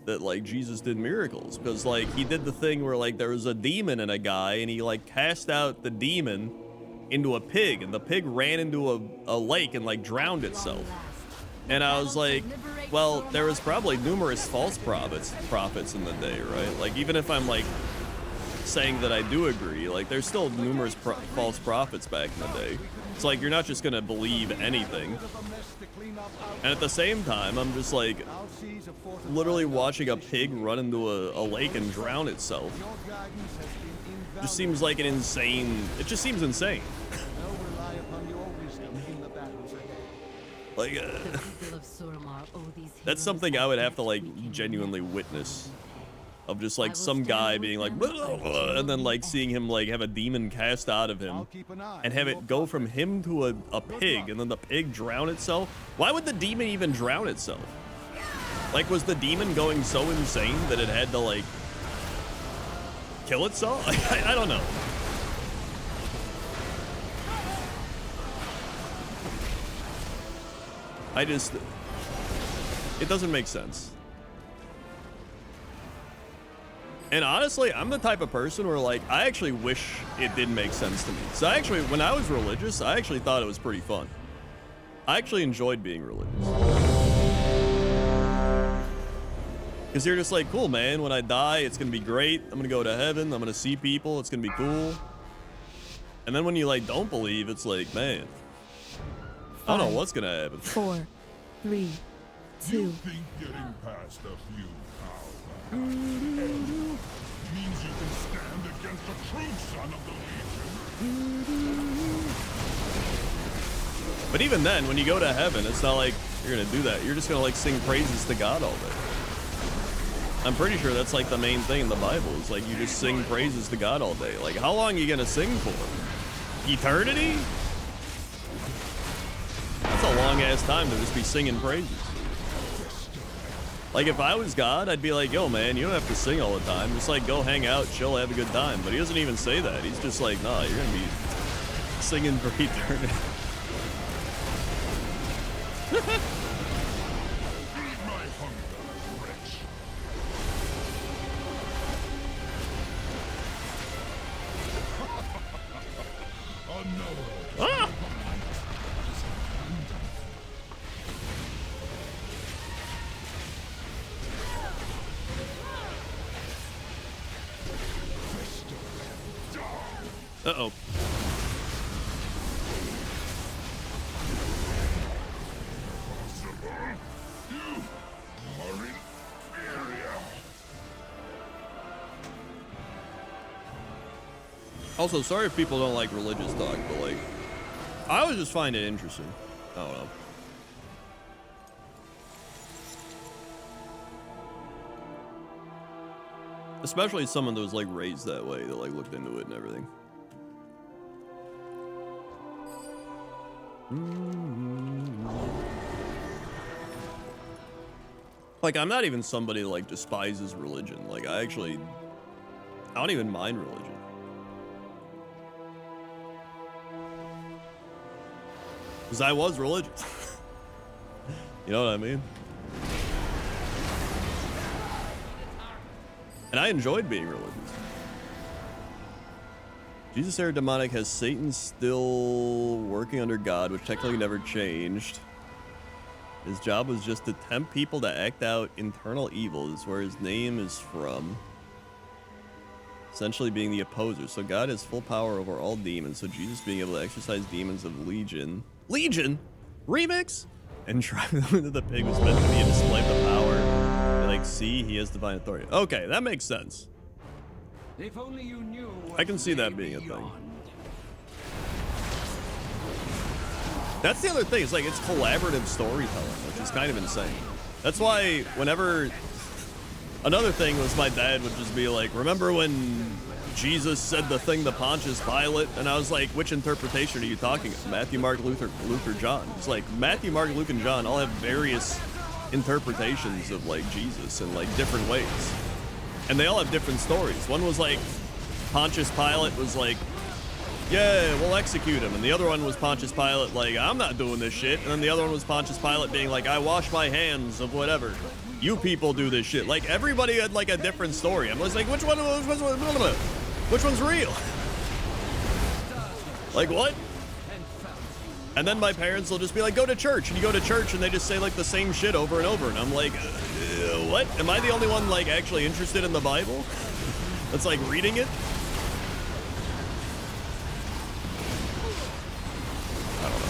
[SPEAKER 1] that, like, Jesus did miracles, because, like, he did the thing where, like, there was a demon in a guy, and he, like, cast out the demon into a pig, and the pig ran into a lake and, like, drowned itself. And I was like, well, there was probably numerous false prophets in the day, right? Like, even if I'm, like, saying that I do agree, like, there's still numerous false prophets back in the day. It's like, you're not just gonna believe anything. And at the same time, I'm just like, literally watching a pig run into a lake and drown itself. Just seems like it just seems insane. Like, that's something I would have to, like, genuinely witness. Of just, like, some guy being like, blah, blah, blah, and then, like, seeing him, like, have a demon cast out of him, and have it go from him to a pig, and then the pig drown itself. Why would the demon even drown itself? Like, was the demon going so insane that it had to, like, kill itself? I don't know. It doesn't make sense. And honestly, I'm the type of person where, like, I actually wish it did make sense to me. So actually, when I was religious, I actually thought it was pretty fun. I actually enjoyed being religious. Because you're just like, cool, man, when I die, it's going to be great. I'm going to go to heaven. I'm going to see people. It's going to be cool. And then when you, like, don't believe, it's like, man, I don't know what's going to happen.
[SPEAKER 6] 4, 3, 2,
[SPEAKER 5] Think getting past a few cowbells means you can stand against the true son of the Legion?
[SPEAKER 1] But even then, when you go to heaven, it's not like you're gonna do that. You're just gonna like sing praises to God all day. I'm pretty sure that's like the main thing in the Bible. Is like you just sing praises to God all day. Like how long are you gonna sing for? Eternity? That's a long ass time to just be singing praises. Like if I was God, I'd be like, yo man, you don't have to sing all the time. Just like go hang out, chill, have a good time. But he doesn't even say that. He's just like, nah, you're gonna be singing for eternity. Ah! Uh-oh. Also, sorry if people don't like religious talk, but like, I always just find it interesting. I don't know. Especially someone that was like raised that way, that like looked into it and everything. Like, I'm not even somebody that like despises religion. Like, I don't even mind religion. Because I was religious. You know what I mean? And I enjoyed being religious. Jesus era demonic has Satan still working under God, which technically never changed. His job was just to tempt people to act out internal evils, where his name is from. Essentially being the opposer. So God has full power over all demons. So Jesus being able to exercise demons of Legion. Legion? Remix? And drive them into the pig was meant to be a display of the power. And like, see, he has divine authority. Okay, that makes sense.
[SPEAKER 7] If only you knew
[SPEAKER 1] I can see that being a thing. That's the other thing. It's like, it's collaborative storytelling, which is kind of insane. That's why whenever... Another thing was my dad would just be like, remember when Jesus said the thing to Pontius Pilate? And I was like, which interpretation are you talking of? Matthew, Mark, Luke, or John? It's like, Matthew, Mark, Luke, and John all have various interpretations of like Jesus in like different ways. And they all have different stories. One was like, Pontius Pilate was like, yeah, we'll execute him. And the other one was Pontius Pilate like, I'm not doing this shit. And then the other one was Pontius Pilate being like, I wash my hands of whatever. You people do this shit. Like, everybody had like a different story. I'm just like, which one's real? Like, what? And then my parents will just be like, go to church. And you go to church and they just say like the same shit over and over. And I'm like, what? Am I the only one like actually interested in the Bible? That's like reading it? I don't know.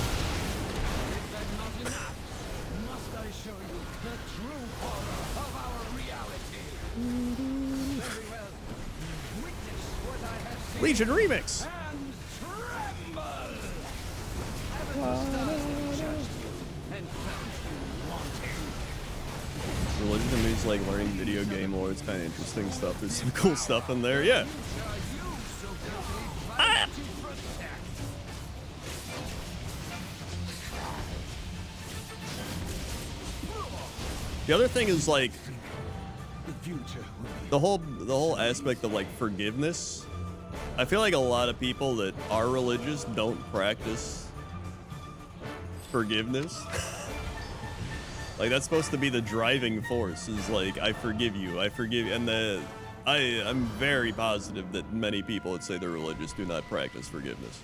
[SPEAKER 1] Legion Remix. Religion to me is like learning video game lore. It's kind of interesting stuff. There's some cool stuff in there. Yeah. Ah! The other thing is like the whole aspect of like forgiveness. I feel like a lot of people that are religious don't practice forgiveness. Like that's supposed to be the driving force, is like, I forgive you, and I'm very positive that many people that say they're religious do not practice forgiveness.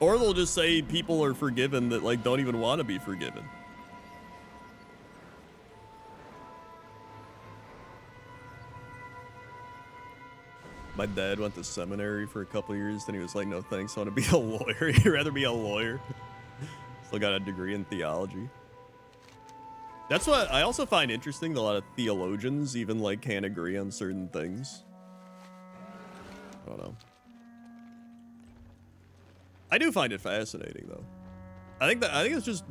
[SPEAKER 1] Or they'll just say people are forgiven that like don't even want to be forgiven. My dad went to seminary for a couple of years, then he was like, no thanks, I want to be a lawyer. He'd rather be a lawyer. Still got a degree in theology. That's what I also find interesting. That a lot of theologians even like can't agree on certain things. I don't know. I do find it fascinating though. I think it's just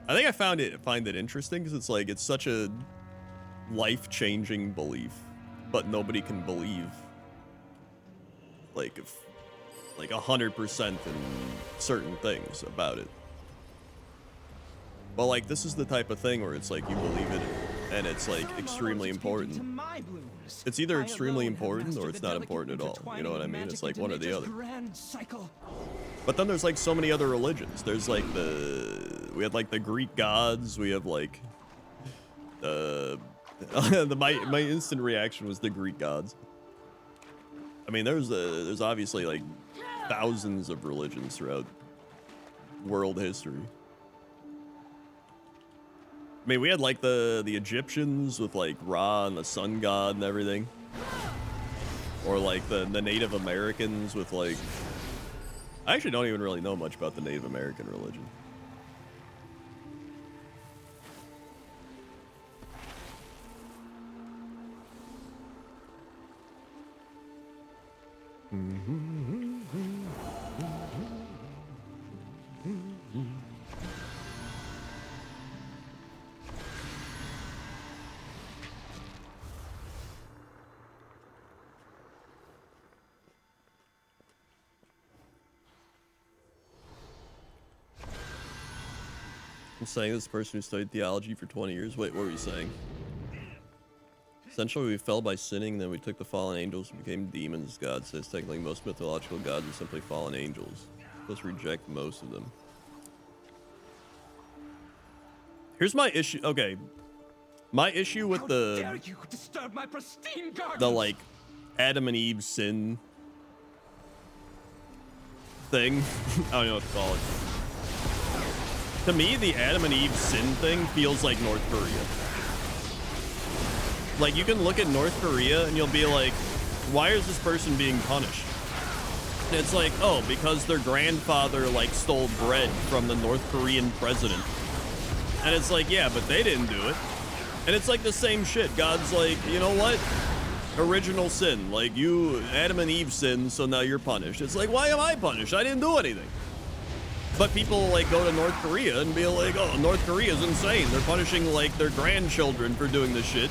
[SPEAKER 1] I think I find it interesting because it's like it's such a life-changing belief, but nobody can believe like 100% in certain things about it. But like this is the type of thing where it's like you believe it and it's like extremely important. It's either extremely important or it's not important at all. You know what I mean? It's like one or the other. But then there's like so many other religions. There's like we had like the Greek gods. We have like my instant reaction was the Greek gods. I mean, there's obviously like thousands of religions throughout world history. I mean, we had like the Egyptians with like Ra and the sun god and everything. Or like the Native Americans with like... I actually don't even really know much about the Native American religion. I'm saying this person who studied theology for 20 years. Wait, what were you saying? Essentially, we fell by sinning, then we took the fallen angels and became demons. God says technically most mythological gods are simply fallen angels. Let's reject most of them. Here's my issue. Okay, my issue with
[SPEAKER 7] Dare you disturb my pristine gardens?
[SPEAKER 1] the like Adam and Eve sin thing. I don't know what to call it. To me, the Adam and Eve sin thing feels like North Korea. Like, you can look at North Korea and you'll be like, why is this person being punished? And it's like, oh, because their grandfather, like, stole bread from the North Korean president. And it's like, yeah, but they didn't do it. And it's like the same shit. God's like, you know what? Original sin. Like, Adam and Eve sinned, so now you're punished. It's like, why am I punished? I didn't do anything. But people like go to North Korea and be like, oh, North Korea's insane. They're punishing like their grandchildren for doing this shit.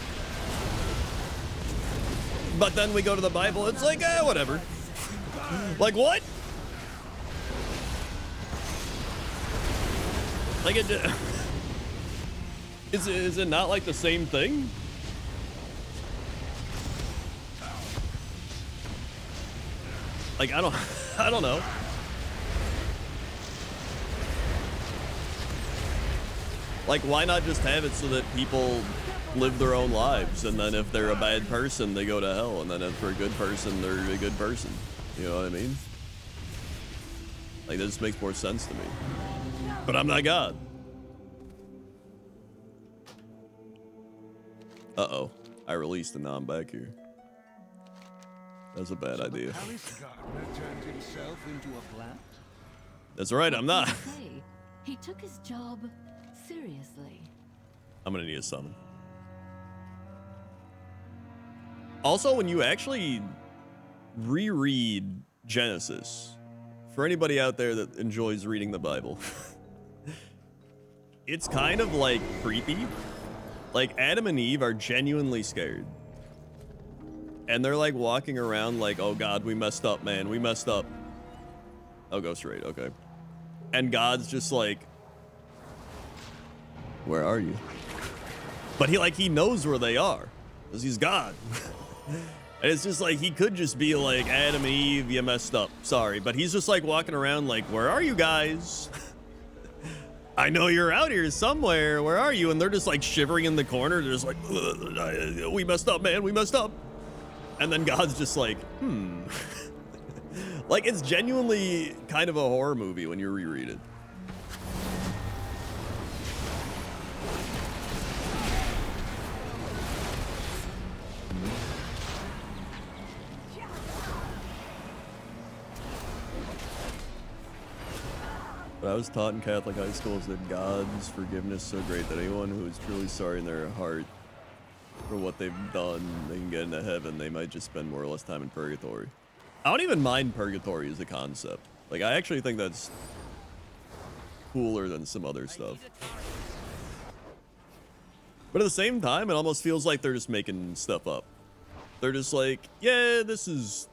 [SPEAKER 1] But then we go to the Bible, it's like, whatever. Like, what? Like, is it not like the same thing? Like, I don't know. Like, why not just have it so that people live their own lives, and then if they're a bad person, they go to hell, and then if they're a good person, they're a good person. You know what I mean? Like, that just makes more sense to me. But I'm not God. Uh-oh. I released and now I'm back here. That's a bad idea.
[SPEAKER 9] Turned himself into a plant?
[SPEAKER 1] That's right, I'm not.
[SPEAKER 4] He took his job seriously.
[SPEAKER 1] I'm gonna need a summon. Also, when you actually reread Genesis, for anybody out there that enjoys reading the Bible, it's kind of like creepy. Like, Adam and Eve are genuinely scared. And they're like walking around like, oh God, we messed up, man, we messed up. Oh, go straight, okay. And God's just like, where are you? But he knows where they are, because he's God. And it's just like, he could just be like, Adam and Eve, you messed up, sorry. But he's just like walking around like, where are you guys? I know you're out here somewhere, where are you? And they're just like shivering in the corner. They're just like, we messed up, man, we messed up. And then God's just like, Like, it's genuinely kind of a horror movie when you reread it. What I was taught in Catholic high school is that God's forgiveness is so great that anyone who is truly sorry in their heart for what they've done, they can get into heaven. They might just spend more or less time in purgatory. I don't even mind purgatory as a concept. Like, I actually think that's cooler than some other stuff. But at the same time, it almost feels like they're just making stuff up. They're just like, yeah, this is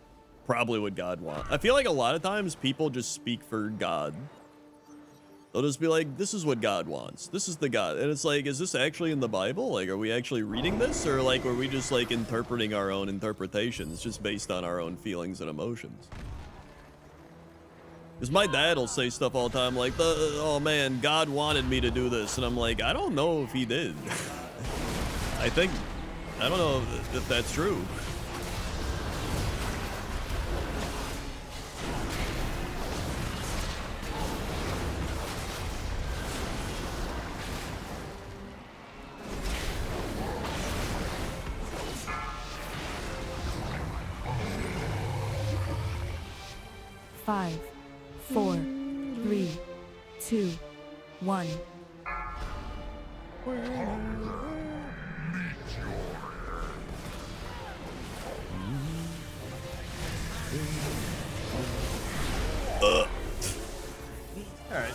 [SPEAKER 1] probably what God wants. I feel like a lot of times people just speak for God. They'll just be like, this is what God wants. This is the God. And it's like, is this actually in the Bible? Like, are we actually reading this? Or like, are we just like interpreting our own interpretations just based on our own feelings and emotions? Because my dad will say stuff all the time like, oh man, God wanted me to do this. And I'm like, I don't know if he did. I don't know if that's true.
[SPEAKER 6] Five, 4, 3, 2, 1.
[SPEAKER 1] All right.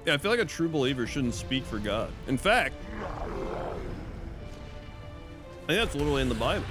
[SPEAKER 1] Yeah, I feel like a true believer shouldn't speak for God. In fact, I think that's literally in the Bible.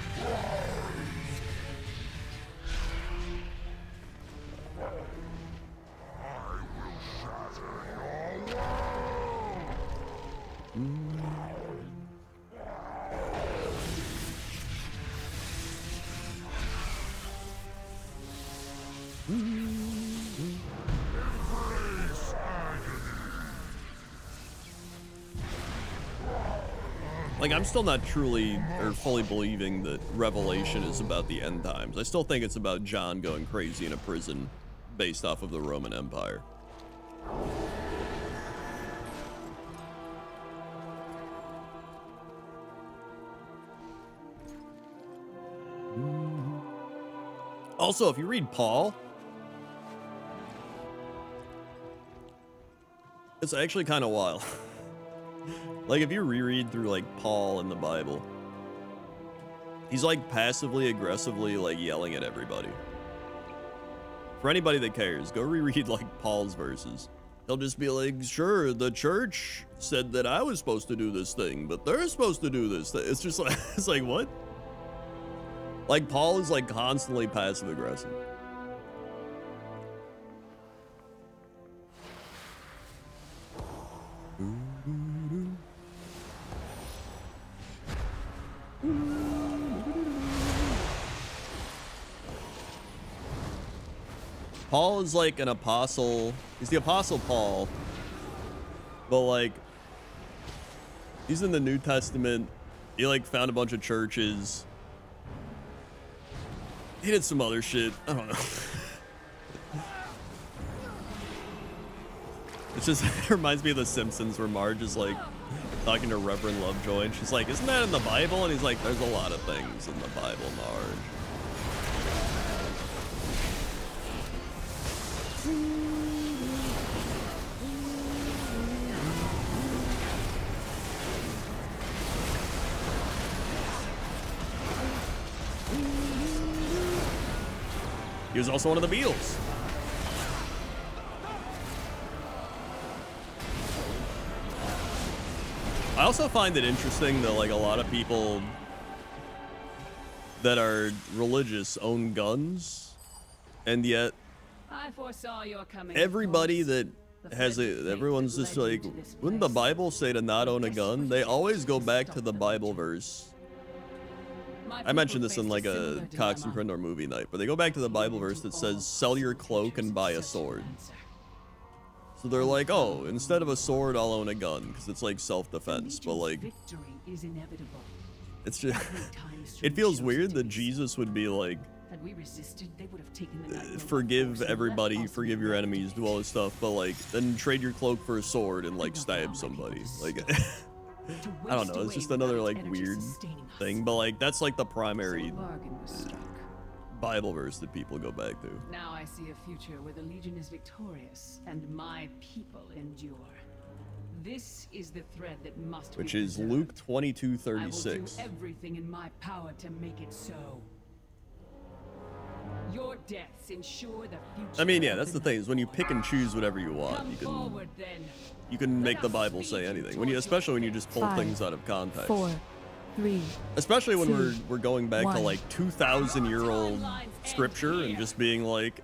[SPEAKER 1] Like, I'm still not truly or fully believing that Revelation is about the end times. I still think it's about John going crazy in a prison based off of the Roman Empire. Also, if you read Paul, it's actually kind of wild. Like, if you reread through, like, Paul in the Bible, he's, like, passively, aggressively, like, yelling at everybody. For anybody that cares, go reread, like, Paul's verses. He'll just be like, sure, the church said that I was supposed to do this thing, but they're supposed to do this thing. It's just like, it's like, what? Like, Paul is, like, constantly passive-aggressive. Paul is like an apostle. He's the Apostle Paul. But like, he's in the New Testament. He like found a bunch of churches. He did some other shit. I don't know. It's just, it reminds me of The Simpsons where Marge is like talking to Reverend Lovejoy and she's like, isn't that in the Bible? And he's like, there's a lot of things in the Bible, Marge. He was also one of the Beatles. I also find it interesting that like a lot of people that are religious own guns, and yet
[SPEAKER 8] I foresaw your coming.
[SPEAKER 1] Everybody that has everyone's just like, wouldn't the Bible say to not own a gun? They always go back to the Bible verse I mentioned this in like a Cox and Prindor movie night, but they go back to the Bible verse that says, "Sell your cloak and buy a sword." So they're like, "Oh, instead of a sword, I'll own a gun because it's like self-defense." But like, it's just, it feels weird that Jesus would be like,
[SPEAKER 8] Had we resisted, they would have taken the night
[SPEAKER 1] forgive everybody, forgive your enemies, do all this stuff, but like, then trade your cloak for a sword and like stab somebody. Like, I don't know, it's just another like weird thing, but like, that's like the primary Bible verse that people go back to.
[SPEAKER 8] Now I see a future where the Legion is victorious and my people endure. This is the thread that must
[SPEAKER 1] Which
[SPEAKER 8] be
[SPEAKER 1] is
[SPEAKER 8] preserved.
[SPEAKER 1] Luke 22:36.
[SPEAKER 8] I will do everything in my power to make it so. Your deaths ensure the future.
[SPEAKER 1] I mean, yeah, that's the thing, is when you pick and choose whatever you want,
[SPEAKER 8] Come
[SPEAKER 1] you can
[SPEAKER 8] forward, then.
[SPEAKER 1] make the Bible say anything. When you, especially when you just pull
[SPEAKER 6] 5,
[SPEAKER 1] things out of context.
[SPEAKER 6] 4, 3.
[SPEAKER 1] Especially when
[SPEAKER 6] 2,
[SPEAKER 1] we're going back to
[SPEAKER 6] 1.
[SPEAKER 1] like 2,000-year-old scripture and just being like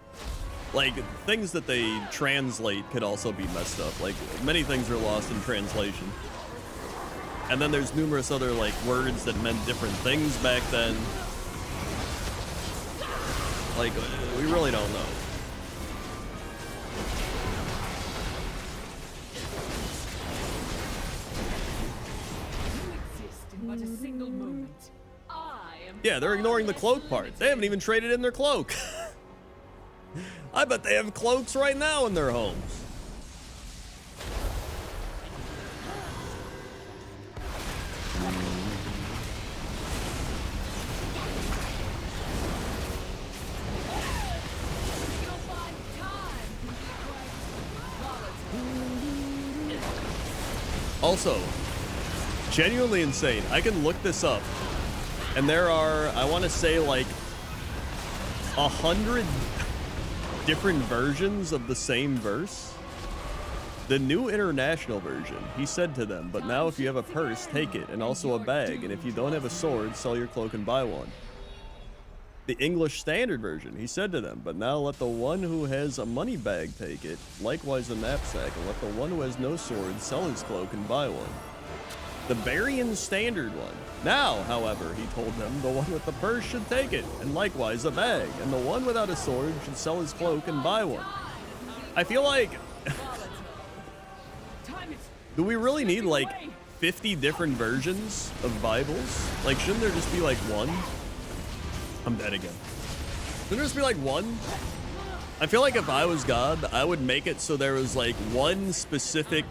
[SPEAKER 1] things that they translate could also be messed up. Like many things are lost in translation. And then there's numerous other like words that meant different things back then. Like we really don't know.
[SPEAKER 8] You exist in but a single moment. I am.
[SPEAKER 1] Yeah, they're ignoring the cloak part. They haven't even traded in their cloak. I bet they have cloaks right now in their homes. Also, genuinely insane. I can look this up, and there are, I want to say, like 100 different versions of the same verse. The New International Version, he said to them, "But now if you have a purse, take it, and also a bag, and if you don't have a sword, sell your cloak and buy one." The English Standard Version, he said to them, "But now let the one who has a money bag take it, likewise a knapsack, and let the one who has no sword sell his cloak and buy one." The Berean Standard one. "Now, however," he told them, "the one with the purse should take it, and likewise a bag, and the one without a sword should sell his cloak and buy one." I feel like, do we really need like 50 different versions of Bibles? Like, shouldn't there just be like one? I'm dead again. Shouldn't there just be like one? I feel like if I was God, I would make it so there was like one specific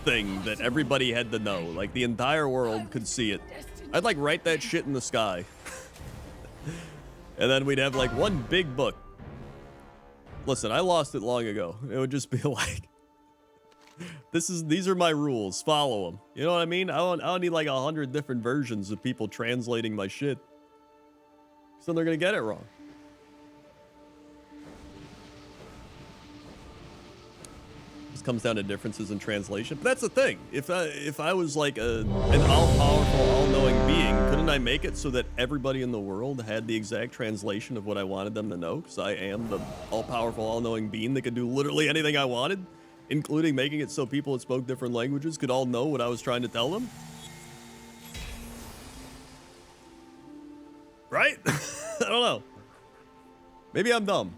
[SPEAKER 1] thing that everybody had to know. Like the entire world could see it. I'd like write that shit in the sky. And then we'd have like one big book. Listen, I lost it long ago. It would just be like, these are my rules, follow them. You know what I mean? I don't need like 100 different versions of people translating my shit. So they're gonna get it wrong. This comes down to differences in translation. But that's the thing. If I was like an all-powerful, all-knowing being, couldn't I make it so that everybody in the world had the exact translation of what I wanted them to know? Because I am the all-powerful, all-knowing being that could do literally anything I wanted, including making it so people that spoke different languages could all know what I was trying to tell them. Right? I don't know. Maybe I'm dumb.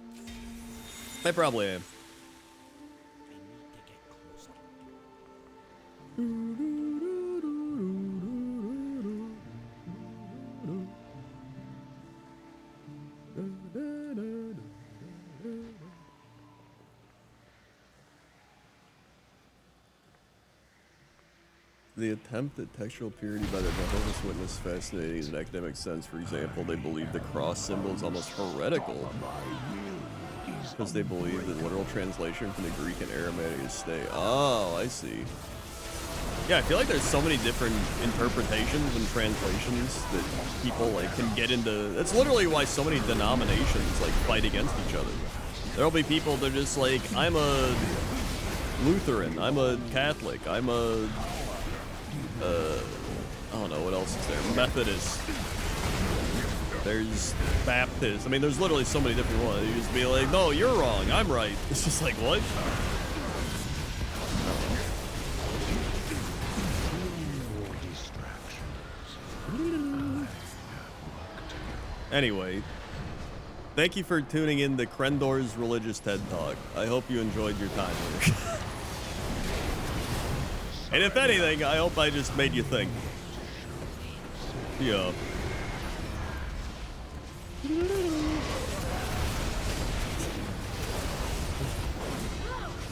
[SPEAKER 1] I probably am. The attempt at textual purity by the Jehovah's Witness fascinating in an academic sense. For example, they believe the cross symbol is almost heretical because they believe that literal translation from the Greek and Aramaic is stay. Oh, I see. Yeah, I feel like there's so many different interpretations and translations that people like can get into. That's literally why so many denominations like fight against each other. There'll be people that are just like, I'm a Lutheran, I'm a Catholic, I'm a I don't know what else is there. Methodist. There's Baptist. I mean, there's literally so many different ones. You just be like, no, you're wrong. I'm right. It's just like, what? Anyway, thank you for tuning in to Krendor's Religious TED Talk. I hope you enjoyed your time here. And if anything, I hope I just made you think. Yeah.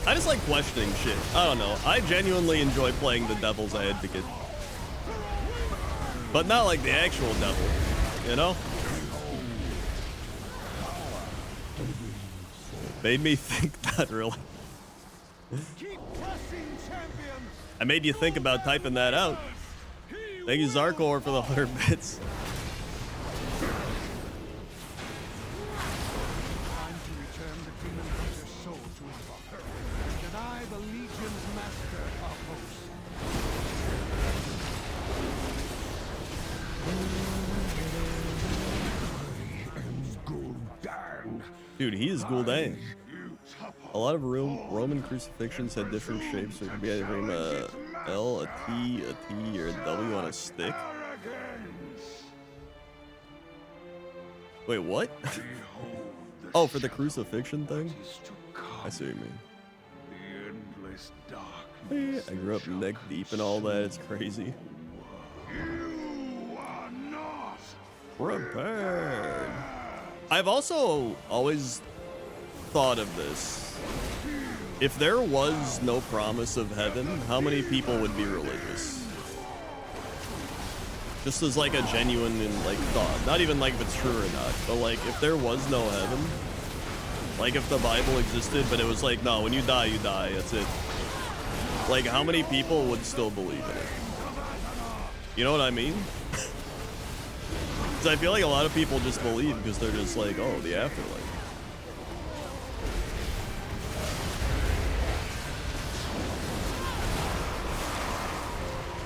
[SPEAKER 1] I just like questioning shit. I don't know. I genuinely enjoy playing the devil's advocate. But not like the actual devil, you know? Made me think, not really. I made you think about typing that out. Thank you, Zarkor, for the 100 bits.
[SPEAKER 2] Time to return the demon hunter's soul to his father. Deny the Legion's master a host.
[SPEAKER 1] Dude, he is Gul'dan. A lot of Roman crucifixions had different shapes. So it could be either a L, a T, or a W on a stick. Wait, what? Oh, for the crucifixion thing? I see what you mean. I grew up neck deep and all that. It's crazy. Prepared. I've also always thought of this. If there was no promise of heaven, how many people would be religious? Just as like a genuine like thought. Not even like if it's true or not, but like if there was no heaven, like if the Bible existed, but it was like, no, when you die, that's it. Like how many people would still believe in it? You know what I mean? Because I feel like a lot of people just believe because they're just like, oh, the afterlife.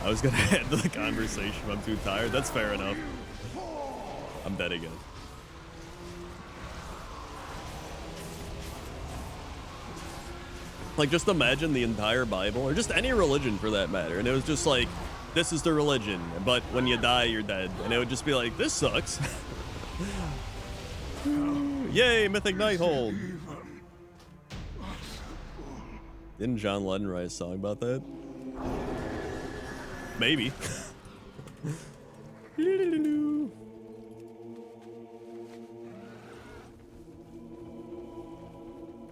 [SPEAKER 1] I was gonna add to the conversation, but I'm too tired. That's fair enough. I'm dead again. Like, just imagine the entire Bible, or just any religion for that matter, and it was just like, this is the religion, but when you die, you're dead. And it would just be like, this sucks. Yay, Mythic Nighthold. Didn't John Lennon write a song about that? Maybe.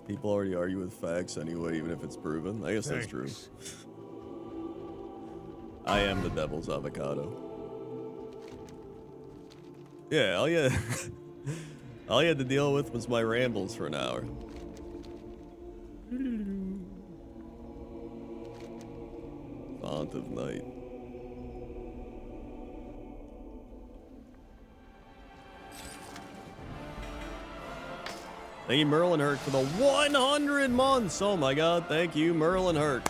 [SPEAKER 1] People already argue with facts anyway, even if it's proven. I guess that's true. I am the devil's avocado. Yeah, all you had to deal with was my rambles for an hour. Font of Night. Thank you, Merlin Hurt, for the 100 months. Oh my god, thank you, Merlin Hurt.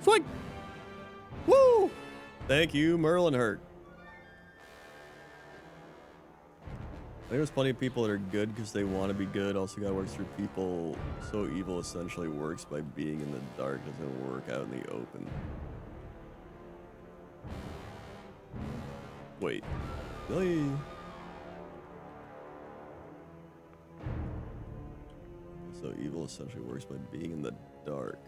[SPEAKER 1] Swing! Woo! Thank you, Merlin Hurt. I think there's plenty of people that are good because they want to be good. Also gotta work through people. So evil essentially works by being in the dark, doesn't work out in the open. Wait. Really? So evil essentially works by being in the dark.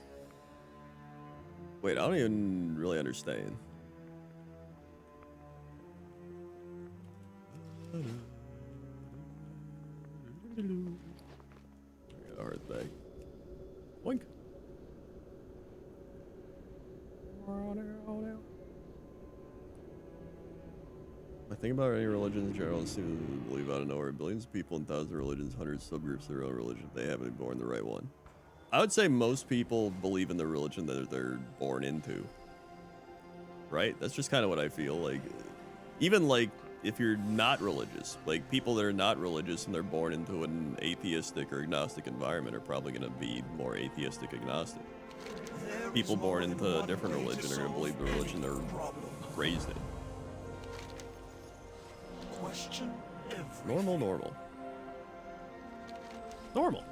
[SPEAKER 1] Wait, I don't even really understand. I got a heart back. Boink. I think about any religion in general and seem to believe out of nowhere. Billions of people and thousands of religions, hundreds of subgroups of their own religion. They haven't been born the right one. I would say most people believe in the religion that they're born into. Right? That's just kind of what I feel like. Even like if you're not religious, like people that are not religious and they're born into an atheistic or agnostic environment are probably going to be more atheistic agnostic. people born into a different religion are gonna believe the religion they're raised in.
[SPEAKER 2] Question everything.
[SPEAKER 1] Normal.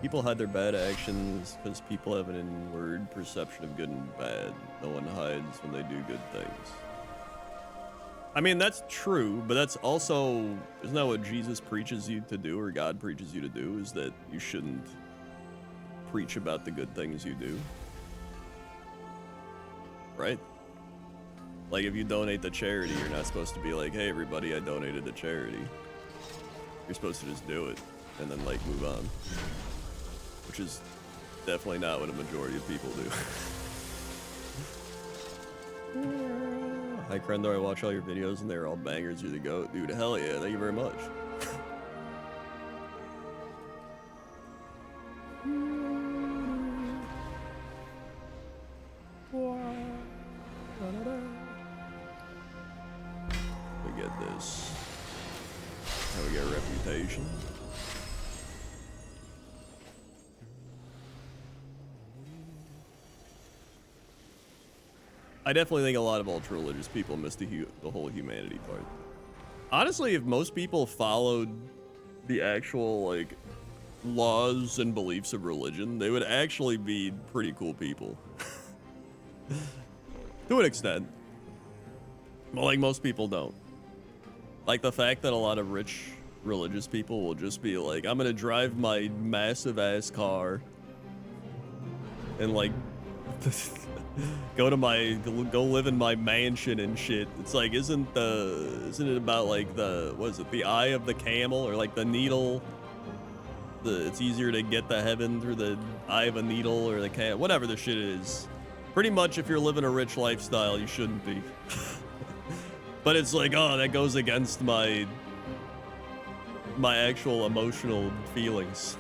[SPEAKER 1] People hide their bad actions because people have an inward perception of good and bad. No one hides when they do good things. I mean, that's true, but that's also, isn't that what Jesus preaches you to do, or God preaches you to do, is that you shouldn't preach about the good things you do? Right? Like, if you donate to charity, you're not supposed to be like, hey, everybody, I donated to charity. You're supposed to just do it and then, like, move on. Which is definitely not what a majority of people do. Hi, Crendor, I watch all your videos and they're all bangers. You're the GOAT. Dude, hell yeah. Thank you very much. We get this. How we get a reputation. I definitely think a lot of ultra-religious people miss the whole humanity part. Honestly, if most people followed the actual, like, laws and beliefs of religion, they would actually be pretty cool people. To an extent. But, like, most people don't. Like, the fact that a lot of rich religious people will just be like, I'm gonna drive my massive-ass car and, like, go live in my mansion and shit. It's like, isn't it about, like, the eye of the camel, or like the needle? It's easier to get to heaven through the eye of a needle, or the whatever the shit is. Pretty much, if you're living a rich lifestyle, you shouldn't be. But it's like, oh, that goes against my actual emotional feelings.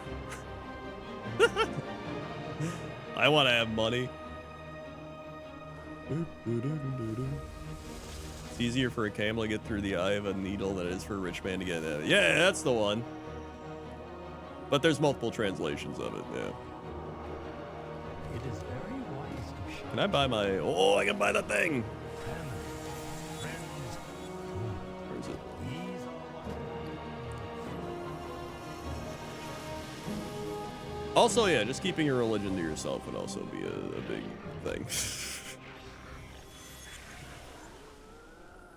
[SPEAKER 1] I want to have money. It's easier for a camel to get through the eye of a needle than it is for a rich man to get out. Yeah, that's the one. But there's multiple translations of it, yeah.
[SPEAKER 9] It is very wise to share.
[SPEAKER 1] Can I buy my... Oh, I can buy the thing! Where is it? Also, yeah, just keeping your religion to yourself would also be a big thing.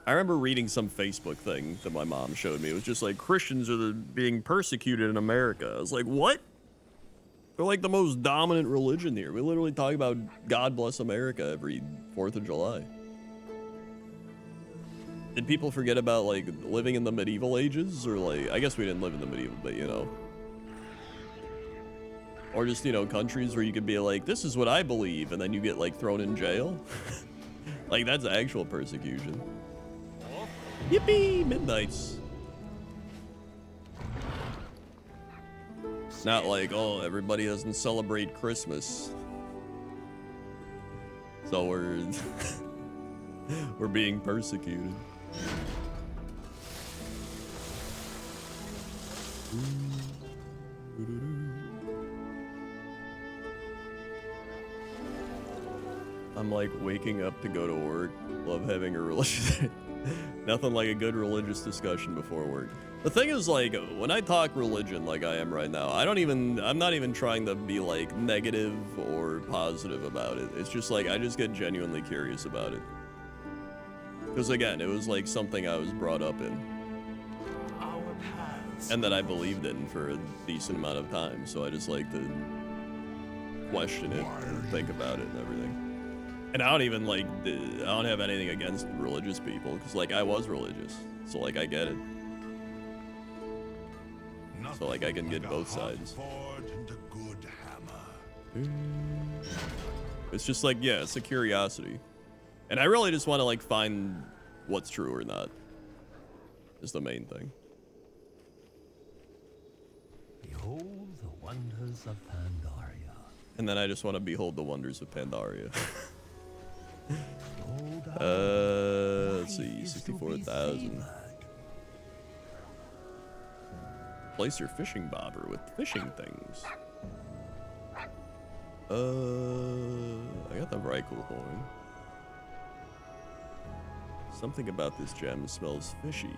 [SPEAKER 1] I remember reading some Facebook thing that my mom showed me. It was just like, Christians are being persecuted in America. I was like, what? They're like the most dominant religion here. We literally talk about God bless America every 4th of July. Did people forget about, like, living in the medieval ages? Or, like, I guess we didn't live in the medieval, but, you know. Or just, you know, countries where you could be like, this is what I believe, and then you get, like, thrown in jail. Like, that's actual persecution. Yippee! Midnights. Not like, oh, everybody doesn't celebrate Christmas, so we're being persecuted. I'm like waking up to go to work. Love having a religious... Nothing like a good religious discussion before work. The thing is, like, when I talk religion like I am right now, I'm not even trying to be, like, negative or positive about it. It's just, like, I just get genuinely curious about it. Because, again, it was, like, something I was brought up in. And that I believed in for a decent amount of time. So I just like to question it and think about it and everything. And I don't even, like, I don't have anything against religious people, because, like, I was religious. So, like, I get it. So, like, I can get both sides. It's just, like, yeah, it's a curiosity. And I really just want to, like, find what's true or not. Is the main thing.
[SPEAKER 9] Behold the wonders of Pandaria.
[SPEAKER 1] And then I just want to behold the wonders of Pandaria. Let's see, 64,000. Place your fishing bobber with fishing things. I got the Reichel horn. Something about this gem smells fishy.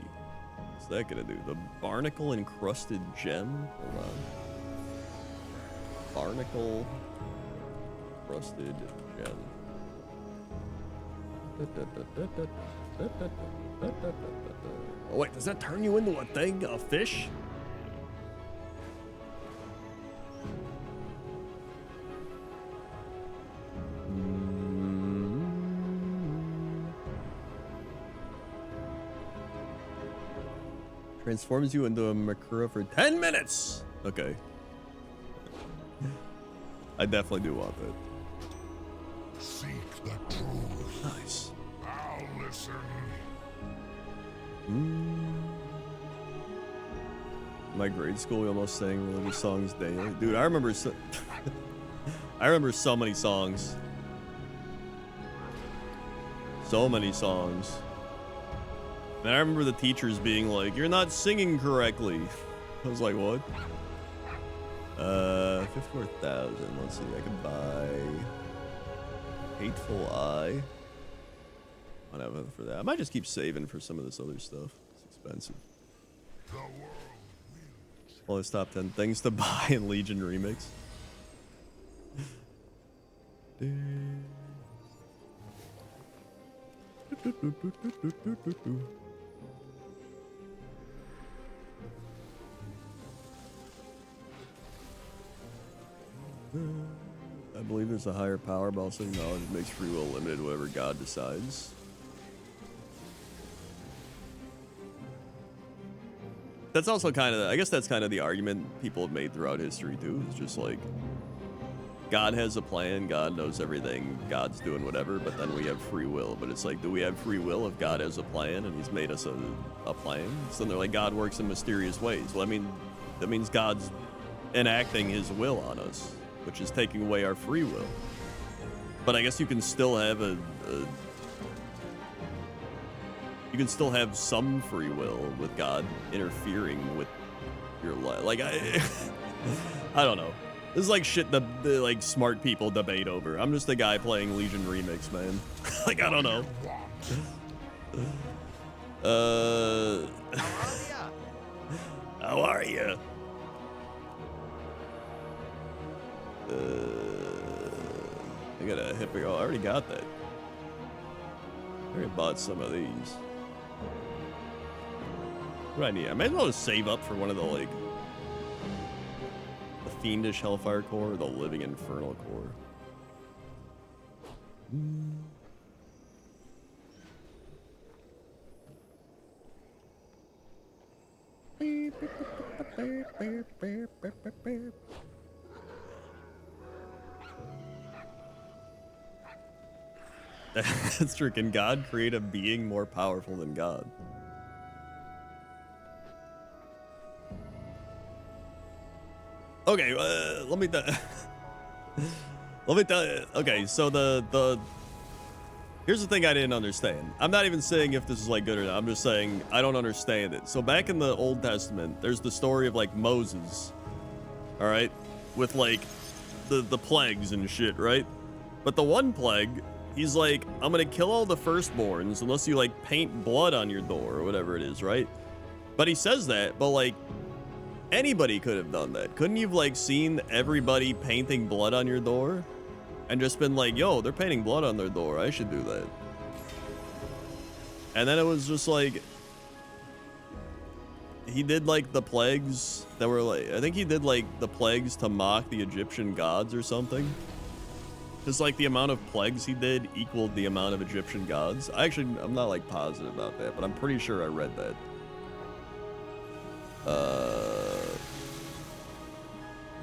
[SPEAKER 1] What's that gonna do? The barnacle encrusted gem? Hold on. Barnacle encrusted gem. Oh wait, does that turn you into a thing? A fish? Transforms you into a Makura for 10 minutes! Okay. I definitely do want that.
[SPEAKER 3] Seek the truth.
[SPEAKER 1] Nice.
[SPEAKER 3] I'll listen.
[SPEAKER 1] My grade school, we almost sang religious songs daily. Dude, I remember so I remember so many songs. So many songs. And I remember the teachers being like, "You're not singing correctly." I was like, what? 54,000. Let's see, I could buy Hateful Eye. I don't have for that. I might just keep saving for some of this other stuff. It's expensive. All this top 10 things to buy in Legion Remix. I believe there's a higher power, but also knowledge makes free will limited to whatever God decides. That's also kind of, I guess that's kind of the argument people have made throughout history too. It's just like, God has a plan, God knows everything, God's doing whatever, but then we have free will. But it's like, do we have free will if God has a plan and he's made us a plan? So they're like, God works in mysterious ways. Well, I mean, that means God's enacting his will on us, which is taking away our free will. But I guess you can still have you can still have some free will with God interfering with your life. Like, I don't know. This is like shit the like smart people debate over. I'm just a guy playing Legion Remix, man. Like, I don't know. How are ya? I got a hippo. Oh, I already got that. I already bought some of these. What do I need? I might as well just save up for one of the, like, the Fiendish Hellfire Core or the Living Infernal Core. That's true. Can God create a being more powerful than God? Okay, let me tell you. Okay, so here's the thing I didn't understand. I'm not even saying if this is like good or not. I'm just saying I don't understand it. So back in the Old Testament, there's the story of like Moses, all right, with like the plagues and shit, right? But the one plague, he's like, I'm gonna kill all the firstborns unless you like paint blood on your door or whatever it is, right? But he says that, but like anybody could have done that. Couldn't you've like seen everybody painting blood on your door and just been like, yo, they're painting blood on their door, I should do that. And then it was just like, he did like the plagues that were like, I think he did like the plagues to mock the Egyptian gods or something. Just like the amount of plagues he did equaled the amount of Egyptian gods. I'm not like positive about that, but I'm pretty sure I read that.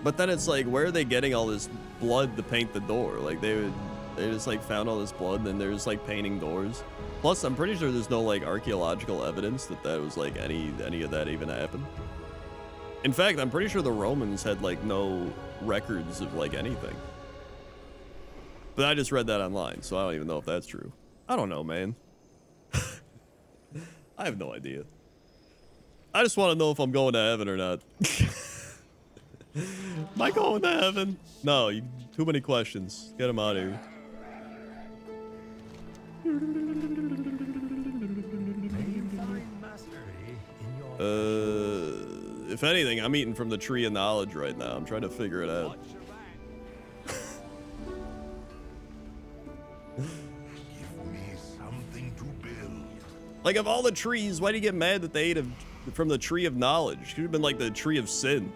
[SPEAKER 1] But then it's like, where are they getting all this blood to paint the door? Like they just like found all this blood and then they're just like painting doors. Plus, I'm pretty sure there's no like archaeological evidence that was like any of that even happened. In fact, I'm pretty sure the Romans had like no records of like anything. But I just read that online, so I don't even know if that's true. I don't know, man. I have no idea. I just want to know if I'm going to heaven or not. Am I going to heaven? No, too many questions. Get him out of here. If anything, I'm eating from the tree of knowledge right now. I'm trying to figure it out.
[SPEAKER 3] Give me something to build.
[SPEAKER 1] Like, of all the trees, why do you get mad that they ate from the tree of knowledge? Should have been like the tree of sin.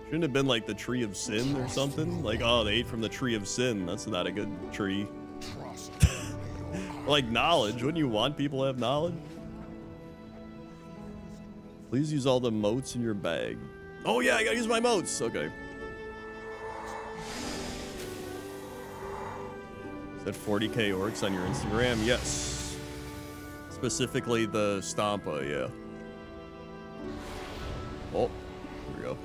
[SPEAKER 1] Shouldn't have been like the tree of sin or something? Like, oh, they ate from the tree of sin. That's not a good tree. Like, knowledge. Wouldn't you want people to have knowledge? Please use all the motes in your bag. Oh, yeah, I gotta use my motes. Okay. Is that 40k orcs on your Instagram? Yes. Specifically the Stampa, yeah. Oh, here we go.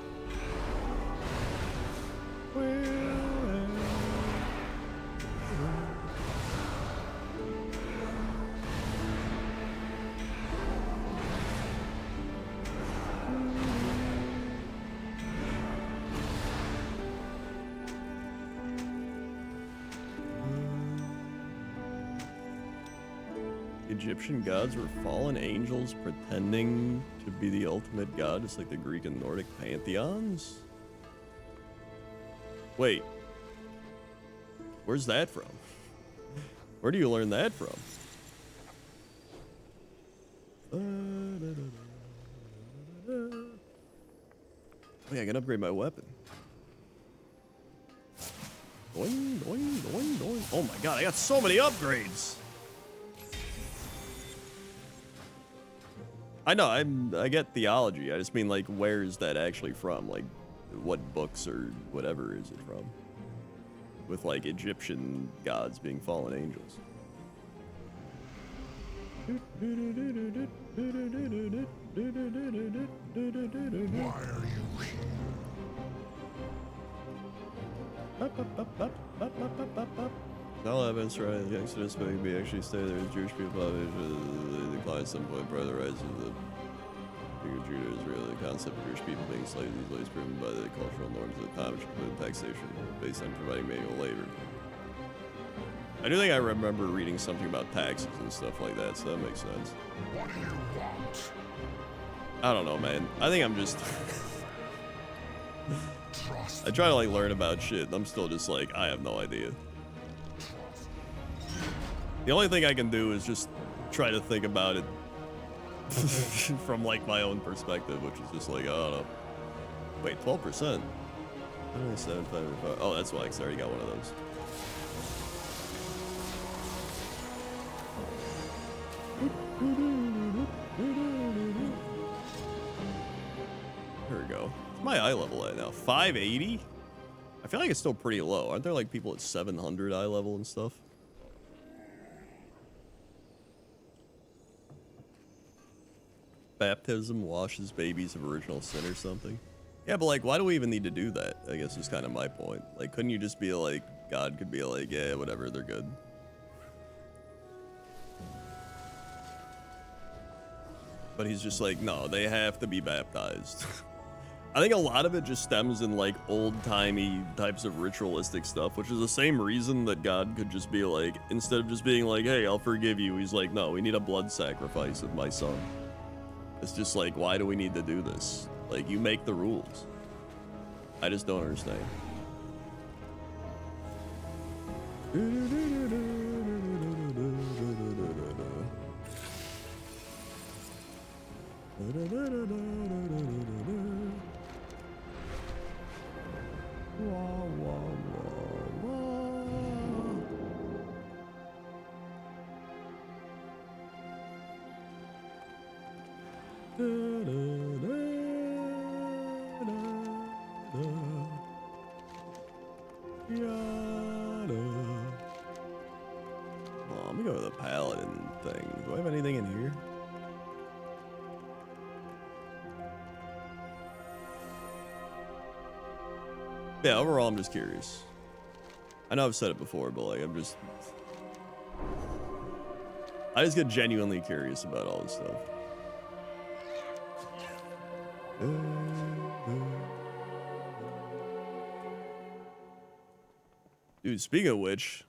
[SPEAKER 1] Egyptian gods were fallen angels pretending to be the ultimate god, just like the Greek and Nordic pantheons? Wait. Where's that from? Where do you learn that from? Oh yeah, I can upgrade my weapon. Doing, doing, doing, doing. Oh my god, I got so many upgrades! I know, I get theology. I just mean, like, where is that actually from? Like, what books or whatever is it from? With, like, Egyptian gods being fallen angels.
[SPEAKER 3] Why are you here?
[SPEAKER 1] No evidence for the Exodus, but we actually stay there. Jewish people they decline at some point prior to the rise of the bigger Judah Israel. The concept of Jewish people being slaves these days proven by the cultural norms of the time, which include taxation based on providing manual labor. I do think I remember reading something about taxes and stuff like that, so that makes sense.
[SPEAKER 3] What do you want?
[SPEAKER 1] I don't know, man. I think I'm just... I try to, like, learn about shit, and I'm still just like, I have no idea. The only thing I can do is just try to think about it from, like, my own perspective, which is just like, I don't know. Wait, 12%? Only 7.5. Oh, that's why, 'cause I already got one of those. Here we go. What's my eye level at now? 580? I feel like it's still pretty low. Aren't there, like, people at 700 eye level and stuff? Baptism washes babies of original sin or something. Yeah, but, like, why do we even need to do that? I guess is kind of my point. Like, couldn't you just be like, God could be like, yeah, whatever, they're good. But he's just like, no, they have to be baptized. I think a lot of it just stems in, like, old-timey types of ritualistic stuff, which is the same reason that God could just be like, instead of just being like, hey, I'll forgive you, he's like, no, we need a blood sacrifice of my son. It's just like, why do we need to do this? Like, you make the rules. I just don't understand. Oh, let me go to the paladin thing. Do I have anything in here? Yeah, overall, I'm just curious. I know I've said it before, but, like, I just get genuinely curious about all this stuff. Dude, speaking of which,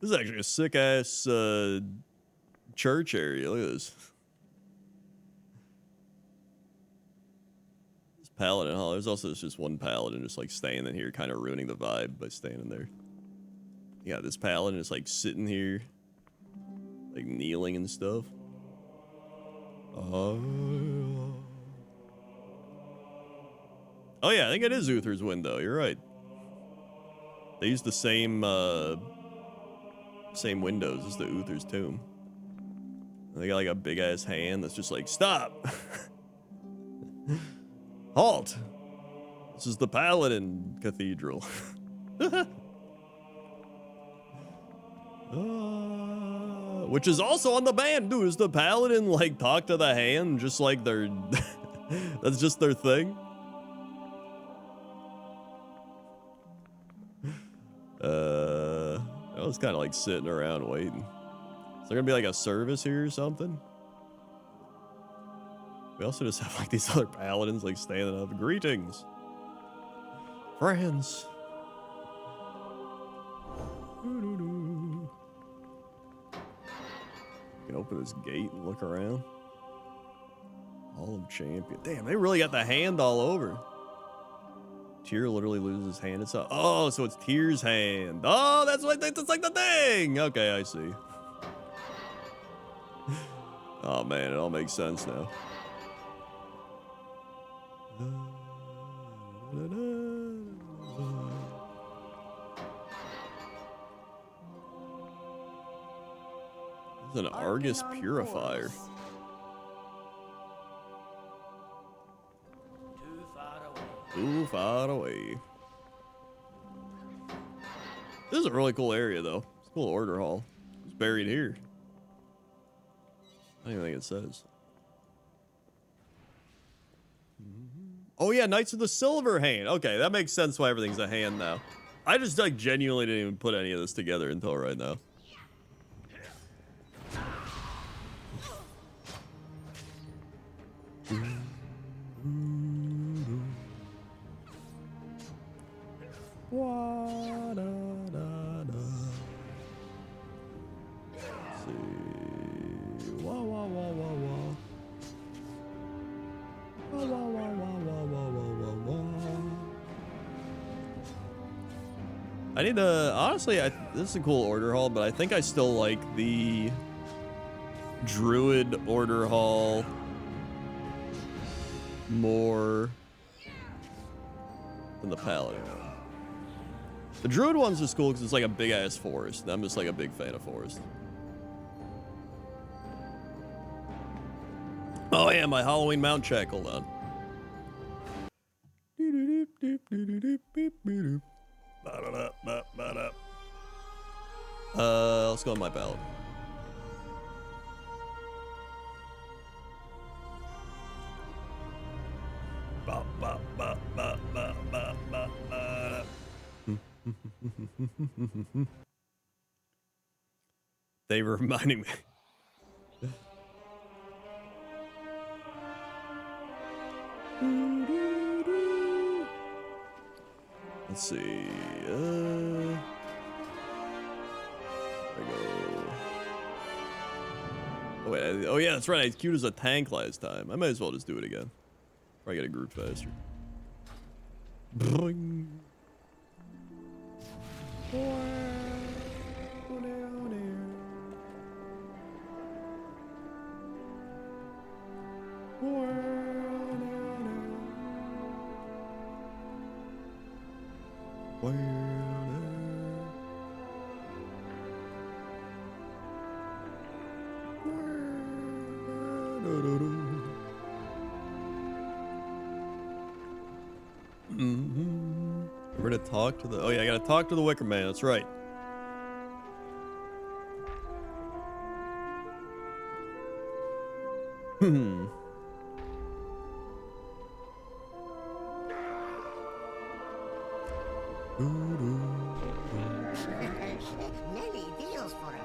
[SPEAKER 1] this is actually a sick ass church area. Look at this. This paladin hall. There's also just one paladin just like staying in here, kind of ruining the vibe by standing there. Yeah, this paladin is like sitting here, like kneeling and stuff. Oh yeah, I think it is Uther's window. You're right. They use the same same windows as the Uther's tomb. And they got like a big ass hand that's just like, stop! Halt! This is the Paladin Cathedral. Which is also on the band, dude. Is the Paladin like talk to the hand just like they're that's just their thing? I was kind of like sitting around waiting. Is there gonna be like a service here or something? We also just have like these other paladins like standing up. Greetings, friends. You can open this gate and look around. Hall of Champion. Damn, they really got the hand all over. Tyr literally loses his hand itself. Oh, so it's Tyr's hand. Oh, that's like the thing. Okay, I see. Oh man, it all makes sense now. This is an Argus purifier. Too far away. This is a really cool area, though. It's a cool order hall. It's buried here. I don't even think it says. Oh yeah, Knights of the Silver Hand. Okay, that makes sense why everything's a hand now. I just like genuinely didn't even put any of this together until right now. I need to, honestly, this is a cool order hall, but I think I still like the Druid order hall more than the Paladin one. The Druid one's just cool because it's like a big ass forest. And I'm just like a big fan of forest. Oh yeah, my Halloween mount check. Hold on. Let's go on my ballot. They were reminding me. Let's see. There we go. Oh wait. Oh yeah, that's right. I queued as a tank last time. I might as well just do it again. Probably get a group faster. Boing. Remember to talk to the... Oh yeah, I gotta talk to the Wicker Man. That's right.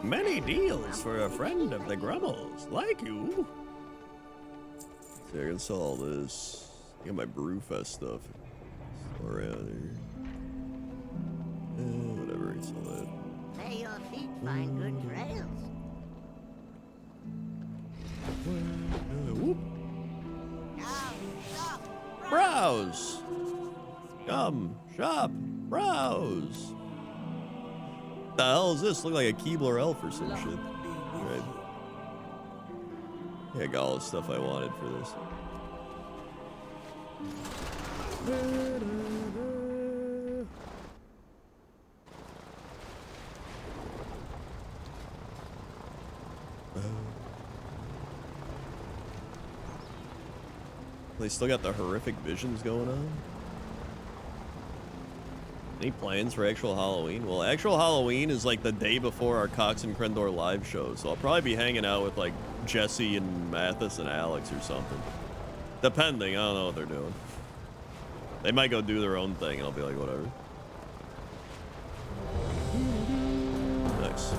[SPEAKER 1] Many deals for a friend of the Grummels, like you. So I can sell all this. I got my Brewfest stuff still around here. Whatever. Excellent.
[SPEAKER 10] May your feet find good trails.
[SPEAKER 1] Whoop. Browse. Come, shop, browse. The hell is this? Look like a Keebler elf or some shit. Right. Yeah, I got all the stuff I wanted for this. They still got the horrific visions going on. Any plans for actual Halloween? Well, actual Halloween is like the day before our Cox and Crendor live show, so I'll probably be hanging out with like Jesse and Mathis and Alex or something. Depending, I don't know what they're doing. They might go do their own thing and I'll be like, whatever. Nice.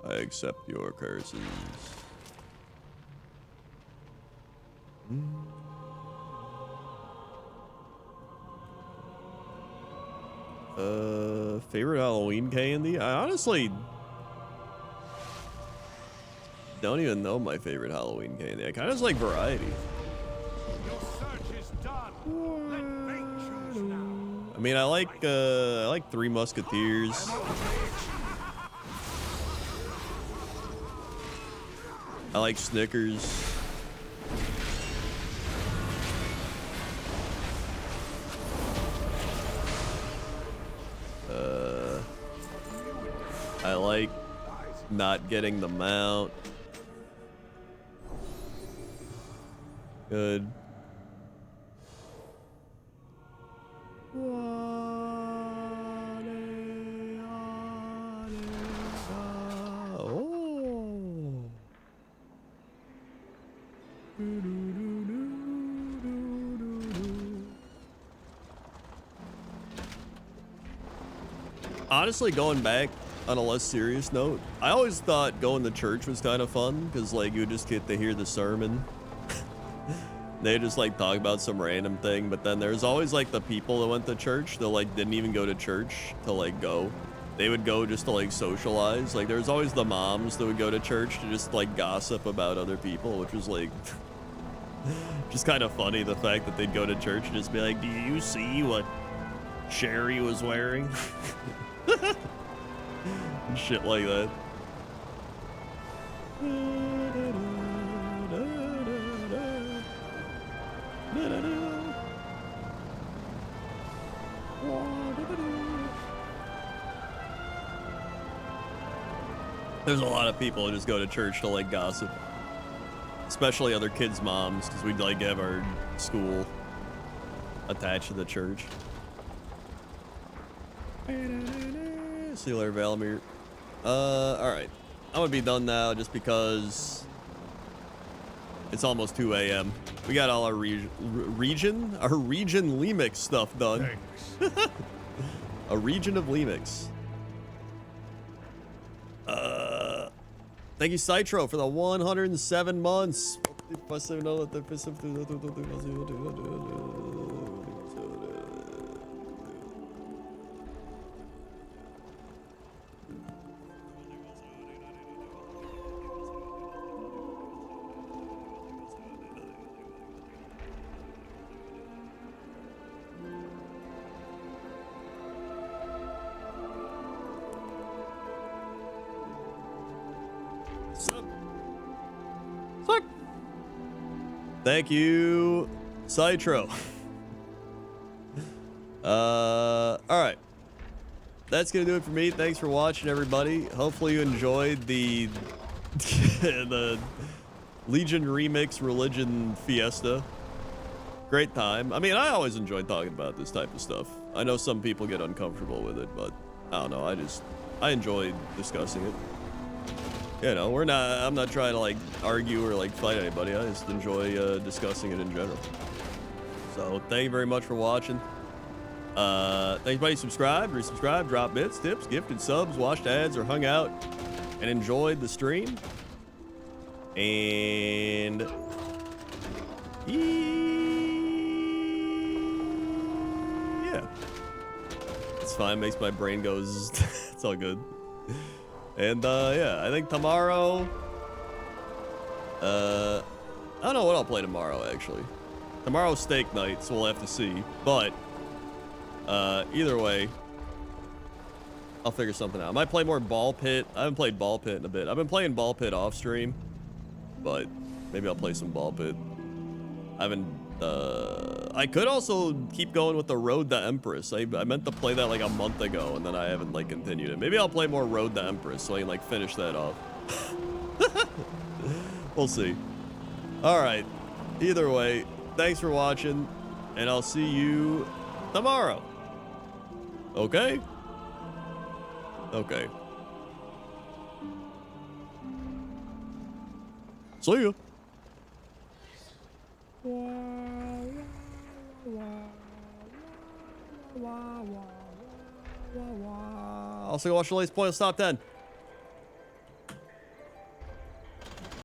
[SPEAKER 1] I accept your curses. Favorite Halloween candy? I honestly don't even know my favorite Halloween candy. I kind of just like variety.
[SPEAKER 2] Your search is done. Let fate choose now.
[SPEAKER 1] I mean, I like Three Musketeers. I like Snickers. I like not getting the mount. Good. Oh. Honestly, going back on a less serious note, I always thought going to church was kind of fun because like you would just get to hear the sermon. They just like talk about some random thing, but then there's always like the people that went to church that like didn't even go to church to like go. They would go just to like socialize. Like there's always the moms that would go to church to just like gossip about other people, which was like just kind of funny, the fact that they'd go to church and just be like, do you see what Sherry was wearing? And shit like that. There's a lot of people who just go to church to like gossip, especially other kids' moms, because we'd like have our school attached to the church. See you later, Valamir. Alright. I'm gonna be done now just because it's almost 2 a.m. We got all our region Lemix stuff done. A region of Lemix. Thank you, Citro, for the 107 months. Thank you, Citro. All right. That's gonna do it for me. Thanks for watching, everybody. Hopefully you enjoyed the the Legion Remix Religion Fiesta. Great time. I mean, I always enjoy talking about this type of stuff. I know some people get uncomfortable with it, but I don't know. I enjoy discussing it. You know, I'm not trying to like argue or like fight anybody. I just enjoy discussing it in general. So thank you very much for watching. Thank everybody subscribe, resubscribe, drop bits, tips, gifted subs, watched ads, or hung out and enjoyed the stream. And yeah, it's fine. Makes my brain goes. It's all good. And yeah, I think tomorrow. I don't know what I'll play tomorrow actually. Tomorrow's steak night, so we'll have to see. But either way, I'll figure something out. I might play more Ball Pit. I haven't played Ball Pit in a bit. I've been playing Ball Pit off stream, but maybe I'll play some Ball Pit. I haven't. I could also keep going with the Road to Empress. I meant to play that like a month ago, and then I haven't like continued it. Maybe I'll play more Road to Empress so I can like finish that off. We'll see. All right. Either way, thanks for watching, and I'll see you tomorrow. Okay? Okay. See ya. Also, watch the latest point of Stop 10.